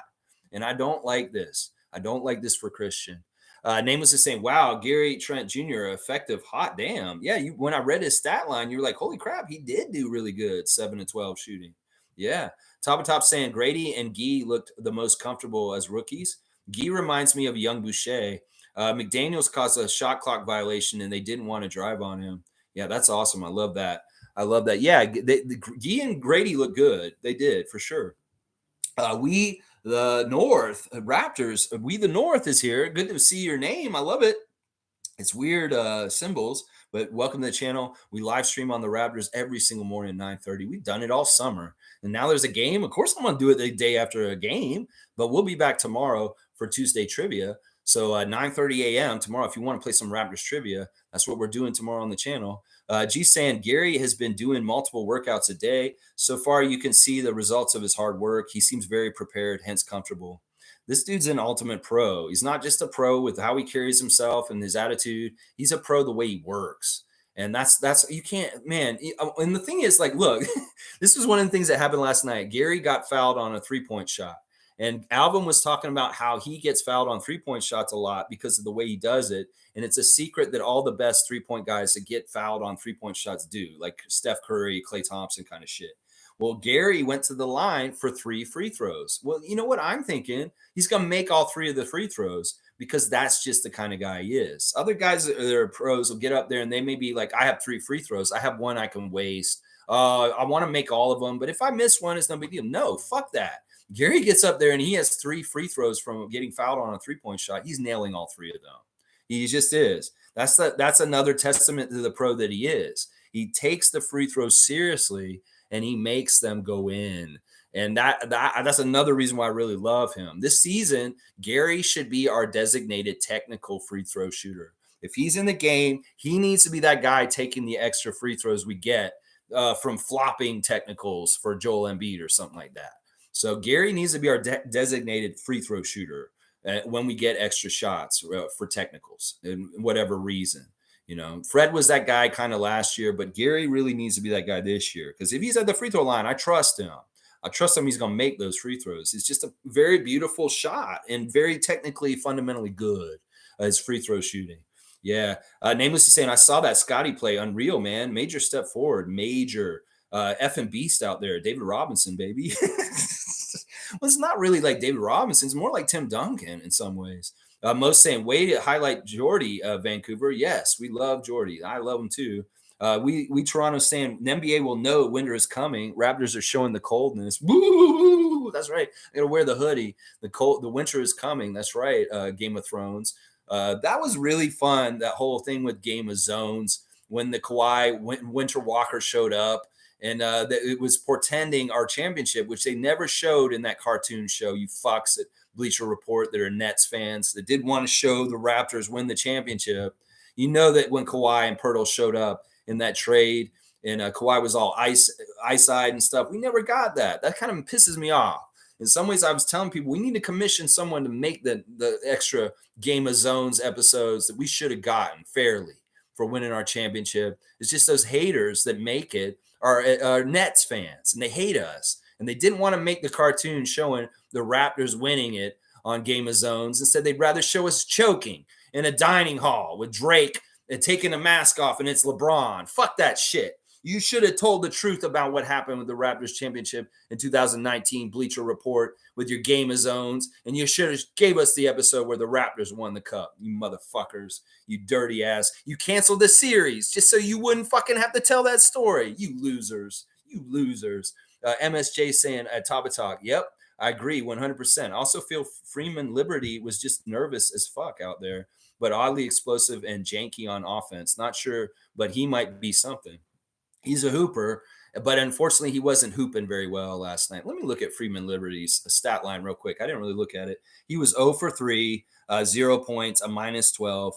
And I don't like this. I don't like this for Christian. Nameless is saying, wow, Gary Trent Jr., effective, hot damn. Yeah, when I read his stat line, you were like, holy crap, he did do really good, 7 to 12 shooting. Yeah. Top of top saying Grady and Gueye looked the most comfortable as rookies. Gueye reminds me of young Boucher. McDaniels caused a shot clock violation, and they didn't want to drive on him. Yeah, that's awesome. I love that. I love that. Yeah, Gueye and Gradey look good. They did for sure. We the North Raptors. We the North is here. Good to see your name. I love it. It's weird symbols, but welcome to the channel. We live stream on the Raptors every single morning at 9:30. We've done it all summer, and now there's a game. Of course, I'm gonna do it the day after a game, but we'll be back tomorrow for Tuesday trivia. So 9:30 a.m. tomorrow, if you want to play some Raptors trivia, that's what we're doing tomorrow on the channel. G saying Gary has been doing multiple workouts a day. So far, you can see the results of his hard work. He seems very prepared, hence comfortable. This dude's an ultimate pro. He's not just a pro with how he carries himself and his attitude. He's a pro the way he works. And that's you can't, man. And the thing is, like, look, this was one of the things that happened last night. Gary got fouled on a 3-point shot. And Alvin was talking about how he gets fouled on 3-point shots a lot because of the way he does it. And it's a secret that all the best 3-point guys that get fouled on 3-point shots do, like Steph Curry, Klay Thompson kind of shit. Well, Gary went to the line for 3 free throws. Well, you know what I'm thinking? He's going to make all 3 of the free throws because that's just the kind of guy he is. Other guys that are pros will get up there and they may be like, I have 3 free throws. I have 1 I can waste. I want to make all of them. But if I miss one, it's no big deal. No, fuck that. Gary gets up there and he has 3 free throws from getting fouled on a 3-point shot. He's nailing all 3 of them. He just is. That's another testament to the pro that he is. He takes the free throws seriously and he makes them go in. And that's another reason why I really love him. This season, Gary should be our designated technical free throw shooter. If he's in the game, he needs to be that guy taking the extra free throws we get from flopping technicals for Joel Embiid or something like that. So Gary needs to be our designated free throw shooter when we get extra shots for technicals and whatever reason. You know, Fred was that guy kind of last year, but Gary really needs to be that guy this year. Because if he's at the free throw line, I trust him. I trust him. He's going to make those free throws. It's just a very beautiful shot and very technically, fundamentally good. His free throw shooting. Yeah. Nameless is saying, I saw that Scottie play. Unreal, man. Major step forward. Major. Effing beast out there. David Robinson, baby. Well, it's not really like David Robinson. It's more like Tim Duncan in some ways. Most saying, way to highlight Jordi, Vancouver. Yes, we love Jordi. I love him too. We Toronto saying the NBA will know winter is coming. Raptors are showing the coldness. Woo! That's right. I gotta wear the hoodie. The winter is coming. That's right. Game of Thrones. That was really fun. That whole thing with Game of Zones when the Kawhi Winter Walker showed up. And it was portending our championship, which they never showed in that cartoon show. You fucks at Bleacher Report that are Nets fans that did want to show the Raptors win the championship. You know that when Kawhi and Poeltl showed up in that trade and Kawhi was all ice-eyed and stuff, we never got that. That kind of pisses me off. In some ways, I was telling people we need to commission someone to make the extra Game of Zones episodes that we should have gotten fairly for winning our championship. It's just those haters that make it are Nets fans, and they hate us. And they didn't want to make the cartoon showing the Raptors winning it on Game of Zones. Instead, they'd rather show us choking in a dining hall with Drake and taking a mask off, and it's LeBron. Fuck that shit. You should have told the truth about what happened with the Raptors championship in 2019 Bleacher Report with your Game of Zones, and you should have gave us the episode where the Raptors won the cup. You motherfuckers, you dirty ass. You canceled the series just so you wouldn't fucking have to tell that story. You losers. You losers. MSJ saying at Tabatalk, yep, I agree 100%. I also feel Freeman Liberty was just nervous as fuck out there, but oddly explosive and janky on offense. Not sure, but he might be something. He's a hooper, but unfortunately, he wasn't hooping very well last night. Let me look at Freeman Liberty's stat line real quick. I didn't really look at it. He was 0 for 3, 0 points, a -12,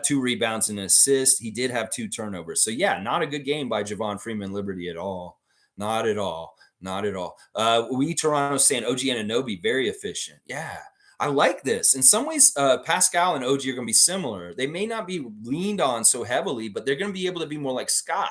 2 rebounds and an assist. He did have 2 turnovers. So, yeah, not a good game by Javon Freeman Liberty at all. Not at all. Not at all. We Toronto saying OG Anunoby, very efficient. Yeah. I like this. In some ways, Pascal and OG are going to be similar. They may not be leaned on so heavily, but they're going to be able to be more like Scott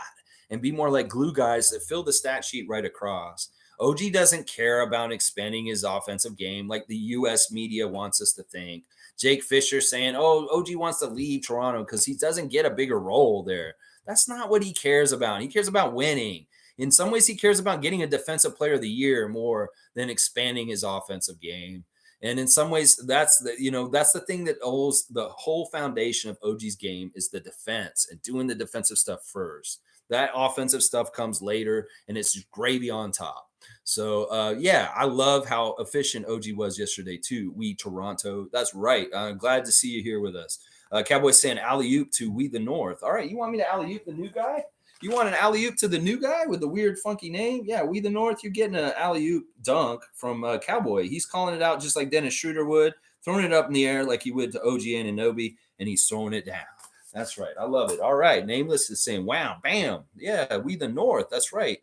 and be more like glue guys that fill the stat sheet right across. OG doesn't care about expanding his offensive game like the U.S. media wants us to think. Jake Fisher saying, oh, OG wants to leave Toronto because he doesn't get a bigger role there. That's not what he cares about. He cares about winning. In some ways, he cares about getting a defensive player of the year more than expanding his offensive game. And in some ways, that's the thing that holds the whole foundation of OG's game is the defense and doing the defensive stuff first. That offensive stuff comes later, and it's just gravy on top. So, yeah, I love how efficient OG was yesterday, too. We Toronto. That's right. I'm glad to see you here with us. Cowboys saying alley-oop to We the North. All right, you want me to alley-oop the new guy? You want an alley-oop to the new guy with the weird, funky name? Yeah, We the North, you're getting an alley-oop dunk from Cowboy. He's calling it out just like Dennis Schröder would, throwing it up in the air like he would to OG Anunoby, and he's throwing it down. That's right. I love it. All right. Nameless is saying, wow, bam. Yeah, We the North. That's right.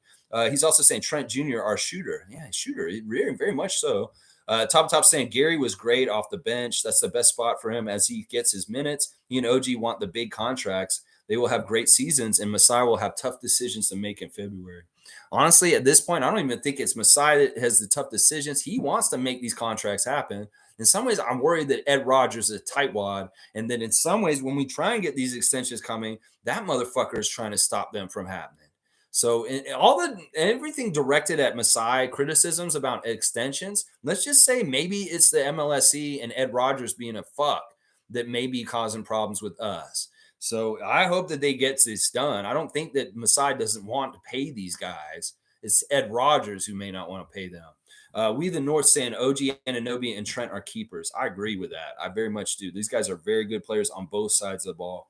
He's also saying Trent Jr., our shooter. Yeah, shooter. Very, very much so. Top saying Gary was great off the bench. That's the best spot for him as he gets his minutes. He and OG want the big contracts. They will have great seasons, and Masai will have tough decisions to make in February. Honestly, at this point, I don't even think it's Masai that has the tough decisions. He wants to make these contracts happen. In some ways, I'm worried that Ed Rogers is a tightwad, and that in some ways, when we try and get these extensions coming, that motherfucker is trying to stop them from happening. So everything directed at Masai, criticisms about extensions, let's just say maybe it's the MLSE and Ed Rogers being a fuck that may be causing problems with us. So I hope that they get this done. I don't think that Masai doesn't want to pay these guys. It's Ed Rogers who may not want to pay them. We the North saying OG Anunoby and Trent are keepers. I agree with that. I very much do. These guys are very good players on both sides of the ball.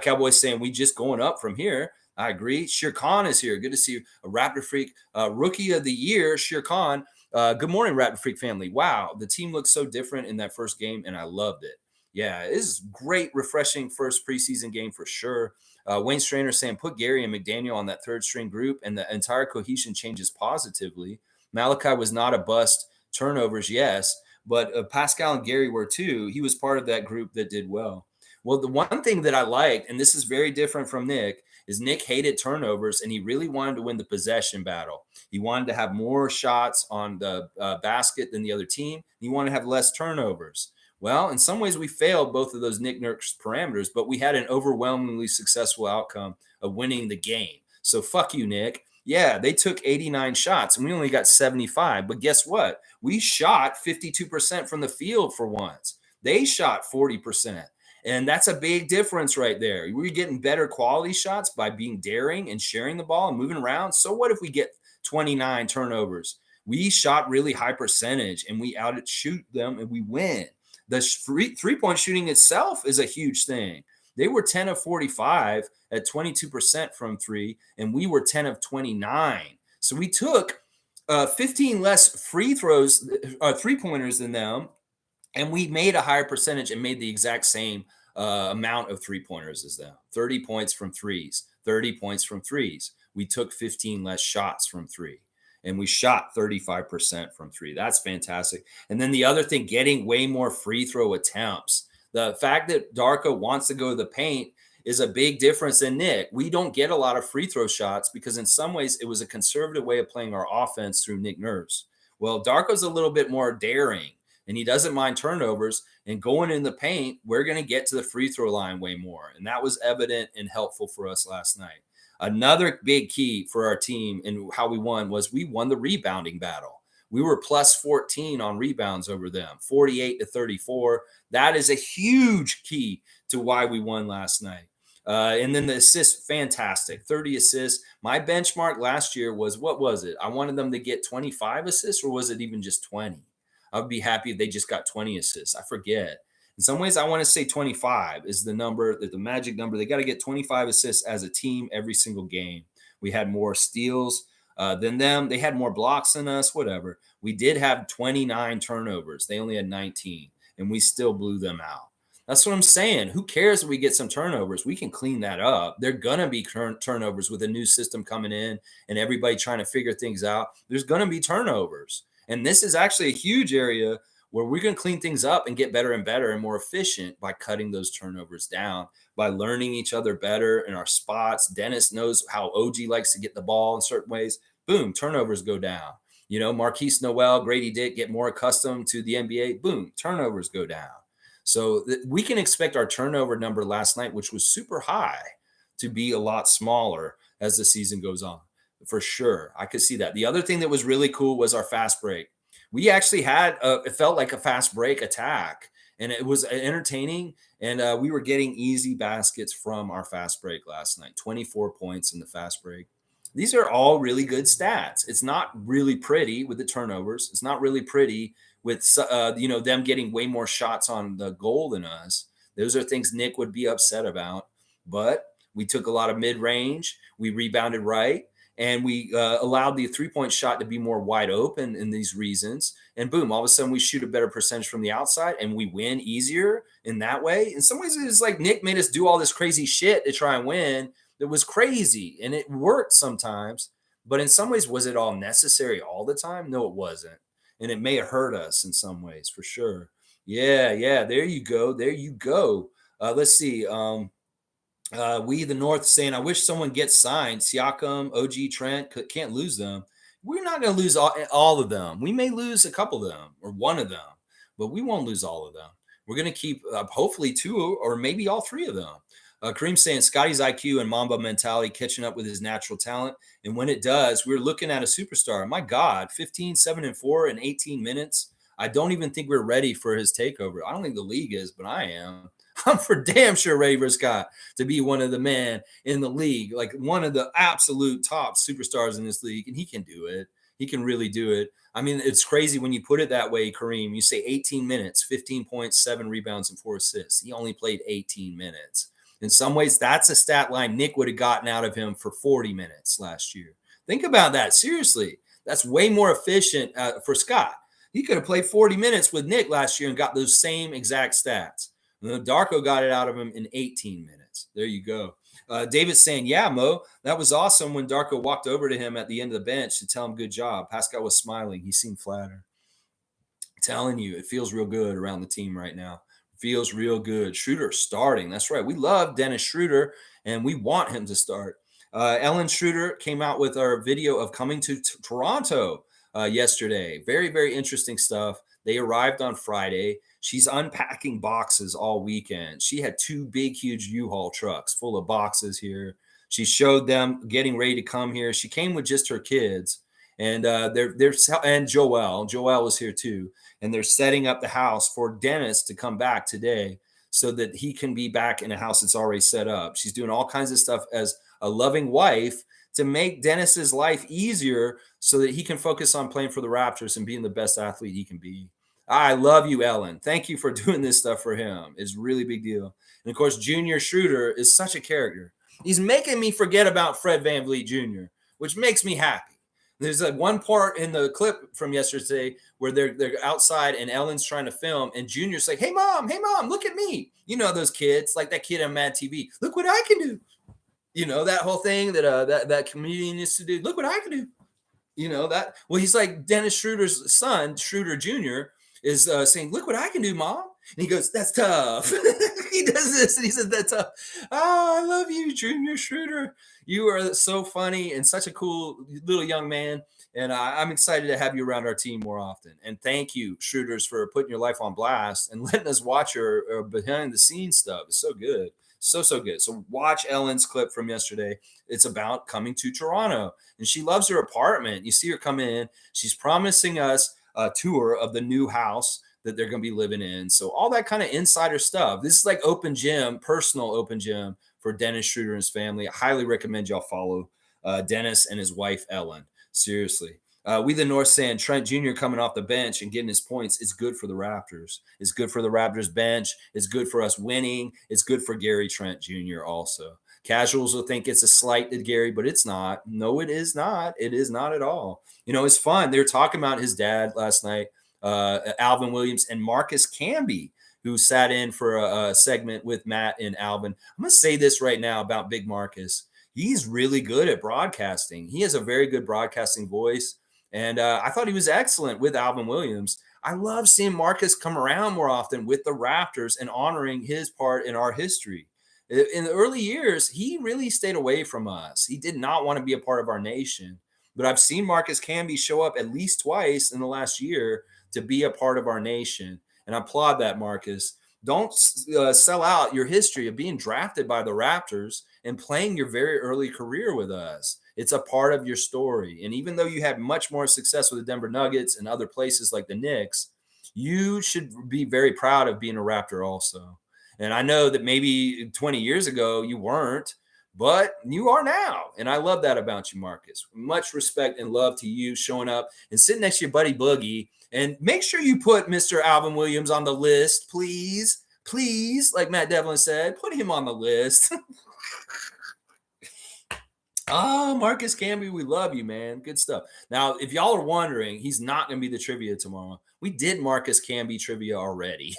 Cowboys saying we just going up from here. I agree. Shere Khan is here. Good to see you. A Raptor Freak Rookie of the Year, Shere Khan. Good morning, Raptor Freak family. Wow, the team looked so different in that first game, and I loved it. Yeah, it is great, refreshing first preseason game for sure. Wayne Strainer saying put Gary and McDaniel on that third string group, and the entire cohesion changes positively. Malachi was not a bust. Turnovers, yes, but Pascal and Gary were too. He was part of that group that did well. Well, the one thing that I liked, and this is very different from Nick, is Nick hated turnovers, and he really wanted to win the possession battle. He wanted to have more shots on the basket than the other team. He wanted to have less turnovers. Well, in some ways, we failed both of those Nick Nurse parameters, but we had an overwhelmingly successful outcome of winning the game. So fuck you, Nick. Yeah, they took 89 shots and we only got 75. But guess what? We shot 52% from the field for once. They shot 40%. And that's a big difference right there. We're getting better quality shots by being daring and sharing the ball and moving around. So what if we get 29 turnovers? We shot really high percentage and we outshoot them and we win. The three-point shooting itself is a huge thing. They were 10 of 45 at 22% from three, and we were 10 of 29. So we took 15 less free throws, three-pointers than them, and we made a higher percentage and made the exact same amount of three-pointers as them. 30 points from threes, 30 points from threes. We took 15 less shots from three, and we shot 35% from three. That's fantastic. And then the other thing, getting way more free throw attempts. The fact that Darko wants to go to the paint is a big difference than Nick. We don't get a lot of free throw shots because in some ways it was a conservative way of playing our offense through Nick Nurse. Well, Darko's a little bit more daring, and he doesn't mind turnovers. And going in the paint, we're going to get to the free throw line way more. And that was evident and helpful for us last night. Another big key for our team and how we won was we won the rebounding battle. We were plus 14 on rebounds over them, 48 to 34. That is a huge key to why we won last night. And then the assists, fantastic. 30 assists. My benchmark last year was, what was it? I wanted them to get 25 assists, or was it even just 20? I would be happy if they just got 20 assists. I forget. In some ways, I want to say 25 is the number, the magic number. They got to get 25 assists as a team every single game. We had more steals than them. They had more blocks than us, whatever. We did have 29 turnovers. They only had 19, and we still blew them out. That's what I'm saying. Who cares if we get some turnovers? We can clean that up. They're going to be turnovers with a new system coming in and everybody trying to figure things out. There's going to be turnovers. And this is actually a huge area where we're going to clean things up and get better and better and more efficient by cutting those turnovers down, by learning each other better in our spots. Dennis knows how OG likes to get the ball in certain ways. Boom, turnovers go down. You know, Marquise Noel, Gradey Dick get more accustomed to the NBA. Boom, turnovers go down. So we can expect our turnover number last night, which was super high, to be a lot smaller as the season goes on. For sure. I could see that. The other thing that was really cool was our fast break. We actually had, it felt like a fast break attack. And it was entertaining. And we were getting easy baskets from our fast break last night. 24 points in the fast break. These are all really good stats. It's not really pretty with the turnovers. It's not really pretty with them getting way more shots on the goal than us. Those are things Nick would be upset about. But we took a lot of mid-range. We rebounded right. And we allowed the three-point shot to be more wide open in these reasons. And boom, all of a sudden we shoot a better percentage from the outside and we win easier in that way. In some ways, it's like Nick made us do all this crazy shit to try and win. That was crazy and it worked sometimes. But in some ways, was it all necessary all the time? No, it wasn't. And it may have hurt us in some ways for sure. Yeah. There you go. Let's see. We the North saying, I wish someone gets signed. Siakam, OG, Trent, can't lose them. We're not going to lose all of them. We may lose a couple of them or one of them, but we won't lose all of them. We're going to keep hopefully two or maybe all three of them. Kareem saying Scottie's IQ and Mamba mentality catching up with his natural talent. And when it does, we're looking at a superstar. My God, 15, 7, and 4 in 18 minutes. I don't even think we're ready for his takeover. I don't think the league is, but I am. I'm for damn sure ready for Scott to be one of the men in the league, like one of the absolute top superstars in this league. And he can do it. He can really do it. I mean, it's crazy when you put it that way, Kareem. You say 18 minutes, 15 points, 7 rebounds, and 4 assists. He only played 18 minutes. In some ways, that's a stat line Nick would have gotten out of him for 40 minutes last year. Think about that. Seriously, that's way more efficient for Scott. He could have played 40 minutes with Nick last year and got those same exact stats. Darko got it out of him in 18 minutes. There you go. David's saying, yeah, Mo, that was awesome when Darko walked over to him at the end of the bench to tell him good job. Pascal was smiling. He seemed flattered. I'm telling you, it feels real good around the team right now. Feels real good. Schröder starting. That's right. We love Dennis Schröder, and we want him to start. Ellen Schröder came out with our video of coming to Toronto yesterday. Very, very interesting stuff. They arrived on Friday. She's unpacking boxes all weekend. She had 2 big, huge U-Haul trucks full of boxes here. She showed them getting ready to come here. She came with just her kids, and and Joel was here too. And they're setting up the house for Dennis to come back today so that he can be back in a house that's already set up. She's doing all kinds of stuff as a loving wife to make Dennis's life easier so that he can focus on playing for the Raptors and being the best athlete he can be. I love you, Ellen. Thank you for doing this stuff for him. It's a really big deal. And of course, Junior Schröder is such a character. He's making me forget about Fred VanVleet Jr., which makes me happy. There's like one part in the clip from yesterday where they're outside and Ellen's trying to film and Junior's like, hey, mom, look at me. You know, those kids, like that kid on Mad TV. Look what I can do. You know, that whole thing that comedian used to do. Look what I can do. You know, that. Well, he's like Dennis Schröder's son, Schröder Jr., is saying, look what I can do, Mom. And he goes, that's tough. He does this and he says, that's tough. Oh, I love you, Junior Schröder. You are so funny and such a cool little young man. And I'm excited to have you around our team more often. And thank you, Schröders, for putting your life on blast and letting us watch your behind the scenes stuff. It's so good. So good. So watch Ellen's clip from yesterday. It's about coming to Toronto. And she loves her apartment. You see her come in. She's promising us a tour of the new house that they're going to be living in. So all that kind of insider stuff. This is like open gym, personal open gym for Dennis Schröder and his family. I highly recommend y'all follow Dennis and his wife, Ellen. Seriously. We the North saying Trent Jr. coming off the bench and getting his points is good for the Raptors. It's good for the Raptors bench. It's good for us winning. It's good for Gary Trent Jr. also. Casuals will think it's a slight to Gary, but it's not. No, it is not. It is not at all. You know, it's fun. They were talking about his dad last night, Alvin Williams and Marcus Camby, who sat in for a segment with Matt and Alvin. I'm going to say this right now about Big Marcus. He's really good at broadcasting. He has a very good broadcasting voice. And I thought he was excellent with Alvin Williams. I love seeing Marcus come around more often with the Raptors and honoring his part in our history. In the early years, he really stayed away from us. He did not want to be a part of our nation. But I've seen Marcus Camby show up at least twice in the last year to be a part of our nation. And I applaud that, Marcus. Don't sell out your history of being drafted by the Raptors and playing your very early career with us. It's a part of your story. And even though you had much more success with the Denver Nuggets and other places like the Knicks, you should be very proud of being a Raptor also. And I know that maybe 20 years ago you weren't, but you are now. And I love that about you, Marcus. Much respect and love to you showing up and sitting next to your buddy Boogie. And make sure you put Mr. Alvin Williams on the list, please. Please, like Matt Devlin said, put him on the list. Marcus Camby, we love you, man. Good stuff. Now, if y'all are wondering, he's not going to be the trivia tomorrow. We did Marcus Camby trivia already.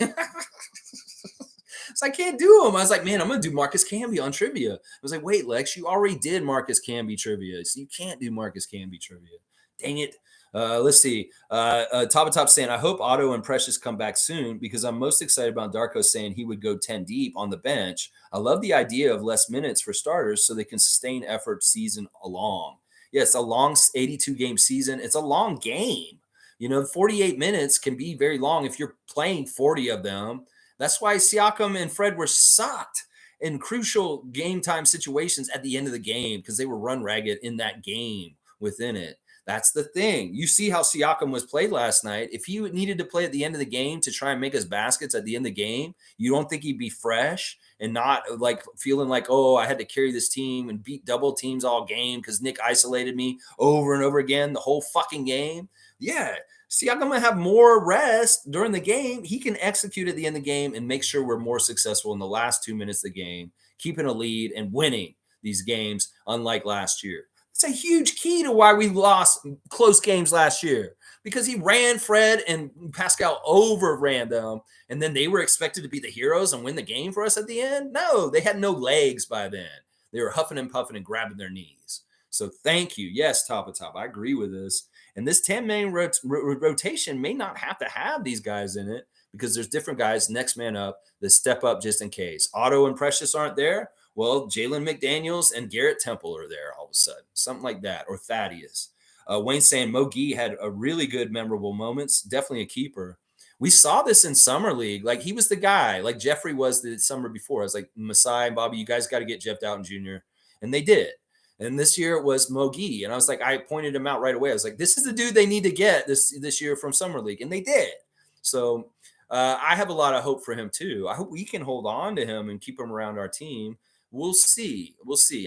So I can't do them. I was like, man, I'm going to do Marcus Camby on trivia. I was like, wait, Lex, you already did Marcus Camby trivia. So you can't do Marcus Camby trivia. Dang it. Let's see. Top saying, I hope Otto and Precious come back soon because I'm most excited about Darko saying he would go 10 deep on the bench. I love the idea of less minutes for starters so they can sustain effort season along. Yeah, it's a long 82-game season. It's a long game. 48 minutes can be very long if you're playing 40 of them. That's why Siakam and Fred were sucked in crucial game time situations at the end of the game because they were run ragged in that game within it. That's the thing. You see how Siakam was played last night. If he needed to play at the end of the game to try and make his baskets at the end of the game, you don't think he'd be fresh and not like feeling like, oh, I had to carry this team and beat double teams all game because Nick isolated me over and over again the whole fucking game? Yeah. Siakam going to have more rest during the game. He can execute at the end of the game and make sure we're more successful in the last 2 minutes of the game, keeping a lead and winning these games, unlike last year. It's a huge key to why we lost close games last year because he ran Fred and Pascal overran them. And then they were expected to be the heroes and win the game for us at the end. No, they had no legs by then. They were huffing and puffing and grabbing their knees. So thank you. Yes, top. I agree with this. And this 10-man rotation may not have to have these guys in it because there's different guys next man up that step up just in case. Otto and Precious aren't there. Well, Jalen McDaniels and Garrett Temple are there all of a sudden, something like that, or Thaddeus. Wayne saying Gueye had a really good memorable moments, definitely a keeper. We saw this in Summer League. Like, he was the guy, like Jeffrey was the summer before. I was like, Masai and Bobby, you guys got to get Jeff Doughton Jr., and they did. And this year it was Gueye. And I was like, I pointed him out right away. I was like, this is the dude they need to get this year from Summer League. And they did. So I have a lot of hope for him too. I hope we can hold on to him and keep him around our team. We'll see.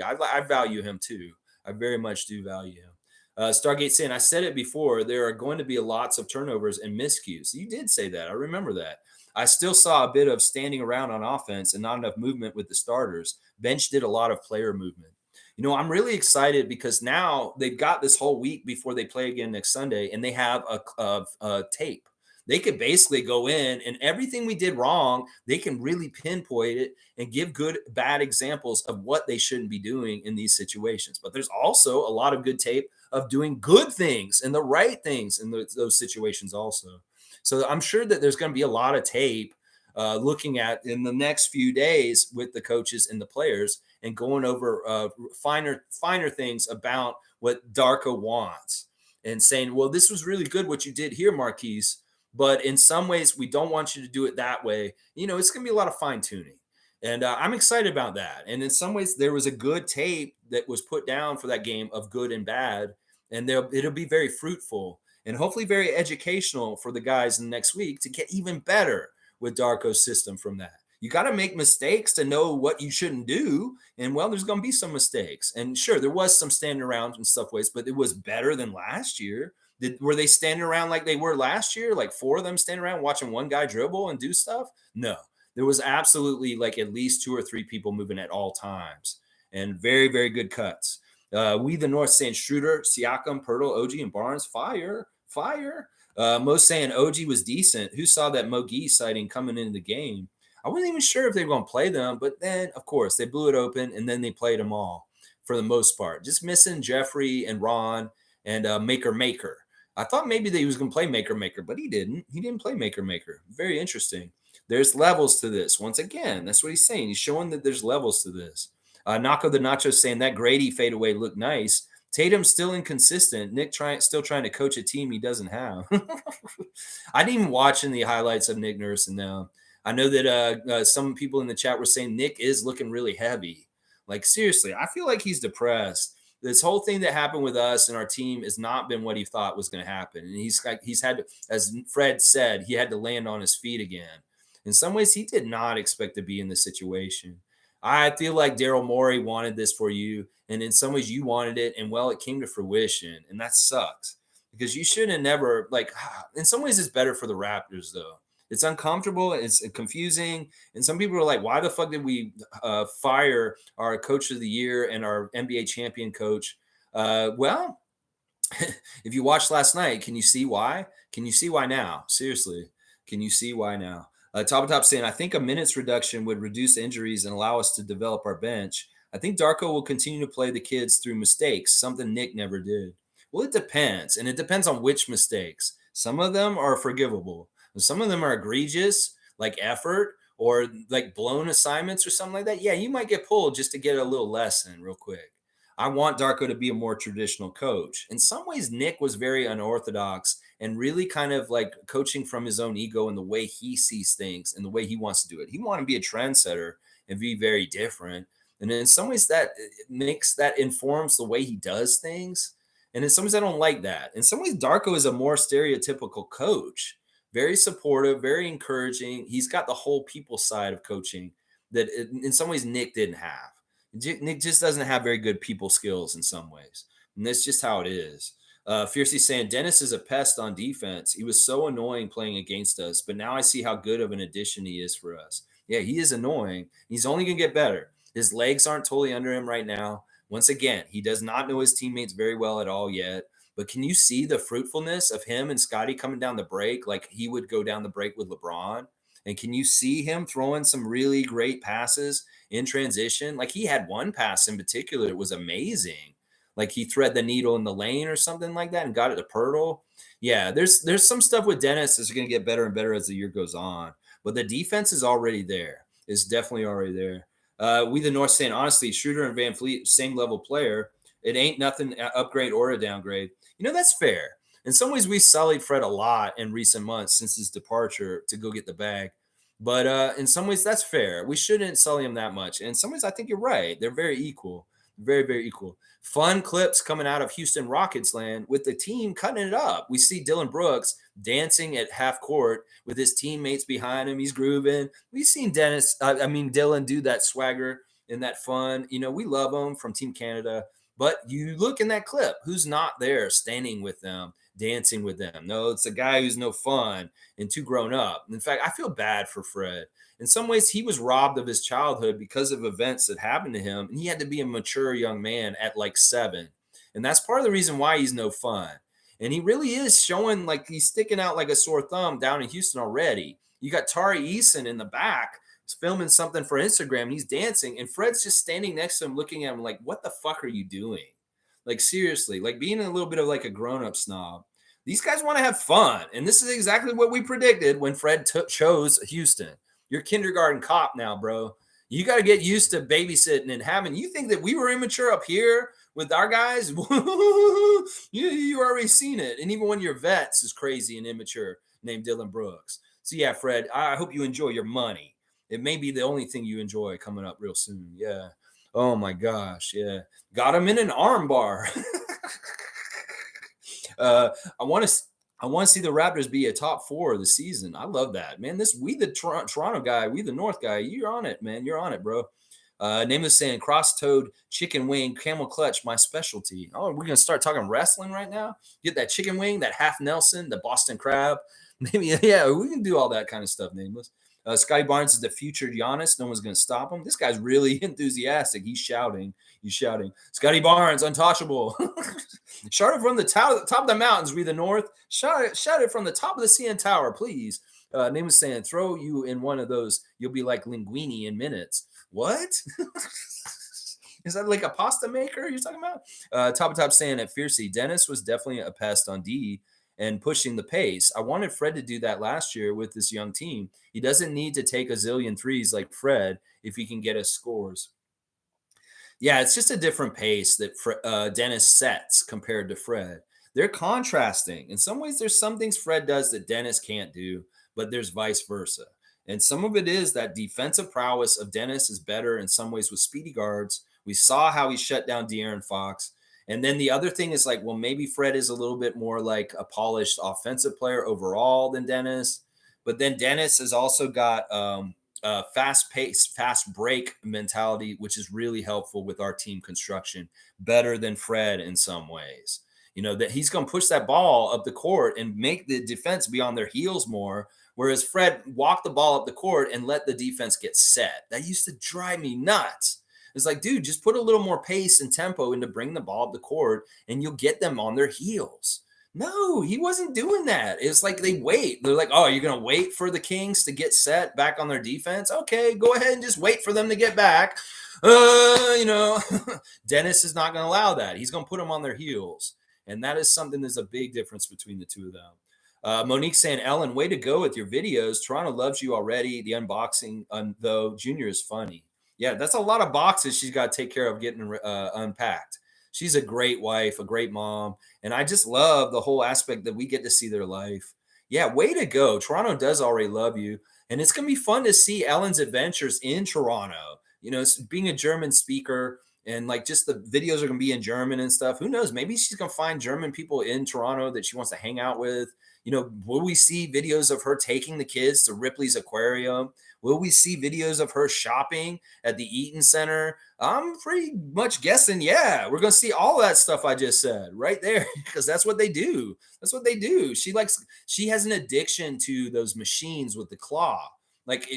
I value him too. I very much do value him. Stargate saying, I said it before, there are going to be lots of turnovers and miscues. You did say that. I remember that. I still saw a bit of standing around on offense and not enough movement with the starters. Bench did a lot of player movement. I'm really excited because now they've got this whole week before they play again next Sunday, and they have a tape. They could basically go in and everything we did wrong, they can really pinpoint it and give good, bad examples of what they shouldn't be doing in these situations. But there's also a lot of good tape of doing good things and the right things in those situations also. So I'm sure that there's going to be a lot of tape looking at in the next few days with the coaches and the players and going over finer things about what Darko wants and saying, well, this was really good what you did here, Marquise, but in some ways we don't want you to do it that way. It's going to be a lot of fine tuning. And I'm excited about that. And in some ways there was a good tape that was put down for that game of good and bad. And it'll be very fruitful and hopefully very educational for the guys in the next week to get even better with Darko's system from that. You got to make mistakes to know what you shouldn't do. And well, there's going to be some mistakes. And sure, there was some standing around and stuff ways, but it was better than last year. Were they standing around like they were last year? Like 4 of them standing around watching one guy dribble and do stuff? No, there was absolutely like at least 2 or 3 people moving at all times and very, very good cuts. We the North saying Schröder, Siakam, Poeltl, OG, and Barnes, fire. Most saying OG was decent. Who saw that Gueye sighting coming into the game? I wasn't even sure if they were going to play them, but then, of course, they blew it open, and then they played them all for the most part. Just missing Jeffrey and Ron and Maker. I thought maybe that he was going to play Maker, but he didn't. He didn't play Maker. Very interesting. There's levels to this. Once again, that's what he's saying. He's showing that there's levels to this. Nako the Nacho saying that Gradey fadeaway looked nice. Tatum's still inconsistent. Nick still trying to coach a team he doesn't have. I didn't even watch any highlights of Nick Nurse and them. I know that some people in the chat were saying Nick is looking really heavy. Like, seriously, I feel like he's depressed. this whole thing that happened with us and our team has not been what he thought was going to happen. And he's had, as Fred said, he had to land on his feet again. In some ways, he did not expect to be in this situation. I feel like Daryl Morey wanted this for you, and in some ways, you wanted it, and well, it came to fruition, and that sucks because you should have never like. In some ways, it's better for the Raptors though. It's uncomfortable, it's confusing, and some people are like, "Why the fuck did we fire our coach of the year and our NBA champion coach?" Well, if you watched last night, can you see why? Can you see why now? Seriously, can you see why now? Top saying, I think a minutes reduction would reduce injuries and allow us to develop our bench. I think Darko will continue to play the kids through mistakes, something Nick never did. Well, it depends, and it depends on which mistakes. Some of them are forgivable. Some of them are egregious, like effort or like blown assignments or something like that. Yeah, you might get pulled just to get a little lesson real quick. I want Darko to be a more traditional coach. In some ways, Nick was very unorthodox and really kind of like coaching from his own ego and the way he sees things and the way he wants to do it. He wanted to be a trendsetter and be very different. And in some ways, that informs the way he does things. And in some ways, I don't like that. In some ways, Darko is a more stereotypical coach, very supportive, very encouraging. He's got the whole people side of coaching that in some ways Nick didn't have. Nick just doesn't have very good people skills in some ways. And that's just how it is. Fiercely saying Dennis is a pest on defense. He was so annoying playing against us, but now I see how good of an addition he is for us. Yeah, he is annoying. He's only going to get better. His legs aren't totally under him right now. Once again, he does not know his teammates very well at all yet. But can you see the fruitfulness of him and Scottie coming down the break like he would go down the break with LeBron? And can you see him throwing some really great passes in transition? Like he had one pass in particular that was amazing. Like he thread the needle in the lane or something like that and got it to Poeltl. Yeah, there's some stuff with Dennis that's going to get better and better as the year goes on. But the defense is already there. It's definitely already there. We the North saying, honestly, Schröder and Van Fleet, same level player. It ain't nothing upgrade or a downgrade. That's fair. In some ways, we sullied Fred a lot in recent months since his departure to go get the bag. But in some ways, that's fair. We shouldn't sully him that much. And in some ways, I think you're right. They're very equal. Very, very equal. Fun clips coming out of Houston Rockets land with the team cutting it up. We see Dillon Brooks dancing at half court with his teammates behind him. He's grooving. We've seen Dillon do that swagger and that fun. We love him from Team Canada. But you look in that clip, who's not there standing with them, dancing with them? No, it's a guy who's no fun and too grown up. In fact, I feel bad for Fred. In some ways, he was robbed of his childhood because of events that happened to him. And he had to be a mature young man at like 7. And that's part of the reason why he's no fun. And he really is showing like he's sticking out like a sore thumb down in Houston already. You got Tari Eason in the back filming something for Instagram. And he's dancing, and Fred's just standing next to him, looking at him like, "What the fuck are you doing?" Like seriously, like being a little bit of like a grown-up snob. These guys want to have fun, and this is exactly what we predicted when Fred chose Houston. You're kindergarten cop now, bro. You got to get used to babysitting and having. You think that we were immature up here with our guys? you already seen it, and even when your vets is crazy and immature, named Dillon Brooks. So yeah, Fred, I hope you enjoy your money. It may be the only thing you enjoy coming up real soon. Yeah. Oh my gosh. Yeah. Got him in an arm bar. I want to see the Raptors be a top 4 of the season. I love that, man. We the Toronto guy, we the North guy. You're on it, man. You're on it, bro. Nameless saying cross-toed chicken wing, camel clutch, my specialty. Oh, we're gonna start talking wrestling right now. Get that chicken wing, that half Nelson, the Boston Crab. Maybe, yeah, we can do all that kind of stuff, Nameless. Scottie Barnes is the future Giannis. No one's going to stop him. This guy's really enthusiastic. He's shouting. Scottie Barnes, untouchable. Shout it from the top of the mountains, we the North. Shout it from the top of the CN Tower, please. Name is saying, throw you in one of those. You'll be like Linguini in minutes. What? Is that like a pasta maker you're talking about? Top saying at Fiercey, Dennis was definitely a pest on D and pushing the pace. I wanted Fred to do that last year with this young team. He doesn't need to take a zillion threes like Fred if he can get us scores. Yeah, it's just a different pace that Dennis sets compared to Fred. They're contrasting. In some ways, there's some things Fred does that Dennis can't do, but there's vice versa. And some of it is that defensive prowess of Dennis is better in some ways with speedy guards. We saw how he shut down De'Aaron Fox. And then the other thing is like, well, maybe Fred is a little bit more like a polished offensive player overall than Dennis. But then Dennis has also got fast pace, fast break mentality, which is really helpful with our team construction, better than Fred in some ways. That he's going to push that ball up the court and make the defense be on their heels more. Whereas Fred walked the ball up the court and let the defense get set. That used to drive me nuts. It's like, dude, just put a little more pace and tempo into bring the ball up the court and you'll get them on their heels. No, he wasn't doing that. It's like they wait. They're like, oh, you're going to wait for the Kings to get set back on their defense? Okay, go ahead and just wait for them to get back. Dennis is not going to allow that. He's going to put them on their heels. And that is something that's a big difference between the two of them. Monique saying, Ellen, way to go with your videos. Toronto loves you already. The unboxing, though, Junior is funny. Yeah, that's a lot of boxes she's got to take care of getting unpacked. She's a great wife, a great mom. And I just love the whole aspect that we get to see their life. Yeah, way to go. Toronto does already love you. And it's going to be fun to see Ellen's adventures in Toronto. Being a German speaker and like just the videos are going to be in German and stuff. Who knows? Maybe she's going to find German people in Toronto that she wants to hang out with. Will we see videos of her taking the kids to Ripley's Aquarium? Will we see videos of her shopping at the Eaton Center? I'm pretty much guessing, yeah, we're going to see all that stuff I just said right there because that's what they do. That's what they do. She has an addiction to those machines with the claw.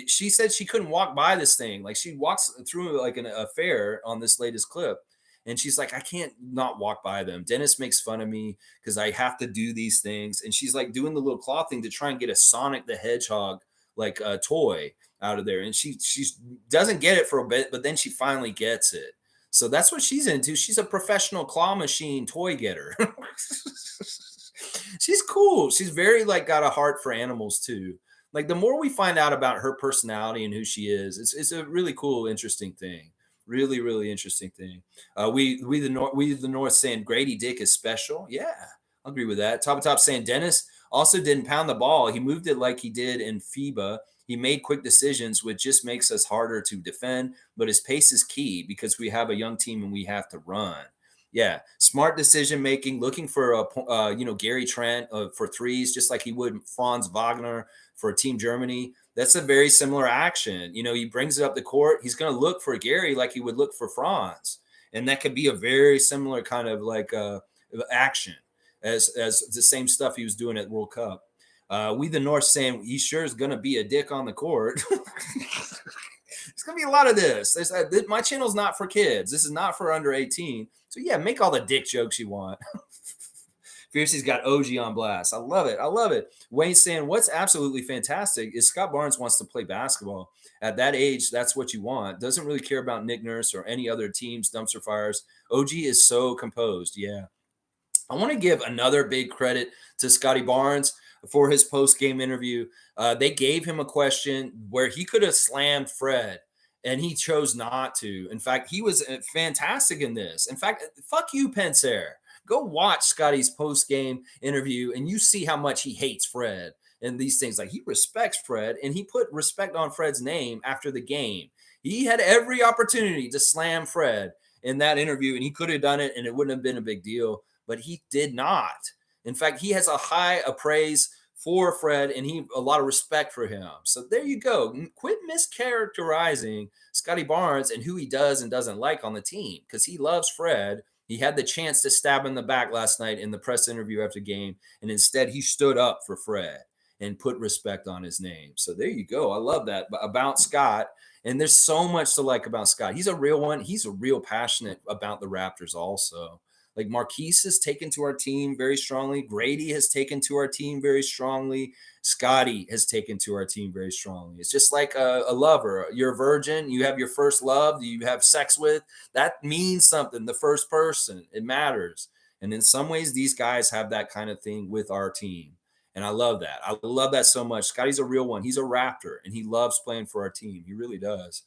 She said she couldn't walk by this thing. Like she walks through like a fair on this latest clip. And she's like, I can't not walk by them. Dennis makes fun of me because I have to do these things. And she's like doing the little claw thing to try and get a Sonic the Hedgehog like a toy out of there. And she doesn't get it for a bit, but then she finally gets it. So that's what she's into. She's a professional claw machine toy getter. She's cool. She's very got a heart for animals too. Like the more we find out about her personality and who she is, it's a really cool, interesting thing. Really, really interesting thing. We the North saying Gradey Dick is special. Yeah, I'll agree with that. Top saying Dennis also didn't pound the ball. He moved it like he did in FIBA. He made quick decisions, which just makes us harder to defend. But his pace is key because we have a young team and we have to run. Yeah, smart decision making. Looking for Gary Trent for threes, just like he would Franz Wagner for Team Germany. That's a very similar action. He brings it up the court. He's going to look for Gary like he would look for Franz. And that could be a very similar kind of action as the same stuff he was doing at World Cup. We the North saying he sure is going to be a dick on the court. There's going to be a lot of this. My channel's not for kids. This is not for under 18. So yeah, make all the dick jokes you want. Fiercey's got OG on blast. I love it. I love it. Wayne's saying what's absolutely fantastic is Scott Barnes wants to play basketball. At that age, that's what you want. Doesn't really care about Nick Nurse or any other team's dumpster fires. OG is so composed. Yeah. I want to give another big credit to Scottie Barnes for his post-game interview. They gave him a question where he could have slammed Fred, and he chose not to. In fact, he was fantastic in this. In fact, fuck you, Pensair. Go watch Scottie's post-game interview, and you see how much he hates Fred and these things. Like, he respects Fred, and he put respect on Fred's name after the game. He had every opportunity to slam Fred in that interview, and he could have done it, and it wouldn't have been a big deal, but he did not. In fact, he has a high appraise for Fred, and a lot of respect for him. So there you go. Quit mischaracterizing Scottie Barnes and who he does and doesn't like on the team, because he loves Fred. He had the chance to stab him in the back last night in the press interview after game, and instead he stood up for Fred and put respect on his name. So there you go. I love that about Scott, and there's so much to like about Scott. He's a real one. He's a real passionate about the Raptors also. Like Marquise has taken to our team very strongly. Grady has taken to our team very strongly. Scottie has taken to our team very strongly. It's just like a lover. You're a virgin. You have your first love you have sex with. That means something. The first person. It matters. And in some ways, these guys have that kind of thing with our team. And I love that. I love that so much. Scottie's a real one. He's a Raptor, and he loves playing for our team. He really does.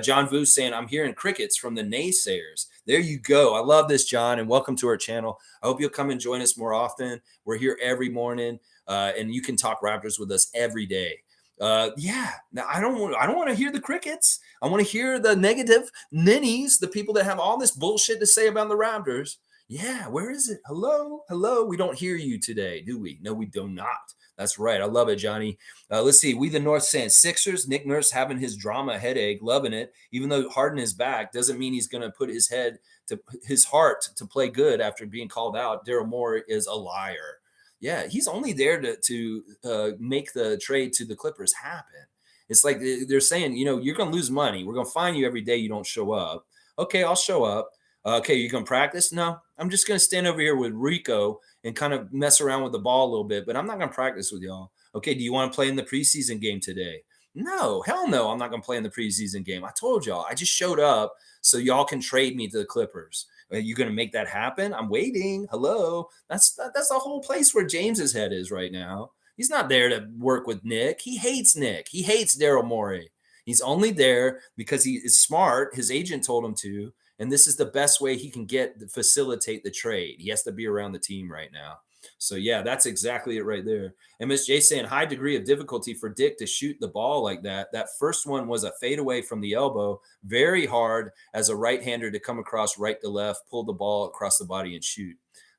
John Vu saying, I'm hearing crickets from the naysayers. There you go. I love this, John, and welcome to our channel. I hope you'll come and join us more often. We're here every morning, and you can talk Raptors with us every day. Yeah, now I don't want to hear the crickets. I want to hear the negative ninnies, the people that have all this bullshit to say about the Raptors. Yeah, where is it? Hello, hello. We don't hear you today, do we? No, we do not. That's right. I love it, Johnny. Let's see. We the North saying Sixers. Nick Nurse having his drama headache, loving it. Even though Harden is back, doesn't mean he's going to put his heart to play good after being called out. Daryl Morey is a liar. Yeah, he's only there to make the trade to the Clippers happen. It's like they're saying, you're going to lose money. We're going to fine you every day you don't show up. Okay, I'll show up. Okay, you can practice? No, I'm just going to stand over here with Rico and kind of mess around with the ball a little bit, but I'm not going to practice with y'all. Okay, do you want to play in the preseason game today? No, hell no, I'm not going to play in the preseason game. I told y'all, I just showed up so y'all can trade me to the Clippers. Are you going to make that happen? I'm waiting. Hello. That's the whole place where James's head is right now. He's not there to work with Nick. He hates Nick. He hates Daryl Morey. He's only there because he is smart. His agent told him to. And this is the best way he can facilitate the trade. He has to be around the team right now. So yeah, that's exactly it right there. And Miss J saying high degree of difficulty for Dick to shoot the ball like that. That first one was a fadeaway from the elbow, very hard as a right-hander to come across right to left, pull the ball across the body and shoot.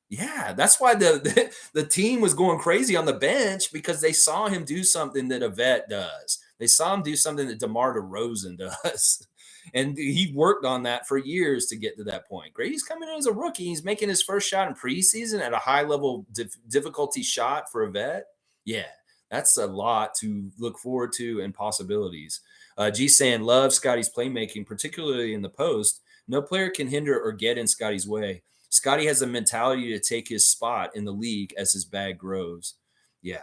Yeah, that's why the team was going crazy on the bench because they saw him do something that a vet does. They saw him do something that DeMar DeRozan does. And he worked on that for years to get to that point. Grady's coming in as a rookie. He's making his first shot in preseason at a high level difficulty shot for a vet. Yeah, that's a lot to look forward to and possibilities. G saying, love Scottie's playmaking, particularly in the post. No player can hinder or get in Scottie's way. Scottie has a mentality to take his spot in the league as his bag grows. Yeah,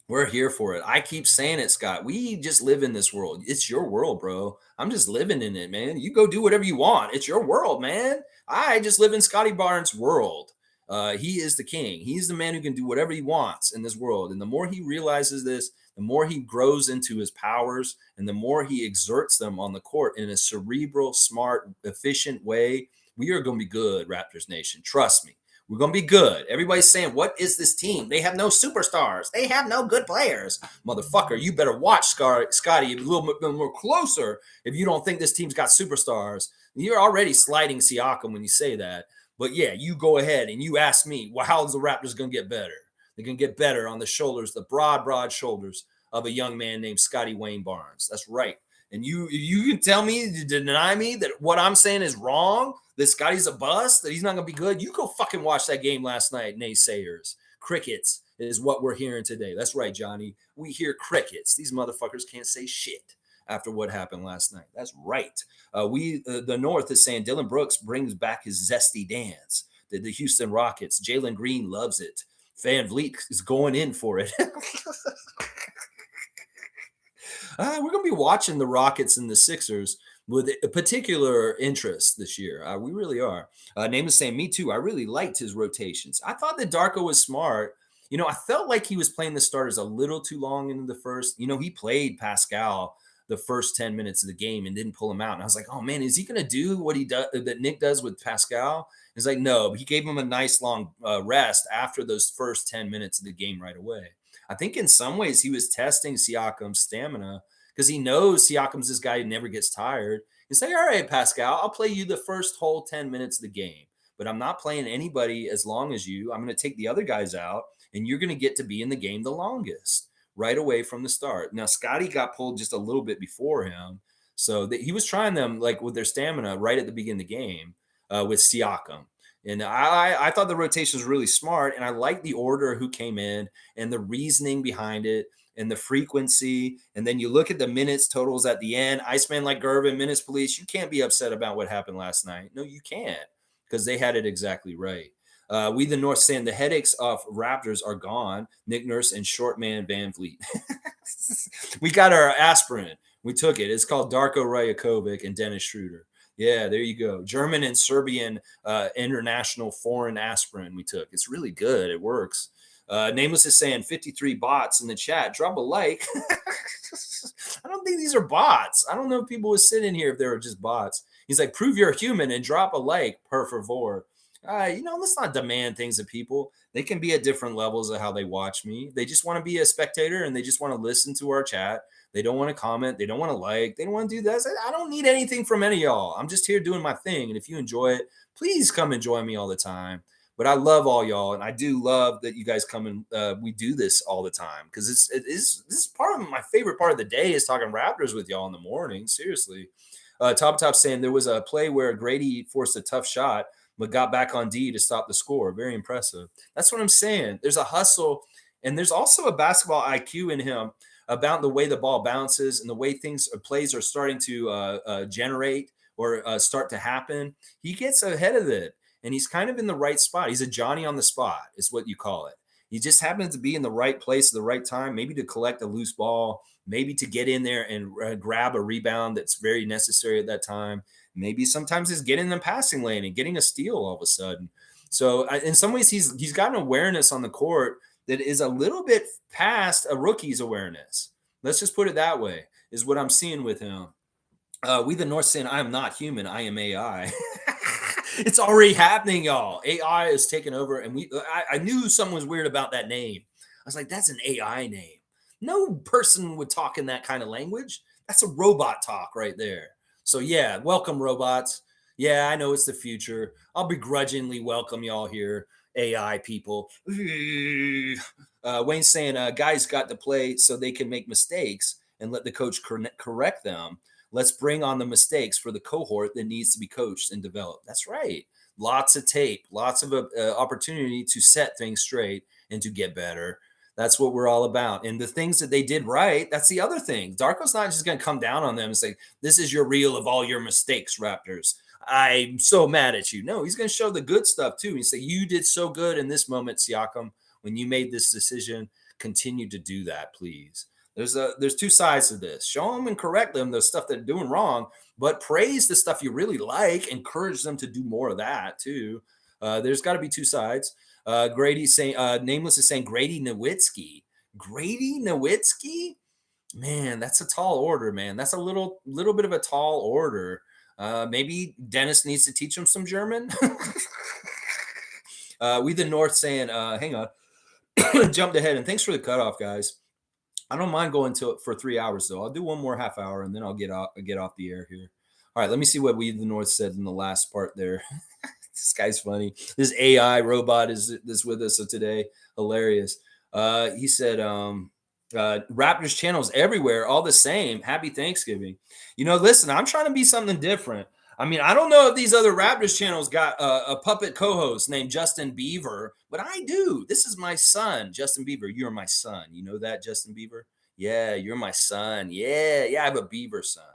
we're here for it. I keep saying it, Scott. We just live in this world. It's your world, bro. I'm just living in it, man. You go do whatever you want. It's your world, man. I just live in Scottie Barnes' world. He is the king. He's the man who can do whatever he wants in this world. And the more he realizes this, the more he grows into his powers and the more he exerts them on the court in a cerebral, smart, efficient way, we are going to be good, Raptors Nation. Trust me. We're going to be good. Everybody's saying, what is this team? They have no superstars. They have no good players. Motherfucker, you better watch Scottie a little bit more closer if you don't think this team's got superstars. You're already sliding Siakam when you say that. But yeah, you go ahead and you ask me, well, how's the Raptors going to get better? They're going to get better on the shoulders, the broad shoulders of a young man named Scottie Wayne Barnes. That's right. And you can tell me, to deny me that what I'm saying is wrong, that Scottie's a bust, that he's not going to be good. You go fucking watch that game last night, naysayers. Crickets is what we're hearing today. That's right, Johnny. We hear crickets. These motherfuckers can't say shit after what happened last night. That's right. The North is saying Dylan Brooks brings back his zesty dance. The Houston Rockets. Jalen Green loves it. Van Vliet is going in for it. We're going to be watching the Rockets and the Sixers with a particular interest this year. We really are. Name is saying, me too. I really liked his rotations. I thought that Darko was smart. I felt like he was playing the starters a little too long into the first. He played Pascal the first 10 minutes of the game and didn't pull him out. And I was like, oh man, is he going to do what he does that Nick does with Pascal? He's like, no, but he gave him a nice long rest after those first 10 minutes of the game right away. I think in some ways he was testing Siakam's stamina because he knows Siakam's this guy who never gets tired. He's like, all right, Pascal, I'll play you the first whole 10 minutes of the game, but I'm not playing anybody as long as you. I'm going to take the other guys out, and you're going to get to be in the game the longest right away from the start. Now, Scottie got pulled just a little bit before him, so he was trying them like with their stamina right at the beginning of the game with Siakam. And I thought the rotation was really smart, and I liked the order who came in and the reasoning behind it and the frequency. And then you look at the minutes totals at the end. Iceman like Gervin, Minutes Police, you can't be upset about what happened last night. No, you can't, because they had it exactly right. We the North saying the headaches of Raptors are gone. Nick Nurse and short man Van Vliet. We got our aspirin. We took it. It's called Darko Rajaković and Dennis Schröder. Yeah, there you go. German and Serbian international foreign aspirin we took. It's really good. It works. Nameless is saying 53 bots in the chat. Drop a like. I don't think these are bots. I don't know if people would sit in here if they were just bots. He's like, prove you're human and drop a like, per favor. Let's not demand things of people. They can be at different levels of how they watch me. They just want to be a spectator and they just want to listen to our chat. They don't want to comment. They don't want to like. They don't want to do that. I don't need anything from any of y'all. I'm just here doing my thing. And if you enjoy it, please come and join me all the time. But I love all y'all, and I do love that you guys come and we do this all the time because this is part of my favorite part of the day is talking Raptors with y'all in the morning. Seriously, Top saying there was a play where Gradey forced a tough shot but got back on D to stop the score. Very impressive. That's what I'm saying. There's a hustle, and there's also a basketball IQ in him about the way the ball bounces and the way plays are starting to generate or start to happen. He gets ahead of it. And he's kind of in the right spot. He's a Johnny on the spot, is what you call it. He just happens to be in the right place at the right time, maybe to collect a loose ball, maybe to get in there and grab a rebound that's very necessary at that time. Maybe sometimes it's getting in the passing lane and getting a steal all of a sudden. So in some ways, he's got an awareness on the court that is a little bit past a rookie's awareness. Let's just put it that way, is what I'm seeing with him. We the North saying, I am not human, I am AI. It's already happening, y'all. AI is taking over, and I knew someone was weird about that name. I was like, that's an AI name. No person would talk in that kind of language. That's a robot talk right there. So yeah, welcome robots. Yeah, I know it's the future. I'll begrudgingly welcome y'all here, AI people. Wayne's saying, guys got to play so they can make mistakes and let the coach correct them. Let's bring on the mistakes for the cohort that needs to be coached and developed. That's right. Lots of tape, lots of opportunity to set things straight and to get better. That's what we're all about. And the things that they did right, that's the other thing. Darko's not just going to come down on them and say, this is your reel of all your mistakes, Raptors. I'm so mad at you. No, he's going to show the good stuff too. He say, you did so good in this moment, Siakam, when you made this decision. Continue to do that, please. There's two sides to this. Show them and correct them the stuff they're doing wrong, but praise the stuff you really like. Encourage them to do more of that too. There's got to be two sides. Gradey saying, Nameless is saying Gradey Nowitzki. Gradey Nowitzki? Man, that's a tall order, man. That's a little bit of a tall order. Maybe Dennis needs to teach him some German. We the North saying, hang on, jumped ahead, and thanks for the cutoff, guys. I don't mind going to it for 3 hours though. I'll do one more half hour and then I'll get off the air here. All right, let me see what We the North said in the last part there. This guy's funny. This AI robot is with us today. Hilarious. He said, Raptors channels everywhere, all the same. Happy Thanksgiving. Listen, I'm trying to be something different. I mean, I don't know if these other Raptors channels got a puppet co-host named Justin Bieber, but I do. This is my son, Justin Bieber. You're my son. You know that, Justin Bieber? Yeah, you're my son. Yeah, I have a Bieber son.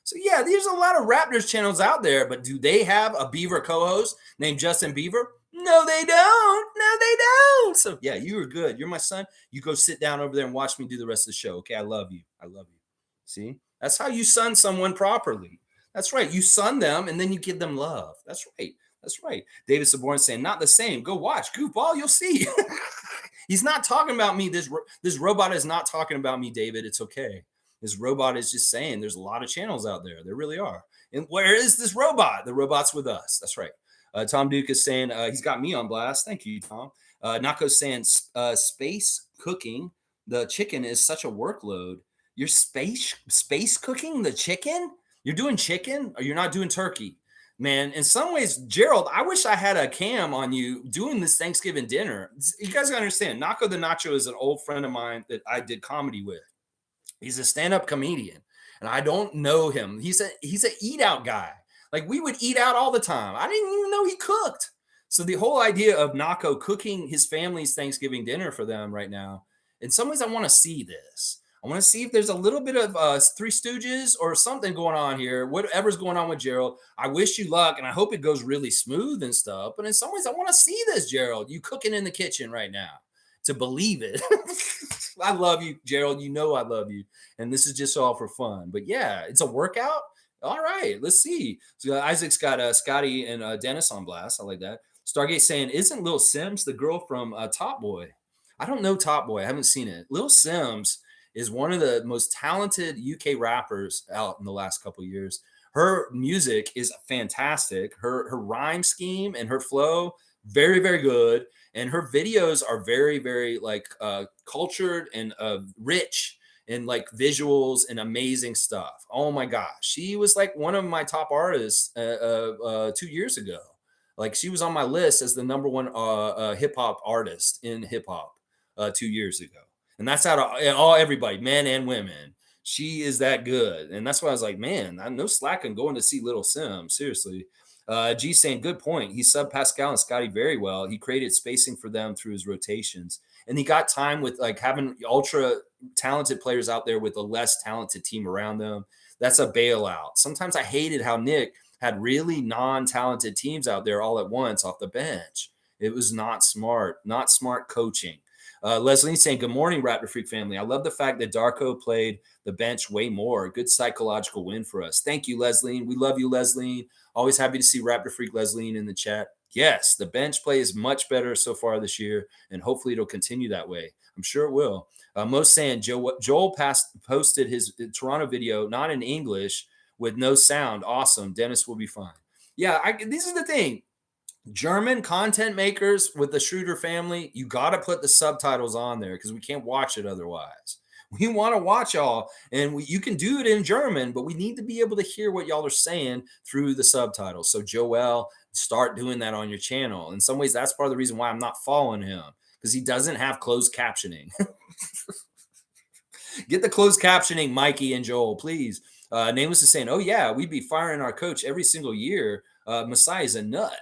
So yeah, there's a lot of Raptors channels out there, but do they have a Bieber co-host named Justin Bieber? No, they don't. No, they don't. So yeah, you were good. You're my son. You go sit down over there and watch me do the rest of the show. Okay, I love you. I love you. See, that's how you son someone properly. That's right. You son them and then you give them love. That's right. That's right. David Saborn saying, not the same. Go watch Goofball. You'll see. He's not talking about me. This robot is not talking about me, David. It's okay. This robot is just saying there's a lot of channels out there. There really are. And where is this robot? The robot's with us. That's right. Tom Duke is saying he's got me on blast. Thank you, Tom. Nako's saying space cooking the chicken is such a workload. You're space cooking the chicken? You're doing chicken or you're not doing turkey? Man, in some ways, Gerald, I wish I had a cam on you doing this Thanksgiving dinner. You guys gotta understand, Nako the Nacho is an old friend of mine that I did comedy with. He's a stand-up comedian, and I don't know him. He's an eat-out guy. Like, we would eat out all the time. I didn't even know he cooked. So the whole idea of Nako cooking his family's Thanksgiving dinner for them right now, in some ways, I want to see this. I want to see if there's a little bit of Three Stooges or something going on here. Whatever's going on with Gerald, I wish you luck, and I hope it goes really smooth and stuff. But in some ways, I want to see this, Gerald. You cooking in the kitchen right now to believe it. I love you, Gerald. You know I love you. And this is just all for fun. But yeah, it's a workout. All right, let's see. So Isaac's got Scottie and Dennis on blast. I like that. Stargate saying, isn't Lil Sims the girl from Top Boy? I don't know Top Boy. I haven't seen it. Lil Sims is one of the most talented UK rappers out in the last couple of years. Her music is fantastic. Her rhyme scheme and her flow, very, very good. And her videos are very, very like cultured and rich and like visuals and amazing stuff. Oh my gosh, she was like one of my top artists 2 years ago. Like she was on my list as the number one hip hop artist in hip hop 2 years ago, and that's out of all everybody, men and women. She is that good, and that's why I was like, man, I'm no slacking going to see Little Sim. Seriously. G saying, good point. He subbed Pascal and Scottie very well. He created spacing for them through his rotations. And he got time with like having ultra talented players out there with a less talented team around them. That's a bailout. Sometimes I hated how Nick had really non-talented teams out there all at once off the bench. It was not smart coaching. Leslie saying, good morning, Raptor Freak family. I love the fact that Darko played the bench way more. Good psychological win for us. Thank you, Leslie. We love you, Leslie. Always happy to see Raptor Freak Leslie in the chat. Yes, the bench play is much better so far this year, and hopefully it'll continue that way. I'm sure it will. Most saying Joel posted his Toronto video, not in English, with no sound. Awesome. Dennis will be fine. Yeah, this is the thing. German content makers with the Schröder family, you got to put the subtitles on there because we can't watch it otherwise. We want to watch y'all, and you can do it in German, but we need to be able to hear what y'all are saying through the subtitles. So, Joel, start doing that on your channel. In some ways, that's part of the reason why I'm not following him because he doesn't have closed captioning. Get the closed captioning, Mikey and Joel, please. Nameless is saying, oh, yeah, we'd be firing our coach every single year. Masai is a nut.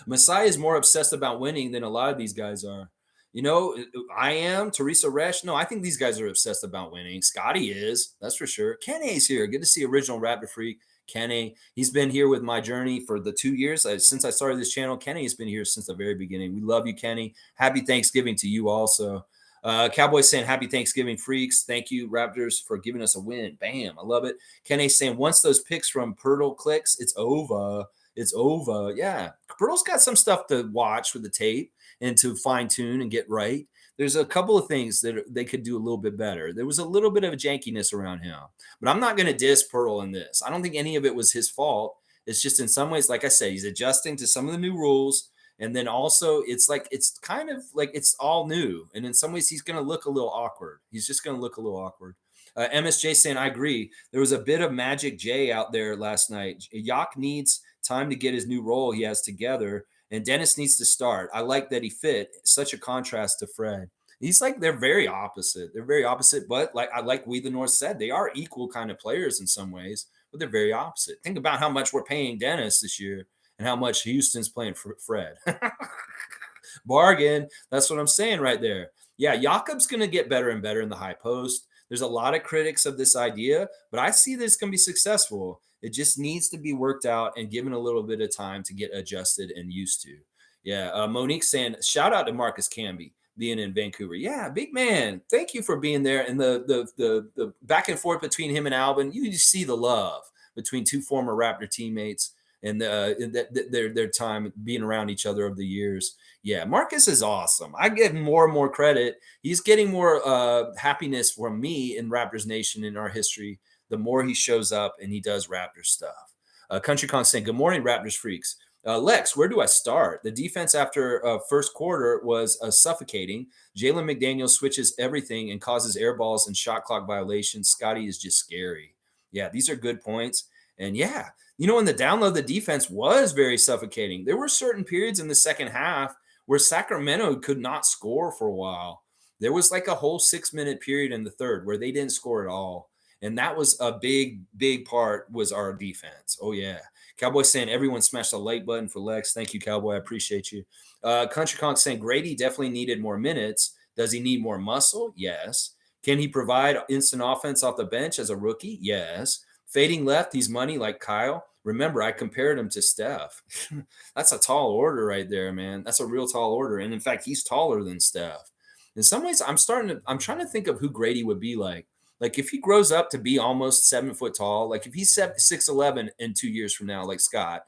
Masai is more obsessed about winning than a lot of these guys are. You know, I am. Teresa Resch. No, I think these guys are obsessed about winning. Scottie is. That's for sure. Kenny's here. Good to see original Raptor Freak. Kenny. He's been here with my journey for the 2 years. Since I started this channel, Kenny has been here since the very beginning. We love you, Kenny. Happy Thanksgiving to you also. Cowboy saying, happy Thanksgiving, freaks. Thank you, Raptors, for giving us a win. Bam. I love it. Kenny saying, once those picks from Poeltl clicks, it's over. It's over. Yeah. Poeltl's got some stuff to watch with the tape and to fine tune and get right. There's a couple of things that they could do a little bit better. There was a little bit of a jankiness around him, but I'm not going to diss Poeltl in this. I don't think any of it was his fault. It's just in some ways, like I said, he's adjusting to some of the new rules. And then also it's like, it's kind of like it's all new. And in some ways he's going to look a little awkward. He's just going to look a little awkward. MSJ saying, I agree. There was a bit of Magic J out there last night. Yak needs time to get his new role he has together. And Dennis needs to start. I like that he fit. Such a contrast to Fred. He's like, they're very opposite. They're very opposite. But like We the North said, they are equal kind of players in some ways, but they're very opposite. Think about how much we're paying Dennis this year and how much Houston's playing for Fred. Bargain. That's what I'm saying right there. Yeah, Jakob's going to get better and better in the high post. There's a lot of critics of this idea, but I see this going to be successful. It just needs to be worked out and given a little bit of time to get adjusted and used to. Yeah, Monique saying, shout out to Marcus Camby being in Vancouver. Yeah, big man. Thank you for being there. And the back and forth between him and Alvin, you just see the love between two former Raptor teammates and their time being around each other over the years. Yeah, Marcus is awesome. I give him more and more credit. He's getting more happiness from me in Raptors Nation in our history the more he shows up and he does Raptor stuff. Country Con saying, good morning, Raptors freaks. Lex, where do I start? The defense after first quarter was suffocating. Jalen McDaniels switches everything and causes air balls and shot clock violations. Scottie is just scary. Yeah, these are good points. And yeah, you know, in the download, the defense was very suffocating. There were certain periods in the second half where Sacramento could not score for a while. There was like a whole 6-minute period in the third where they didn't score at all. And that was a big, big part was our defense. Oh, yeah. Cowboy saying everyone smashed the like button for Lex. Thank you, Cowboy. I appreciate you. Country Conk saying Gradey definitely needed more minutes. Does he need more muscle? Yes. Can he provide instant offense off the bench as a rookie? Yes. Fading left, he's money like Kyle. Remember, I compared him to Steph. That's a tall order right there, man. That's a real tall order. And in fact, he's taller than Steph. In some ways, I'm trying to think of who Gradey would be like. Like if he grows up to be almost 7 foot tall, like if he's 6'11" in 2 years from now, like Scott,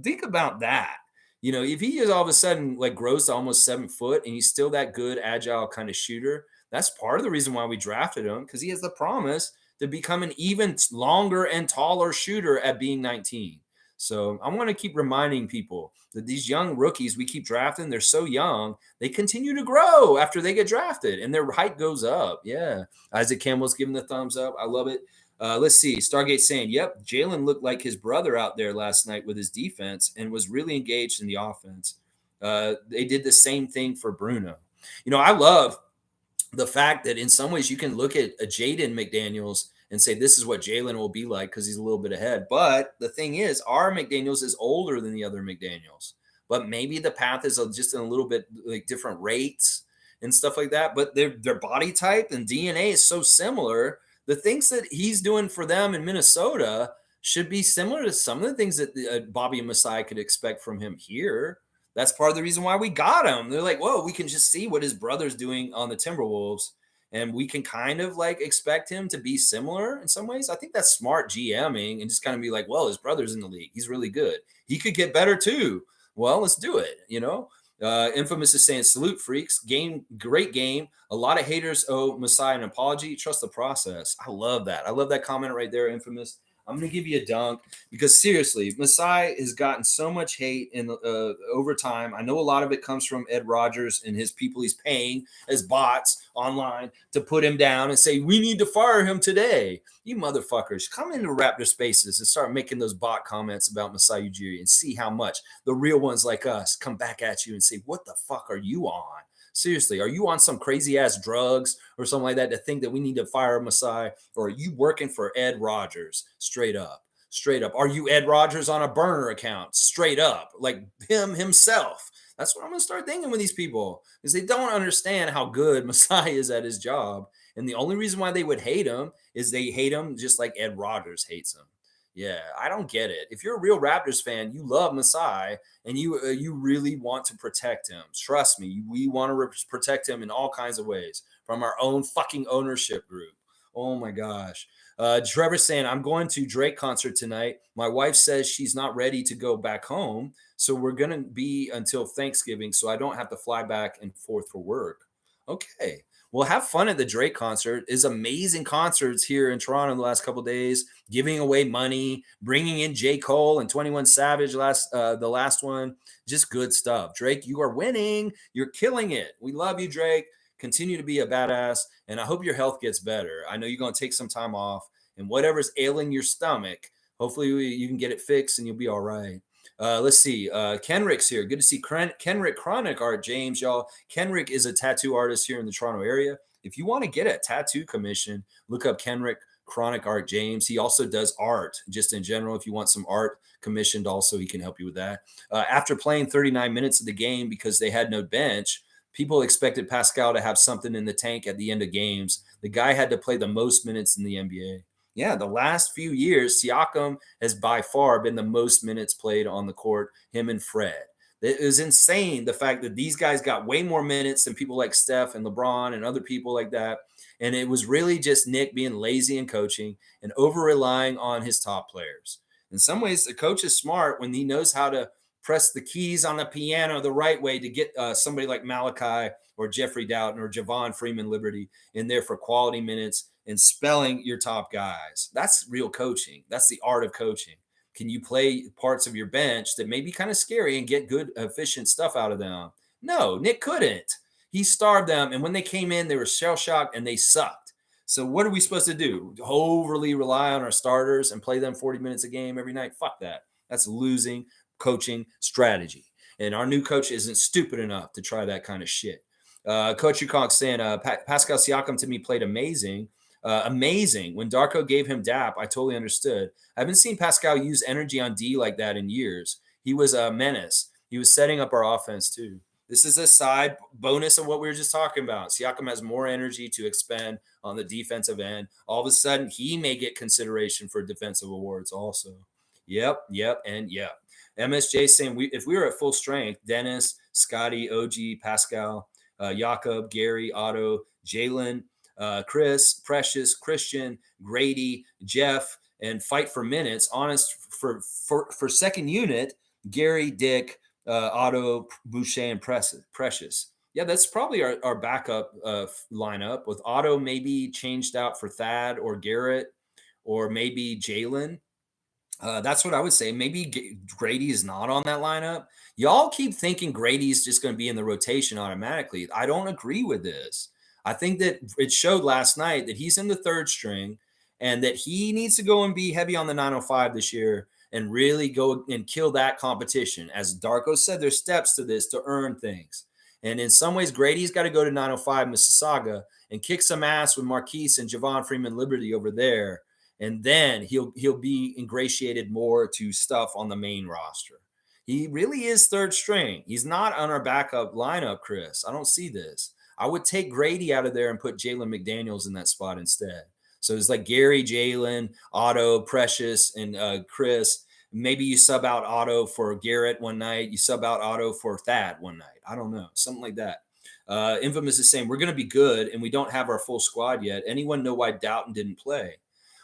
think about that. You know, if he just all of a sudden like grows to almost 7 foot and he's still that good, agile kind of shooter, that's part of the reason why we drafted him, because he has the promise to become an even longer and taller shooter at being 19. So I want to keep reminding people that these young rookies we keep drafting, they're so young, they continue to grow after they get drafted and their height goes up. Yeah. Isaac Campbell's giving the thumbs up. I love it. Let's see. Stargate saying, yep, Jalen looked like his brother out there last night with his defense and was really engaged in the offense. They did the same thing for Bruno. I love the fact that in some ways you can look at a Jaden McDaniels and say this is what Jalen will be like because he's a little bit ahead. But the thing is, our McDaniels is older than the other McDaniels. But maybe the path is just in a little bit like different rates and stuff like that. But their body type and DNA is so similar. The things that he's doing for them in Minnesota should be similar to some of the things that Bobby and Masai could expect from him here. That's part of the reason why we got him. They're like, whoa, we can just see what his brother's doing on the Timberwolves, and we can kind of like expect him to be similar in some ways. I think that's smart GMing and just kind of be like, well, his brother's in the league. He's really good. He could get better too. Well, let's do it, Infamous is saying, salute freaks. Great game. A lot of haters owe Masai an apology. Trust the process. I love that. I love that comment right there, Infamous. I'm going to give you a dunk because seriously, Masai has gotten so much hate in over time. I know a lot of it comes from Ed Rogers and his people he's paying as bots online to put him down and say, we need to fire him today. You motherfuckers, come into Raptor Spaces and start making those bot comments about Masai Ujiri and see how much the real ones like us come back at you and say, what the fuck are you on? Seriously, are you on some crazy ass drugs or something like that to think that we need to fire Masai? Or are you working for Ed Rogers? Straight up. Are you Ed Rogers on a burner account? Straight up. Like him himself. That's what I'm going to start thinking with these people because they don't understand how good Masai is at his job. And the only reason why they would hate him is they hate him just like Ed Rogers hates him. Yeah, I don't get it. If you're a real Raptors fan, you love Masai and you really want to protect him. Trust me, we want to protect him in all kinds of ways from our own fucking ownership group. Oh my gosh. Trevor's saying, I'm going to Drake concert tonight. My wife says she's not ready to go back home. So we're going to be until Thanksgiving. So I don't have to fly back and forth for work. Okay. Well, have fun at the Drake concert. Is amazing concerts here in Toronto the last couple of days, giving away money, bringing in J. Cole and 21 Savage the last one. Just good stuff. Drake, you are winning. You're killing it. We love you, Drake. Continue to be a badass, and I hope your health gets better. I know you're going to take some time off, and whatever's ailing your stomach, hopefully you can get it fixed and you'll be all right. Let's see. Kenrick's here. Good to see Kenrick Chronic Art, James, y'all. Kenrick is a tattoo artist here in the Toronto area. If you want to get a tattoo commission, look up Kenrick Chronic Art, James. He also does art just in general. If you want some art commissioned also, he can help you with that. After playing 39 minutes of the game because they had no bench, people expected Pascal to have something in the tank at the end of games. The guy had to play the most minutes in the NBA. Yeah, the last few years, Siakam has by far been the most minutes played on the court, him and Fred. It was insane, the fact that these guys got way more minutes than people like Steph and LeBron and other people like that. And it was really just Nick being lazy in coaching and over-relying on his top players. In some ways, the coach is smart when he knows how to press the keys on the piano the right way to get somebody like Malachi or Jeffrey Doughton or Javon Freeman Liberty in there for quality minutes and spelling your top guys. That's real coaching. That's the art of coaching. Can you play parts of your bench that may be kind of scary and get good, efficient stuff out of them? No, Nick couldn't. He starved them. And when they came in, they were shell-shocked and they sucked. So what are we supposed to do? Overly rely on our starters and play them 40 minutes a game every night? Fuck that. That's losing coaching strategy. And our new coach isn't stupid enough to try that kind of shit. Coach Yukong saying, Pascal Siakam to me played amazing. Amazing. When Darko gave him DAP, I totally understood. I haven't seen Pascal use energy on D like that in years. He was a menace. He was setting up our offense too. This is a side bonus of what we were just talking about. Siakam has more energy to expend on the defensive end. All of a sudden, he may get consideration for defensive awards also. Yep, and yep. MSJ saying, if we were at full strength, Dennis, Scottie, OG, Pascal, Jakob, Gary, Otto, Jalen, Chris, Precious, Christian, Grady, Jeff, and fight for minutes. Honest for second unit, Gary, Dick, Otto, Boucher, and Precious. Yeah, that's probably our backup lineup with Otto maybe changed out for Thad or Garrett or maybe Jalen. That's what I would say. Maybe Gradey is not on that lineup. Y'all keep thinking Grady's just going to be in the rotation automatically. I don't agree with this. I think that it showed last night that he's in the third string and that he needs to go and be heavy on the 905 this year and really go and kill that competition. As Darko said, there's steps to this to earn things. And in some ways, Grady's got to go to 905 Mississauga and kick some ass with Marquise and Javon Freeman Liberty over there, and then he'll be ingratiated more to stuff on the main roster. He really is third string. He's not on our backup lineup, Chris. I don't see this. I would take Grady out of there and put Jalen McDaniels in that spot instead. So it's like Gary, Jalen, Otto, Precious, and Chris. Maybe you sub out Otto for Garrett one night. You sub out Otto for Thad one night. I don't know. Something like that. Infamous is saying, we're going to be good, and we don't have our full squad yet. Anyone know why Doughton didn't play?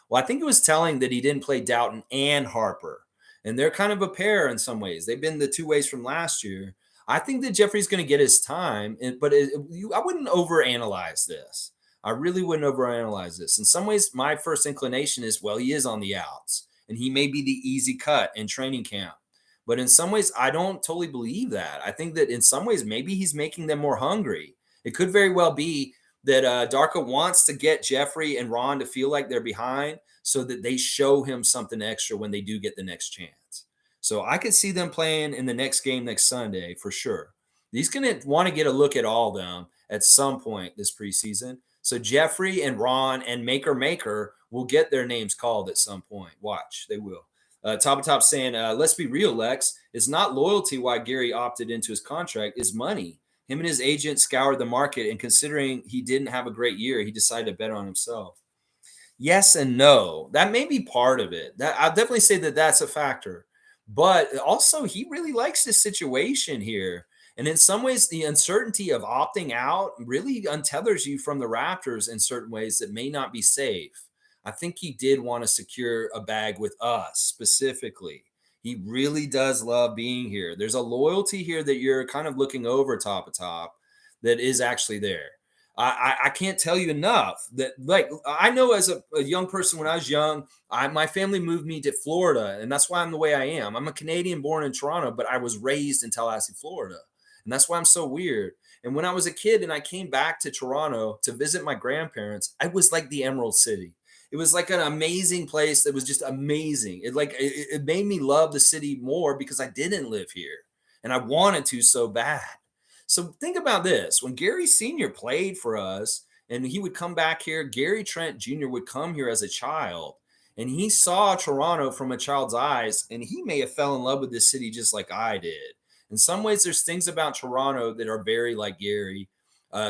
Well, I think it was telling that he didn't play Doughton and Harper. And they're kind of a pair in some ways. They've been the two ways from last year. I think that Jeffrey's going to get his time, but I wouldn't overanalyze this. I really wouldn't overanalyze this. In some ways, my first inclination is, well, he is on the outs, and he may be the easy cut in training camp. But in some ways, I don't totally believe that. I think that in some ways, maybe he's making them more hungry. It could very well be that Darko wants to get Jeffrey and Ron to feel like they're behind so that they show him something extra when they do get the next chance. So I could see them playing in the next game next Sunday for sure. He's going to want to get a look at all of them at some point this preseason. So Jeffrey and Ron and Maker will get their names called at some point. Watch, they will. Top saying, let's be real, Lex. It's not loyalty why Gary opted into his contract. It's money. Him and his agent scoured the market, and considering he didn't have a great year, he decided to bet on himself. Yes and no. That may be part of it. I'll definitely say that that's a factor. But also, he really likes this situation here. And in some ways, the uncertainty of opting out really untethers you from the Raptors in certain ways that may not be safe. I think he did want to secure a bag with us specifically. He really does love being here. There's a loyalty here that you're kind of looking over top of top that is actually there. I can't tell you enough that, like, I know as a young person when I was young, my family moved me to Florida, and that's why I'm the way I am. I'm a Canadian born in Toronto, but I was raised in Tallahassee, Florida, and that's why I'm so weird. And when I was a kid and I came back to Toronto to visit my grandparents, I was like the Emerald City. It was like an amazing place that was just amazing. It made me love the city more because I didn't live here, and I wanted to so bad. So think about this. When Gary Sr. played for us and he would come back here, Gary Trent Jr. would come here as a child and he saw Toronto from a child's eyes, and he may have fell in love with this city just like I did. In some ways, there's things about Toronto that are very like Gary,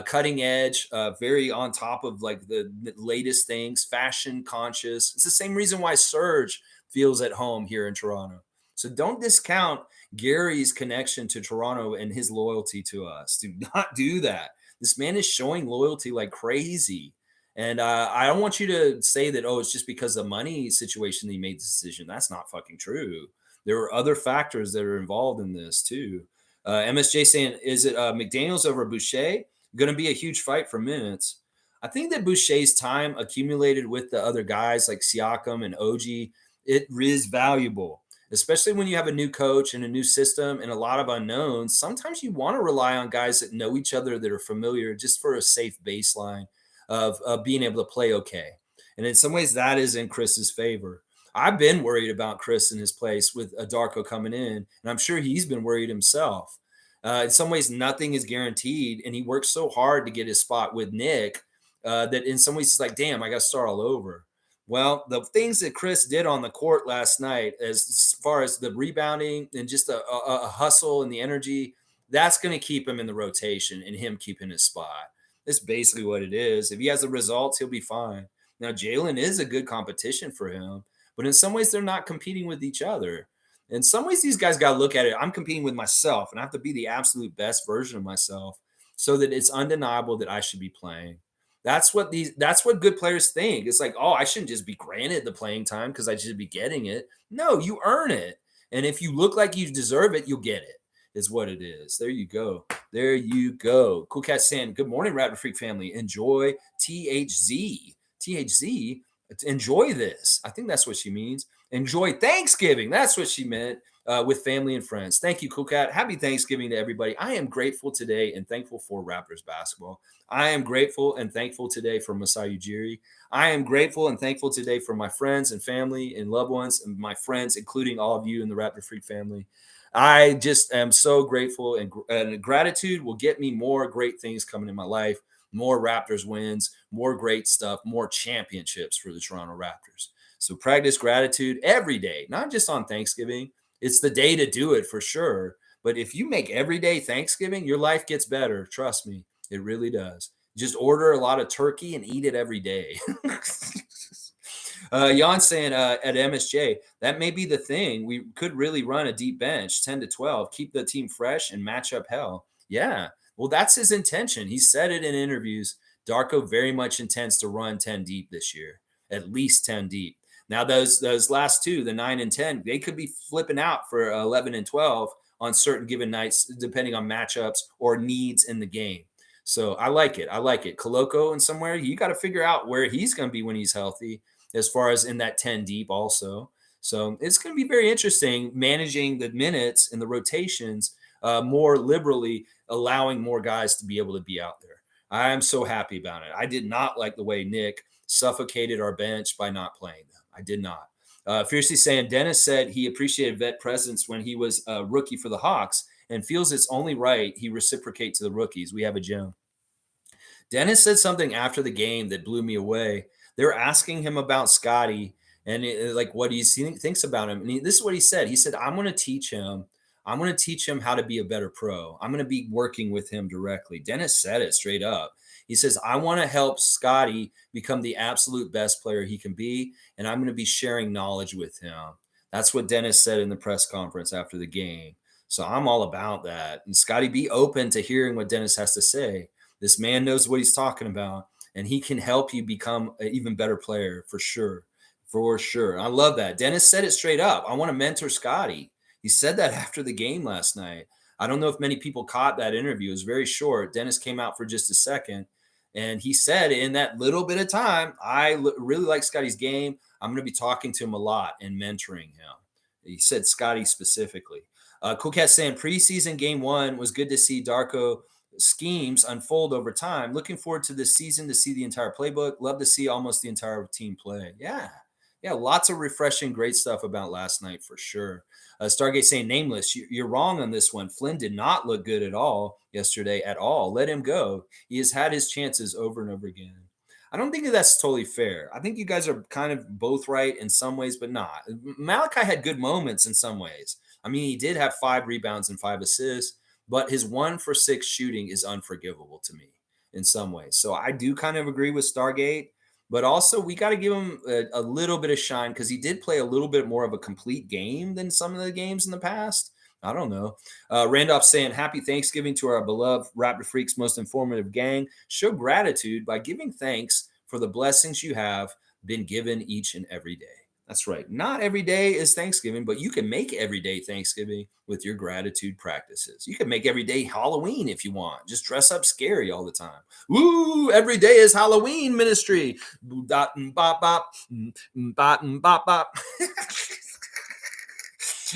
cutting edge, very on top of like the latest things, fashion conscious. It's the same reason why Serge feels at home here in Toronto. So don't discount Gary's connection to Toronto and his loyalty to us. Do not do that. This man is showing loyalty like crazy. And I don't want you to say that, oh, it's just because of the money situation that he made the decision. That's not fucking true. There were other factors that are involved in this too. MSJ saying, is it McDaniels over Boucher? Going to be a huge fight for minutes. I think that Boucher's time accumulated with the other guys like Siakam and OG, it is valuable, especially when you have a new coach and a new system and a lot of unknowns. Sometimes you want to rely on guys that know each other, that are familiar, just for a safe baseline of being able to play okay. And in some ways, that is in Chris's favor. I've been worried about Chris in his place with Darko coming in, and I'm sure he's been worried himself. In some ways, nothing is guaranteed, and he works so hard to get his spot with Nick that in some ways he's like, damn, I got to start all over. Well, the things that Chris did on the court last night, as far as the rebounding and just a hustle and the energy, that's going to keep him in the rotation and him keeping his spot. That's basically what it is. If he has the results, he'll be fine. Now, Jalen is a good competition for him, but in some ways, they're not competing with each other. In some ways, these guys got to look at it. I'm competing with myself, and I have to be the absolute best version of myself so that it's undeniable that I should be playing. That's what good players think. It's like, oh, I shouldn't just be granted the playing time because I should be getting it. No, you earn it. And if you look like you deserve it, you'll get it, is what it is. There you go. There you go. Cool Cat saying, good morning, Raptor Freak family. Enjoy THZ. THZ, enjoy this. I think that's what she means. enjoy Thanksgiving. That's what she meant. With family and friends. Thank you, Cool Cat. Happy Thanksgiving to everybody. I am grateful today and thankful for Raptors basketball. I am grateful and thankful today for Masai Ujiri. I am grateful and thankful today for my friends and family and loved ones and my friends, including all of you in the Raptor-Freak family. I just am so grateful, and gratitude will get me more great things coming in my life, more Raptors wins, more great stuff, more championships for the Toronto Raptors. So practice gratitude every day, not just on Thanksgiving. It's the day to do it for sure. But if you make every day Thanksgiving, your life gets better. Trust me, it really does. Just order a lot of turkey and eat it every day. Jan saying at MSJ, that may be the thing. We could really run a deep bench, 10 to 12, keep the team fresh and match up hell. Yeah, well, that's his intention. He said it in interviews. Darko very much intends to run 10 deep this year, at least 10 deep. Now, those last two, the 9 and 10, they could be flipping out for 11 and 12 on certain given nights, depending on matchups or needs in the game. So I like it. I like it. Koloko and somewhere, you got to figure out where he's going to be when he's healthy, as far as in that 10 deep also. So it's going to be very interesting managing the minutes and the rotations more liberally, allowing more guys to be able to be out there. I am so happy about it. I did not like the way Nick suffocated our bench by not playing them. I did not. Fiercely saying, Dennis said he appreciated vet presence when he was a rookie for the Hawks and feels it's only right he reciprocate to the rookies. We have a gem. Dennis said something after the game that blew me away. They were asking him about Scottie and like what he thinks about him. And this is what he said. He said, I'm going to teach him how to be a better pro. I'm going to be working with him directly. Dennis said it straight up. He says, I want to help Scottie become the absolute best player he can be, and I'm going to be sharing knowledge with him. That's what Dennis said in the press conference after the game. So I'm all about that. And Scottie, be open to hearing what Dennis has to say. This man knows what he's talking about, and he can help you become an even better player for sure. For sure. I love that. Dennis said it straight up. I want to mentor Scottie. He said that after the game last night. I don't know if many people caught that interview. It was very short. Dennis came out for just a second. And he said in that little bit of time, I really like Scottie's game. I'm going to be talking to him a lot and mentoring him. He said Scottie specifically. Cool Cat saying preseason game 1 was good to see Darko schemes unfold over time. Looking forward to this season to see the entire playbook. Love to see almost the entire team play. Yeah, lots of refreshing, great stuff about last night for sure. Stargate saying, nameless, you're wrong on this one. Flynn did not look good at all yesterday at all. Let him go. He has had his chances over and over again. I don't think that that's totally fair. I think you guys are kind of both right in some ways, but not. Malachi had good moments in some ways. I mean, he did have 5 rebounds and 5 assists, but his 1 for 6 shooting is unforgivable to me in some ways. So I do kind of agree with Stargate. But also, we got to give him a little bit of shine because he did play a little bit more of a complete game than some of the games in the past. I don't know. Randolph saying, happy Thanksgiving to our beloved Raptor Freaks most informative gang. Show gratitude by giving thanks for the blessings you have been given each and every day. That's right. Not every day is Thanksgiving, but you can make every day Thanksgiving with your gratitude practices. You can make every day Halloween if you want. Just dress up scary all the time. Woo! Every day is Halloween ministry. Bop bop bop bop bop bop.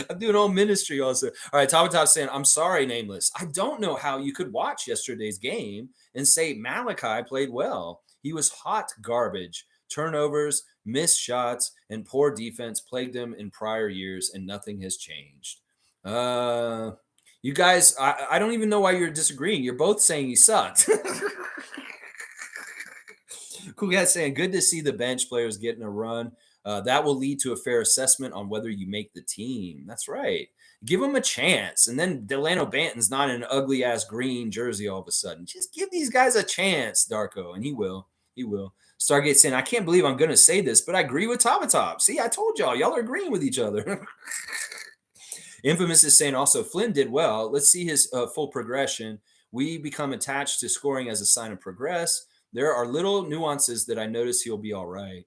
I'm doing all ministry also. All right, Top saying, I'm sorry, nameless. I don't know how you could watch yesterday's game and say Malachi played well. He was hot garbage. Turnovers, missed shots, and poor defense plagued him in prior years, and nothing has changed. You guys, I don't even know why you're disagreeing. You're both saying he sucked. Cool guys saying, good to see the bench players getting a run. That will lead to a fair assessment on whether you make the team. That's right. Give them a chance. And then Delano Banton's not in an ugly-ass green jersey all of a sudden. Just give these guys a chance, Darko, and he will. He will. Stargate saying, I can't believe I'm going to say this, but I agree with Top. See, I told y'all. Y'all are agreeing with each other. Infamous is saying also, Flynn did well. Let's see his full progression. We become attached to scoring as a sign of progress. There are little nuances that I notice he'll be all right.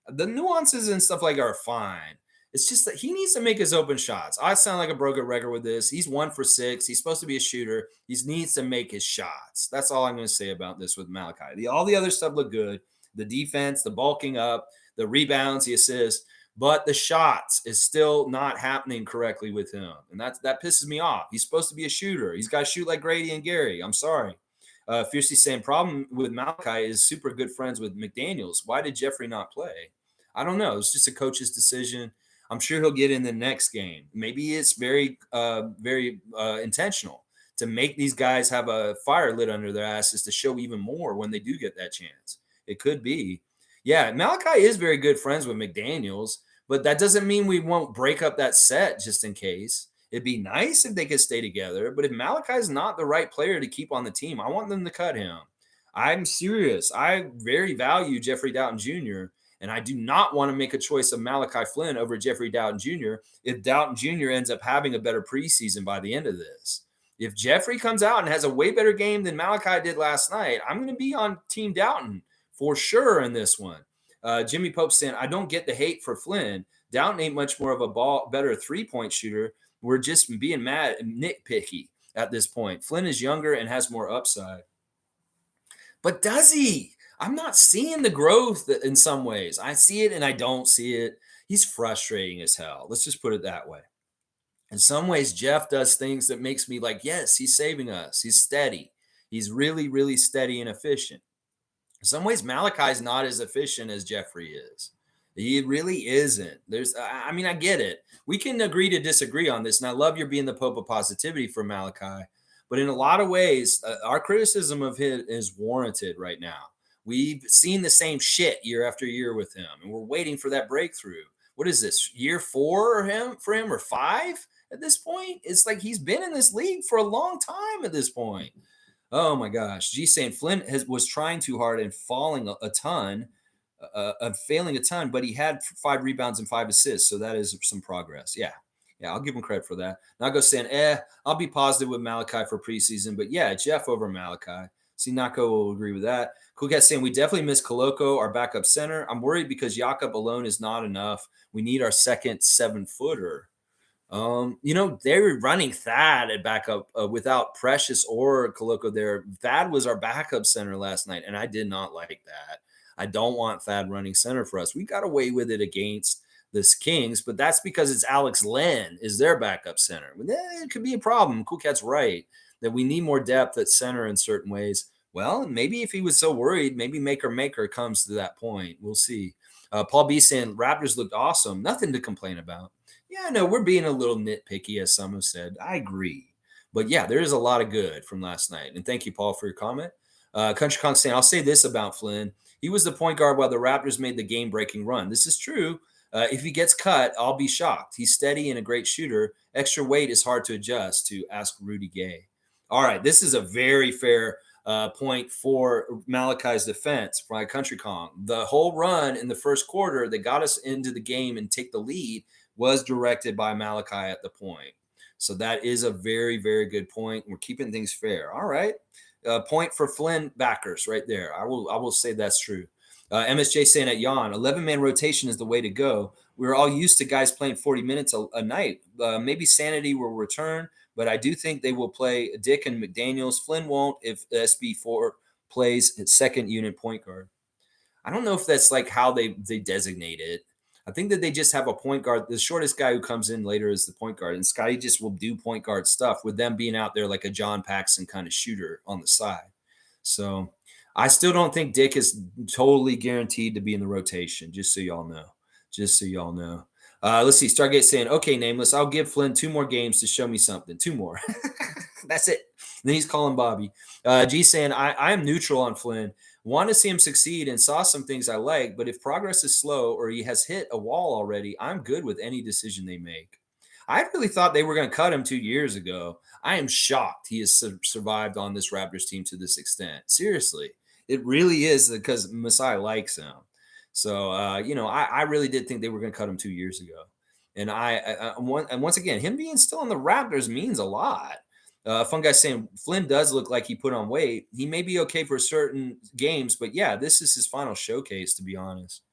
The nuances and stuff like are fine. It's just that he needs to make his open shots. I sound like a broken record with this. He's 1 for 6. He's supposed to be a shooter. He needs to make his shots. That's all I'm going to say about this with Malachi. All the other stuff look good. The defense, the bulking up, the rebounds, the assists. but the shots is still not happening correctly with him. And that pisses me off. He's supposed to be a shooter. He's got to shoot like Grady and Gary. I'm sorry. Fiercely saying problem with Malachi is super good friends with McDaniels. Why did Jeffrey not play? I don't know. It's just a coach's decision. I'm sure he'll get in the next game. Maybe it's very intentional to make these guys have a fire lit under their asses to show even more when they do get that chance. It could be. Yeah, Malachi is very good friends with McDaniels, but that doesn't mean we won't break up that set just in case. It'd be nice if they could stay together, but if Malachi is not the right player to keep on the team, I want them to cut him. I'm serious. I very value Jeffrey Doughton Jr., and I do not want to make a choice of Malachi Flynn over Jeffrey Doughton Jr. if Doughton Jr. ends up having a better preseason by the end of this. If Jeffrey comes out and has a way better game than Malachi did last night, I'm going to be on Team Doughton for sure in this one. Jimmy Pope saying, I don't get the hate for Flynn. Doughton ain't much more of a better three-point shooter. We're just being mad and nitpicky at this point. Flynn is younger and has more upside. But does he? I'm not seeing the growth in some ways. I see it and I don't see it. He's frustrating as hell. Let's just put it that way. In some ways, Jeff does things that makes me like, yes, he's saving us. He's steady. He's really, really steady and efficient. In some ways, Malachi's not as efficient as Jeffrey is. He really isn't. I get it. We can agree to disagree on this. And I love your being the Pope of positivity for Malachi. But in a lot of ways, our criticism of him is warranted right now. We've seen the same shit year after year with him, and we're waiting for that breakthrough. What is this, year 4 for him or 5 at this point? It's like he's been in this league for a long time at this point. Oh my gosh. G saying Flynn was trying too hard and falling a ton, failing a ton, but he had 5 rebounds and 5 assists. So that is some progress. Yeah, I'll give him credit for that. Nago saying, I'll be positive with Malachi for preseason, but yeah, Jeff over Malachi. See, Nako will agree with that. Cool Cat saying we definitely miss Koloko, our backup center. I'm worried because Jakob alone is not enough. We need our second 7-footer. They were running Thad at backup without Precious or Koloko there. Thad was our backup center last night, and I did not like that. I don't want Thad running center for us. We got away with it against the Kings, but that's because it's Alex Len is their backup center. It could be a problem. Cool Cat's right that we need more depth at center in certain ways. Well, maybe if he was so worried, maybe Maker comes to that point. We'll see. Paul B saying Raptors looked awesome. Nothing to complain about. Yeah, no, we're being a little nitpicky, as some have said. I agree. But yeah, there is a lot of good from last night. And thank you, Paul, for your comment. Country Kong saying, I'll say this about Flynn. He was the point guard while the Raptors made the game-breaking run. This is true. If he gets cut, I'll be shocked. He's steady and a great shooter. Extra weight is hard to adjust, to ask Rudy Gueye. All right, this is a very fair point for Malachi's defense by Country Kong. The whole run in the first quarter that got us into the game and take the lead was directed by Malachi at the point. So that is a very, very good point. We're keeping things fair. All right. Point for Flynn backers right there. I will say that's true. MSJ saying at Yawn, 11-man rotation is the way to go. We're all used to guys playing 40 minutes a night. Maybe sanity will return, but I do think they will play Dick and McDaniels. Flynn won't if SB4 plays his second unit point guard. I don't know if that's like how they designate it. I think that they just have a point guard. The shortest guy who comes in later is the point guard, and Scottie just will do point guard stuff with them being out there like a John Paxson kind of shooter on the side. So I still don't think Dick is totally guaranteed to be in the rotation, just so y'all know. Let's see. Stargate saying, okay, Nameless, I'll give Flynn 2 more games to show me something. 2 more. That's it. And then he's calling Bobby. G saying, I am neutral on Flynn. Want to see him succeed and saw some things I like, but if progress is slow or he has hit a wall already, I'm good with any decision they make. I really thought they were going to cut him 2 years ago. I am shocked he has survived on this Raptors team to this extent. Seriously, it really is because Masai likes him. So, I really did think they were going to cut him 2 years ago. And once again, him being still on the Raptors means a lot. Fun guy saying Flynn does look like he put on weight. He may be okay for certain games, but yeah, this is his final showcase, to be honest.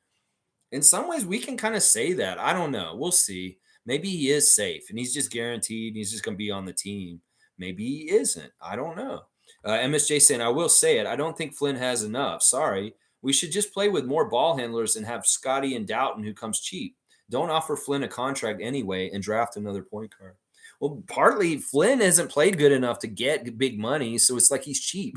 In some ways, we can kind of say that. I don't know. We'll see. Maybe he is safe and he's just guaranteed he's just going to be on the team. Maybe he isn't. I don't know. MSJ saying, I will say it. I don't think Flynn has enough. Sorry. We should just play with more ball handlers and have Scottie and Doughton who comes cheap. Don't offer Flynn a contract anyway and draft another point guard. Well, partly Flynn hasn't played good enough to get big money, so it's like he's cheap.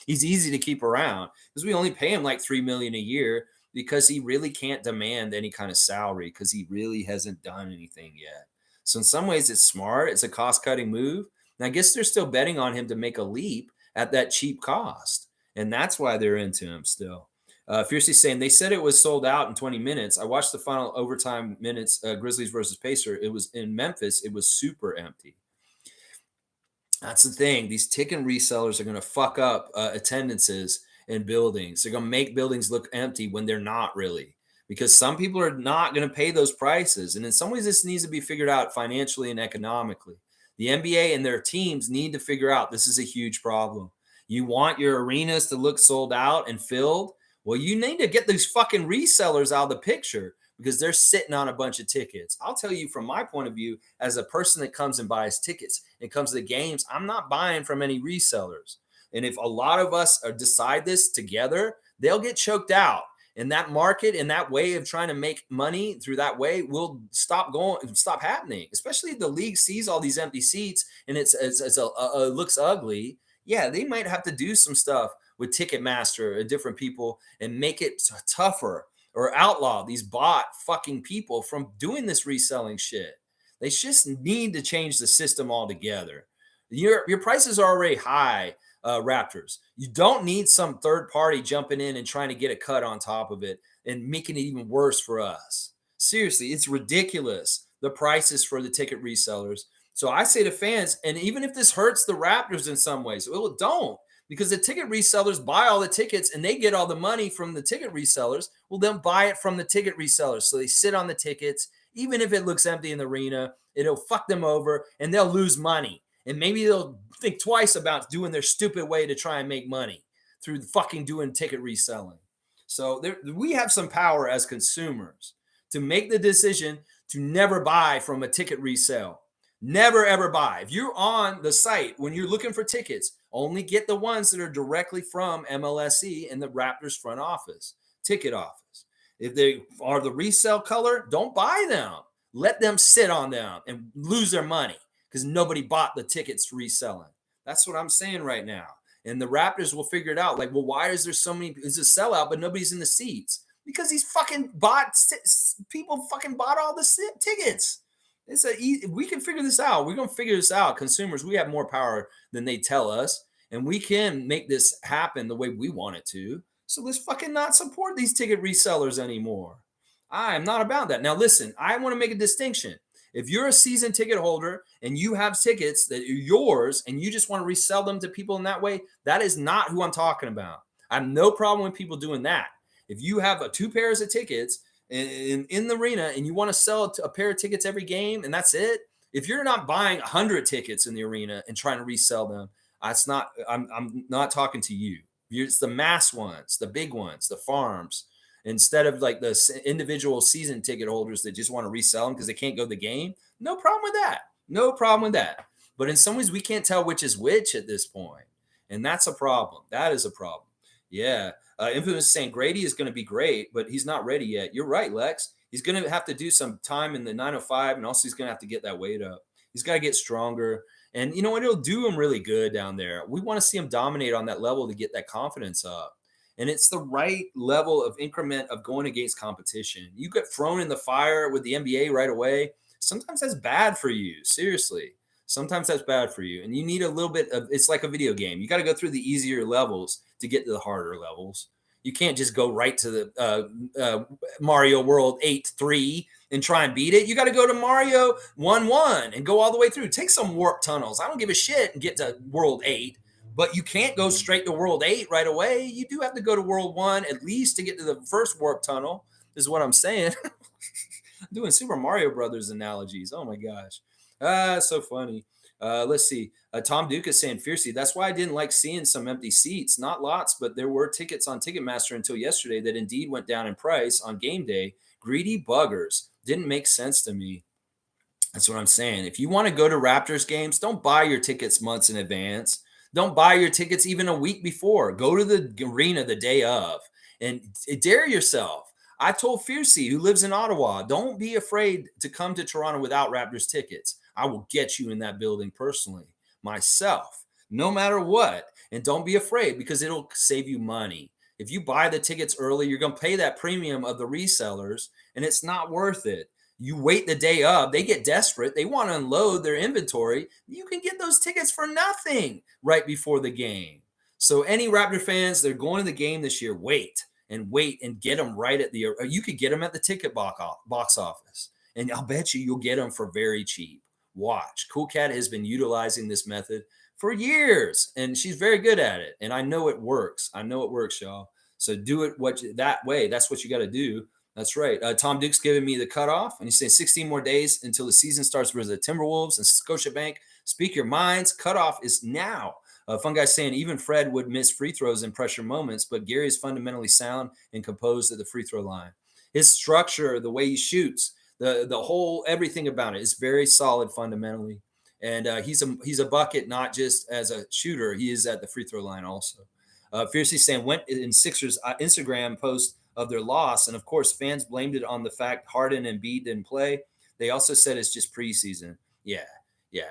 He's easy to keep around because we only pay him like $3 million a year because he really can't demand any kind of salary because he really hasn't done anything yet. So in some ways, it's smart. It's a cost-cutting move. And I guess they're still betting on him to make a leap at that cheap cost, and that's why they're into him still. Fiercely saying they said it was sold out in 20 minutes. I watched the final overtime minutes, Grizzlies versus Pacer. It was in Memphis. It was super empty. That's the thing. These ticket resellers are going to fuck up attendances in buildings. They're going to make buildings look empty when they're not really, because some people are not going to pay those prices. And in some ways, this needs to be figured out financially and economically. The NBA and their teams need to figure out this is a huge problem. You want your arenas to look sold out and filled? Well, you need to get these fucking resellers out of the picture because they're sitting on a bunch of tickets. I'll tell you from my point of view, as a person that comes and buys tickets and comes to the games, I'm not buying from any resellers. And if a lot of us decide this together, they'll get choked out. And that market and that way of trying to make money through that way will stop happening, especially if the league sees all these empty seats and it looks ugly. Yeah, they might have to do some stuff with Ticketmaster and different people and make it tougher or outlaw these bot fucking people from doing this reselling shit. They just need to change the system altogether. Your prices are already high, Raptors. You don't need some third party jumping in and trying to get a cut on top of it and making it even worse for us. Seriously, it's ridiculous, the prices for the ticket resellers. So I say to fans, and even if this hurts the Raptors in some ways, well, it don't. Because the ticket resellers buy all the tickets and they get all the money from the ticket resellers. Well, they'll buy it from the ticket resellers. So they sit on the tickets. Even if it looks empty in the arena, it'll fuck them over and they'll lose money. And maybe they'll think twice about doing their stupid way to try and make money through fucking doing ticket reselling. So we have some power as consumers to make the decision to never buy from a ticket resale. Never, ever buy. If you're on the site, when you're looking for tickets, only get the ones that are directly from MLSE and the Raptors front office, ticket office. If they are the resale color, don't buy them. Let them sit on them and lose their money because nobody bought the tickets reselling. That's what I'm saying right now. And the Raptors will figure it out. Like, well, why is there so many? It's a sellout, but nobody's in the seats. Because these fucking people fucking bought all the tickets. We can figure this out. We're going to figure this out. Consumers, we have more power than they tell us. And we can make this happen the way we want it to. So let's fucking not support these ticket resellers anymore. I am not about that. Now, listen, I want to make a distinction. If you're a season ticket holder and you have tickets that are yours and you just want to resell them to people in that way, that is not who I'm talking about. I have no problem with people doing that. If you have 2 pairs of tickets in the arena and you want to sell a pair of tickets every game and that's it, if you're not buying 100 tickets in the arena and trying to resell them, I'm not talking to you. It's the mass ones, the big ones, the farms, instead of like the individual season ticket holders that just want to resell them because they can't go to the game. No problem with that. No problem with that. But in some ways, we can't tell which is which at this point. And that's a problem. That is a problem. Yeah. Infamous saying Gradey is going to be great, but he's not ready yet. You're right, Lex. He's going to have to do some time in the 905, and also he's going to have to get that weight up. He's got to get stronger. And you know what? It'll do him really good down there. We want to see him dominate on that level to get that confidence up. And it's the right level of increment of going against competition. You get thrown in the fire with the NBA right away. Sometimes that's bad for you. Seriously. Sometimes that's bad for you. And you need a little bit of, it's like a video game. You got to go through the easier levels to get to the harder levels. You can't just go right to the Mario World 8-3 and try and beat it. You got to go to Mario 1-1 and go all the way through. Take some warp tunnels. I don't give a shit and get to World 8. But you can't go straight to World 8 right away. You do have to go to World 1 at least to get to the first warp tunnel, is what I'm saying. I'm doing Super Mario Brothers analogies. Oh, my gosh. So funny. Let's see. Tom Duke is saying fiercely, that's why I didn't like seeing some empty seats. Not lots, but there were tickets on Ticketmaster until yesterday that indeed went down in price on game day. Greedy buggers. Didn't make sense to me. That's what I'm saying. If you want to go to Raptors games, don't buy your tickets months in advance. Don't buy your tickets even a week before. Go to the arena the day of and dare yourself. I told Fiercey, who lives in Ottawa, don't be afraid to come to Toronto without Raptors tickets. I will get you in that building personally, myself, no matter what. And don't be afraid because it'll save you money. If you buy the tickets early, you're going to pay that premium of the resellers, and it's not worth it. You wait the day up, they get desperate. They want to unload their inventory. You can get those tickets for nothing right before the game. So any Raptor fans, they're going to the game this year, wait and get them right at the, you could get them at the ticket box office. And I'll bet you'll get them for very cheap. Watch. Cool Cat has been utilizing this method for years, and she's very good at it. And I know it works. I know it works, y'all. So do it that way. That's what you got to do. That's right. Tom Duke's giving me the cutoff, and he's saying 16 more days until the season starts versus the Timberwolves and Scotiabank. Speak your minds. Cutoff is now. Fun Guy saying even Fred would miss free throws in pressure moments, but Gary is fundamentally sound and composed at the free throw line. His structure, the way he shoots, the whole everything about it is very solid fundamentally. And he's a bucket, not just as a shooter. He is at the free throw line also. Fiercely saying went in Sixers Instagram post of their loss, and of course fans blamed it on the fact Harden and Embiid didn't play. They also said it's just preseason. Yeah.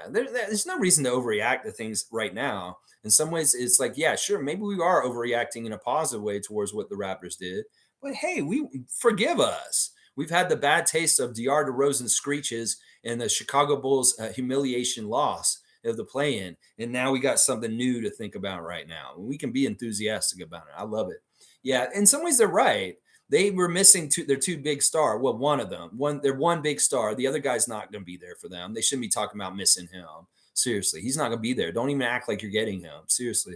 There's no reason to overreact to things right now. In some ways, it's like, yeah, sure, maybe we are overreacting in a positive way towards what the Raptors did. But hey, we forgive us. We've had the bad taste of DeAndre DeRozan screeches and the Chicago Bulls humiliation loss of the play-in, and now we got something new to think about right now. We can be enthusiastic about it. I love it. Yeah, in some ways they're right. They were missing their two big star. Well, one of them. They're one big star. The other guy's not going to be there for them. They shouldn't be talking about missing him. Seriously, he's not going to be there. Don't even act like you're getting him. Seriously.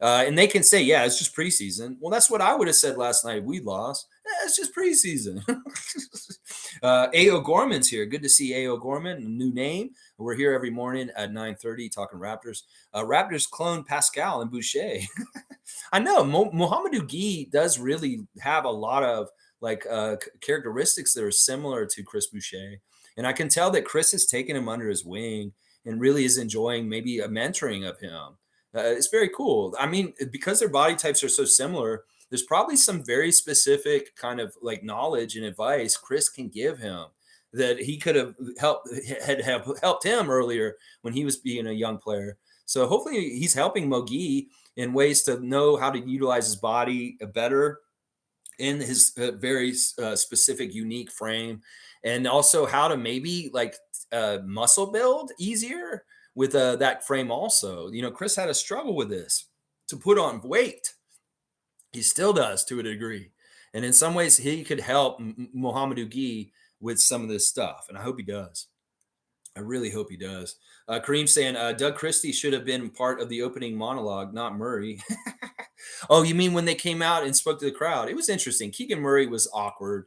And they can say, yeah, it's just preseason. Well, that's what I would have said last night if we lost. It's just preseason. A.O. Gorman's here. Good to see A.O. Gorman, a new name. We're here every morning at 9:30 talking Raptors. Raptors clone Pascal and Boucher. I know Mohamedou Gueye does really have a lot of characteristics that are similar to Chris Boucher. And I can tell that Chris has taken him under his wing and really is enjoying maybe a mentoring of him. It's very cool. I mean, because their body types are so similar, there's probably some very specific kind of like knowledge and advice Chris can give him that he could have helped him earlier when he was being a young player. So hopefully he's helping Mogi in ways to know how to utilize his body better in his very specific, unique frame, and also how to maybe muscle build easier with that frame also. You know, Chris had a struggle with this to put on weight. He still does to a degree. And in some ways, he could help Mohamedou Gueye with some of this stuff. And I hope he does. I really hope he does. Kareem saying, Doug Christie should have been part of the opening monologue, not Murray. Oh, you mean when they came out and spoke to the crowd? It was interesting. Keegan Murray was awkward.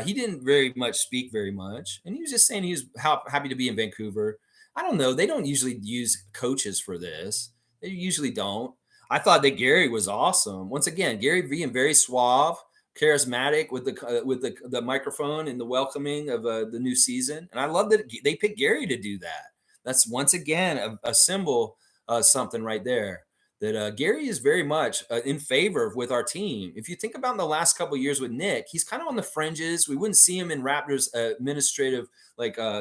He didn't very much speak very much. And he was just saying he was happy to be in Vancouver. I don't know. They don't usually use coaches for this. They usually don't. I thought that Gary was awesome. Once again, Gary being very suave, charismatic with the microphone and the welcoming of the new season. And I love that they picked Gary to do that. That's once again a symbol, something right there. That Gary is very much in favor with our team. If you think about in the last couple of years with Nick, he's kind of on the fringes. We wouldn't see him in Raptors administrative,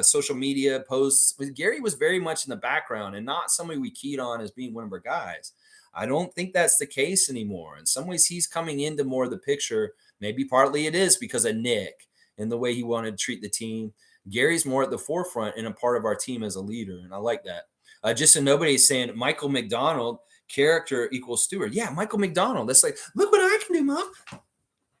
social media posts. But Gary was very much in the background and not somebody we keyed on as being one of our guys. I don't think that's the case anymore. In some ways, he's coming into more of the picture. Maybe partly it is because of Nick and the way he wanted to treat the team. Gary's more at the forefront and a part of our team as a leader, and I like that. Just so nobody's saying Michael McDonald, character equals steward. Yeah, Michael McDonald. That's like, look what I can do, Mom.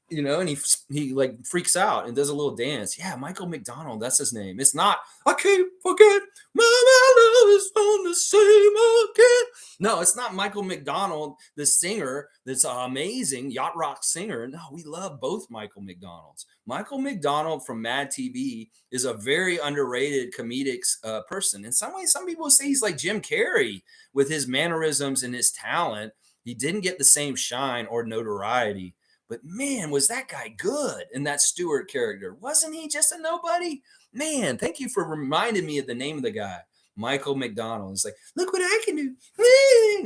You know, and he like freaks out and does a little dance. Yeah, Michael McDonald, that's his name. It's not, I can't forget, my love is on the same again. No, it's not Michael McDonald, the singer that's an amazing yacht rock singer. No, we love both Michael McDonalds. Michael McDonald from Mad TV is a very underrated comedic person. In some ways, some people say he's like Jim Carrey with his mannerisms and his talent. He didn't get the same shine or notoriety. But man, was that guy good in that Stewart character? Wasn't he just a nobody? Man, thank you for reminding me of the name of the guy, Michael McDonald. It's like, look what I can do.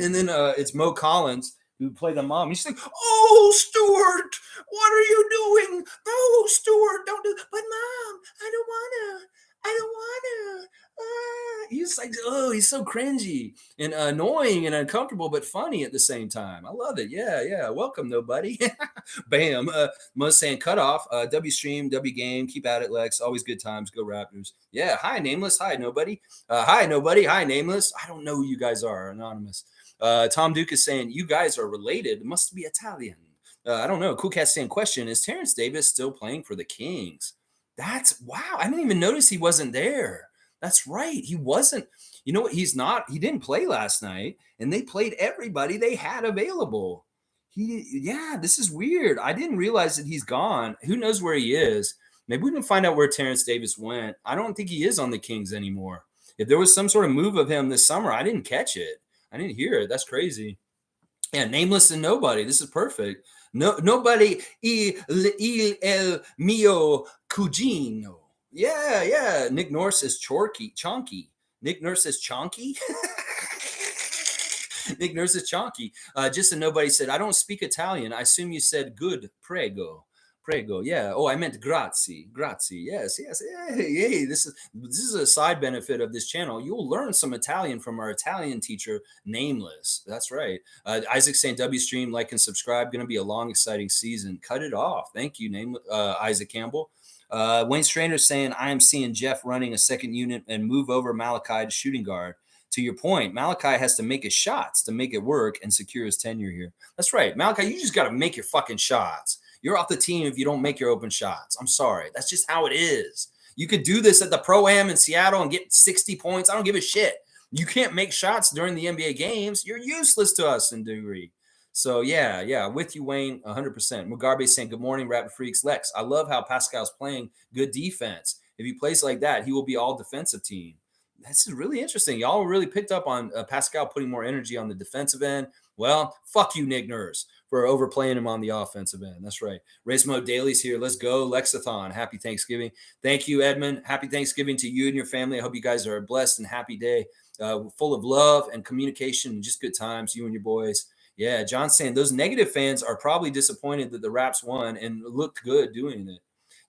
And then it's Mo Collins, who play the mom. He's like, "Oh, Stuart, what are you doing? No, Stuart, don't do. But mom, I don't wanna. I don't wanna." He's like, oh, he's so cringy and annoying and uncomfortable, but funny at the same time. I love it. Yeah. Welcome, nobody. Bam. Must saying cut off. W stream, W game. Keep at it, Lex. Always good times. Go Raptors. Yeah. Hi, nameless. Hi, nobody. Hi, nobody. Hi, nameless. I don't know who you guys are. Anonymous. Tom Duke is saying you guys are related. It must be Italian. I don't know. Cool Cat saying question: is Terrence Davis still playing for the Kings? That's wow. I didn't even notice he wasn't there. That's right. He wasn't. You know what? He's not. He didn't play last night, and they played everybody they had available. Yeah, this is weird. I didn't realize that he's gone. Who knows where he is? Maybe we can find out where Terrence Davis went. I don't think he is on the Kings anymore. If there was some sort of move of him this summer, I didn't catch it. I didn't hear it. That's crazy. Yeah, nameless and nobody. This is perfect. No, nobody. El mio cugino. Yeah. Nick Norris says chonky. Nick Nurse says chonky. Nick Nurse is chonky. Just a nobody said, I don't speak Italian. I assume you said good. Prego. Yeah. Oh, I meant grazie. Yes. Hey. This is a side benefit of this channel. You'll learn some Italian from our Italian teacher, Nameless. That's right. Isaac saying W stream, like and subscribe. Going to be a long, exciting season. Cut it off. Thank you, Isaac Campbell. Wayne Strainer saying, I am seeing Jeff running a second unit and move over Malachi to shooting guard. To your point, Malachi has to make his shots to make it work and secure his tenure here. That's right. Malachi, you just got to make your fucking shots. You're off the team if you don't make your open shots. I'm sorry. That's just how it is. You could do this at the Pro-Am in Seattle and get 60 points. I don't give a shit. You can't make shots during the NBA games. You're useless to us in degree. So, yeah, with you, Wayne, 100%. Mugabe saying, good morning, Raptor Freaks. Lex, I love how Pascal's playing good defense. If he plays like that, he will be all defensive team. This is really interesting. Y'all really picked up on Pascal putting more energy on the defensive end. Well, fuck you, Nick Nurse, for overplaying him on the offensive end. That's right. Race Mode Daily's here. Let's go. Lexathon. Happy Thanksgiving. Thank you, Edmund. Happy Thanksgiving to you and your family. I hope you guys are a blessed and happy day, full of love and communication and just good times, you and your boys. Yeah, John's saying those negative fans are probably disappointed that the Raps won and looked good doing it.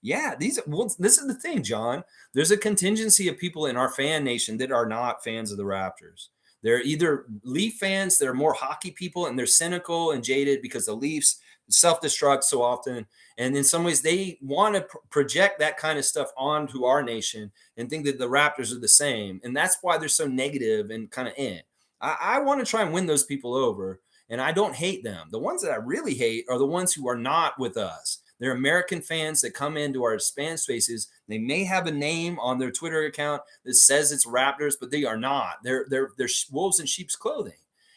Yeah, this is the thing, John. There's a contingency of people in our fan nation that are not fans of the Raptors. They're either Leaf fans that are more hockey people, and they're cynical and jaded because the Leafs self-destruct so often. And in some ways, they want to project that kind of stuff onto our nation and think that the Raptors are the same. And that's why they're so negative and kind of in. I want to try and win those people over, and I don't hate them. The ones that I really hate are the ones who are not with us. They're American fans that come into our fan spaces. They may have a name on their Twitter account that says it's Raptors, but they are not. They're wolves in sheep's clothing.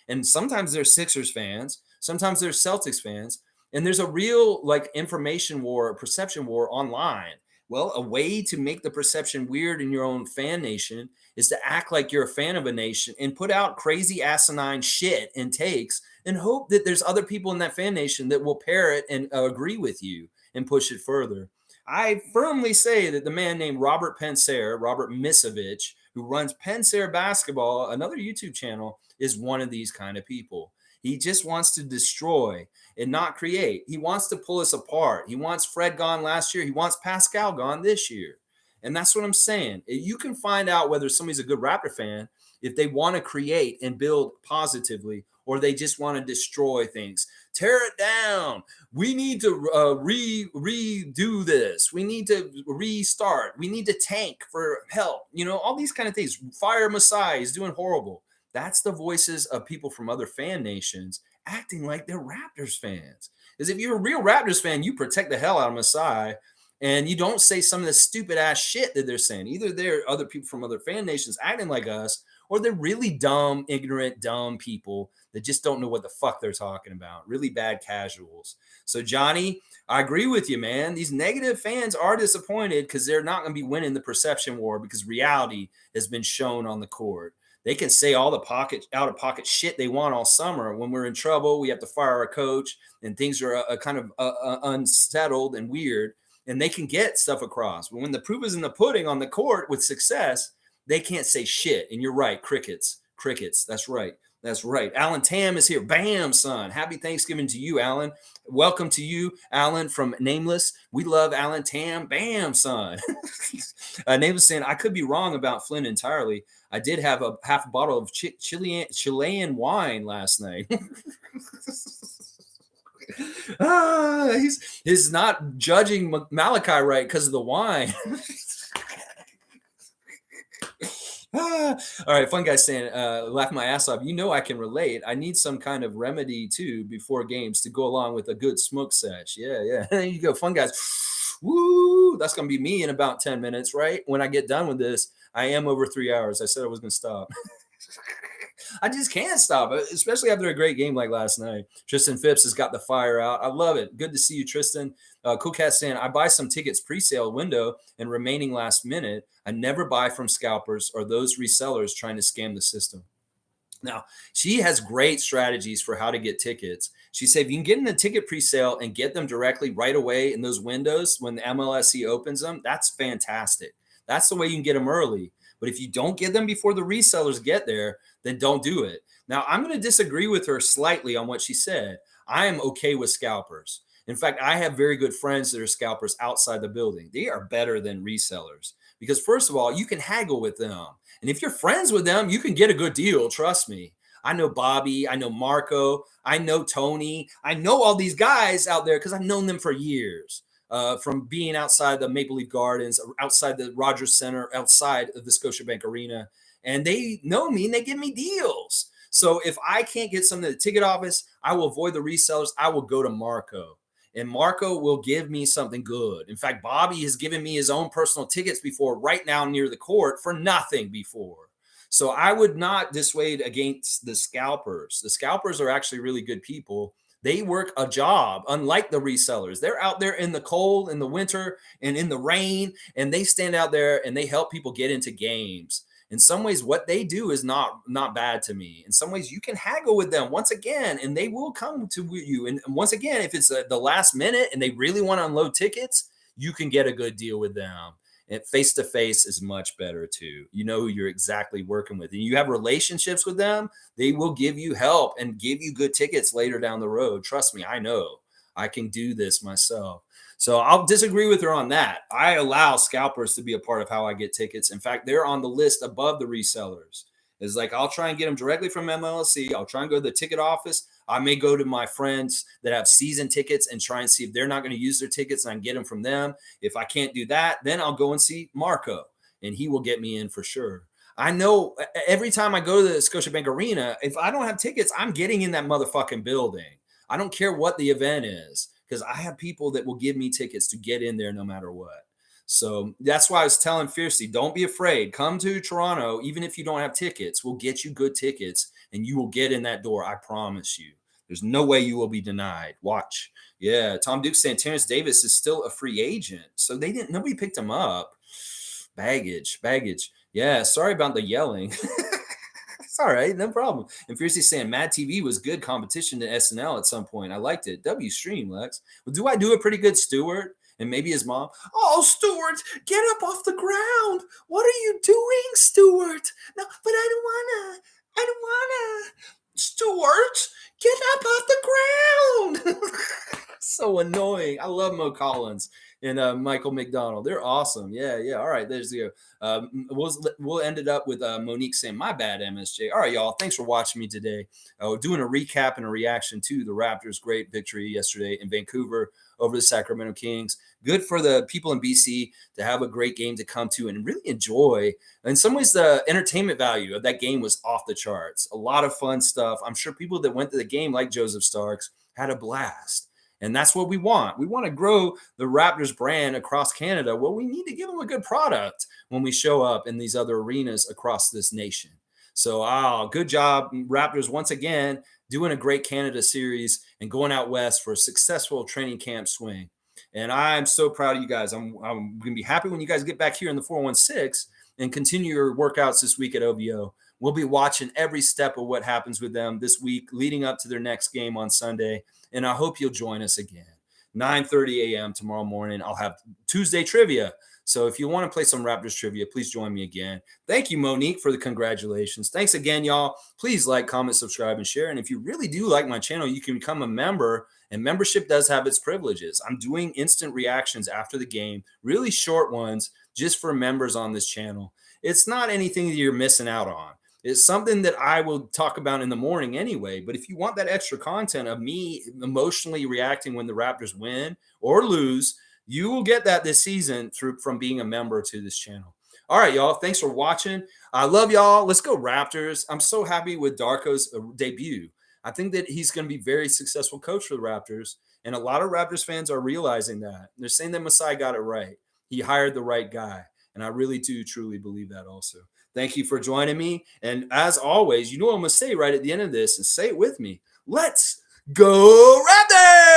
And sometimes they're Sixers fans. Sometimes they're Celtics fans. And there's a real information war, perception war online. Well, a way to make the perception weird in your own fan nation is to act like you're a fan of a nation and put out crazy asinine shit and takes and hope that there's other people in that fan nation that will parrot and agree with you and push it further. I firmly say that the man named Robert Misovich, who runs Pensair Basketball, another YouTube channel, is one of these kind of people. He just wants to destroy and not create. He wants to pull us apart. He wants Fred gone last year. He wants Pascal gone this year. And that's what I'm saying. You can find out whether somebody's a good Raptor fan if they want to create and build positively, or they just want to destroy things. Tear it down. We need to redo this. We need to restart. We need to tank for help. All these kind of things. Fire Masai is doing horrible. That's the voices of people from other fan nations acting like they're Raptors fans. Because if you're a real Raptors fan, you protect the hell out of Masai, and you don't say some of the stupid ass shit that they're saying. Either they're other people from other fan nations acting like us, or they're really dumb, ignorant, dumb people that just don't know what the fuck they're talking about. Really bad casuals. So, Johnny, I agree with you, man. These negative fans are disappointed because they're not going to be winning the perception war because reality has been shown on the court. They can say all the out-of-pocket shit they want all summer. When we're in trouble, we have to fire our coach, and things are kind of unsettled and weird, and they can get stuff across. But when the proof is in the pudding on the court with success, they can't say shit. And you're right, crickets. That's right. That's right. Alan Tam is here. Bam, son. Happy Thanksgiving to you, Alan. Welcome to you, Alan from Nameless. We love Alan Tam. Bam, son. Nameless saying, I could be wrong about Flynn entirely. I did have a half a bottle of Chilean wine last night. He's not judging Malachi right because of the wine. All right, fun guy saying, laugh my ass off. You know I can relate. I need some kind of remedy too before games to go along with a good smoke sesh. Yeah. There you go, fun guys. Woo! That's gonna be me in about 10 minutes, right? When I get done with this, I am over 3 hours. I said I was gonna stop. I just can't stop, especially after a great game like last night. Tristan Phipps has got the fire out. I love it. Good to see you, Tristan. Cool Cat saying, I buy some tickets pre-sale window and remaining last minute. I never buy from scalpers or those resellers trying to scam the system. Now, she has great strategies for how to get tickets. She said, if you can get in the ticket pre-sale and get them directly right away in those windows when the MLSE opens them, that's fantastic. That's the way you can get them early. But if you don't get them before the resellers get there, then don't do it. Now, I'm going to disagree with her slightly on what she said. I am okay with scalpers. In fact, I have very good friends that are scalpers outside the building. They are better than resellers because, first of all, you can haggle with them. And if you're friends with them, you can get a good deal. Trust me. I know Bobby. I know Marco. I know Tony. I know all these guys out there because I've known them for years. From being outside the Maple Leaf Gardens, outside the Rogers Center, outside of the Scotiabank Arena. And they know me and they give me deals. So if I can't get something at the ticket office, I will avoid the resellers. I will go to Marco. And Marco will give me something good. In fact, Bobby has given me his own personal tickets before, right now near the court, for nothing before. So I would not dissuade against the scalpers. The scalpers are actually really good people. They work a job, unlike the resellers. They're out there in the cold, in the winter, and in the rain, and they stand out there and they help people get into games. In some ways, what they do is not bad to me. In some ways, you can haggle with them once again, and they will come to you. And once again, if it's the last minute and they really want to unload tickets, you can get a good deal with them. And face-to-face is much better too. You know who you're exactly working with. And you have relationships with them, they will give you help and give you good tickets later down the road. Trust me, I know. I can do this myself. So I'll disagree with her on that. I allow scalpers to be a part of how I get tickets. In fact, they're on the list above the resellers. It's like I'll try and get them directly from MLSE. I'll try and go to the ticket office. I may go to my friends that have season tickets and try and see if they're not going to use their tickets and I can get them from them. If I can't do that, then I'll go and see Marco and he will get me in for sure. I know every time I go to the Scotiabank Arena, if I don't have tickets, I'm getting in that motherfucking building. I don't care what the event is because I have people that will give me tickets to get in there no matter what. So that's why I was telling Fiercely, don't be afraid. Come to Toronto, even if you don't have tickets. We'll get you good tickets and you will get in that door. I promise you. There's no way you will be denied. Watch. Yeah. Tom Duke saying Terrence Davis is still a free agent. So nobody picked him up. Baggage. Yeah. Sorry about the yelling. It's all right. No problem. And Fiercely saying Mad TV was good competition to SNL at some point. I liked it. W stream, Lex. Well, do I do a pretty good Stewart? And maybe his mom. Oh, Stuart, get up off the ground. What are you doing, Stuart? No, but I don't wanna. Stuart, get up off the ground. So annoying. I love Mo Collins and Michael McDonald. They're awesome. Yeah. All right, there's the we'll end it up with Monique saying, my bad, MSJ. All right, y'all. Thanks for watching me today. We're doing a recap and a reaction to the Raptors' great victory yesterday in Vancouver over the Sacramento Kings. Good for the people in BC to have a great game to come to and really enjoy. In some ways, the entertainment value of that game was off the charts. A lot of fun stuff. I'm sure people that went to the game, like Joseph Starks, had a blast. And that's what we want. We want to grow the Raptors brand across Canada. Well, we need to give them a good product when we show up in these other arenas across this nation. So, good job, Raptors, once again, doing a great Canada series and going out west for a successful training camp swing. And I'm so proud of you guys. I'm going to be happy when you guys get back here in the 416 and continue your workouts this week at OVO. We'll be watching every step of what happens with them this week leading up to their next game on Sunday. And I hope you'll join us again. 9:30 a.m. tomorrow morning. I'll have Tuesday trivia. So if you want to play some Raptors trivia, please join me again. Thank you, Monique, for the congratulations. Thanks again, y'all. Please like, comment, subscribe, and share. And if you really do like my channel, you can become a member. And membership does have its privileges. I'm doing instant reactions after the game, really short ones, just for members on this channel. It's not anything that you're missing out on. It's something that I will talk about in the morning anyway. But if you want that extra content of me emotionally reacting when the Raptors win or lose, you will get that this season from being a member to this channel. All right, y'all. Thanks for watching. I love y'all. Let's go Raptors. I'm so happy with Darko's debut. I think that he's going to be a very successful coach for the Raptors. And a lot of Raptors fans are realizing that. They're saying that Masai got it right. He hired the right guy. And I really do truly believe that also. Thank you for joining me. And as always, you know what I'm going to say right at the end of this, and say it with me. Let's go Raptors!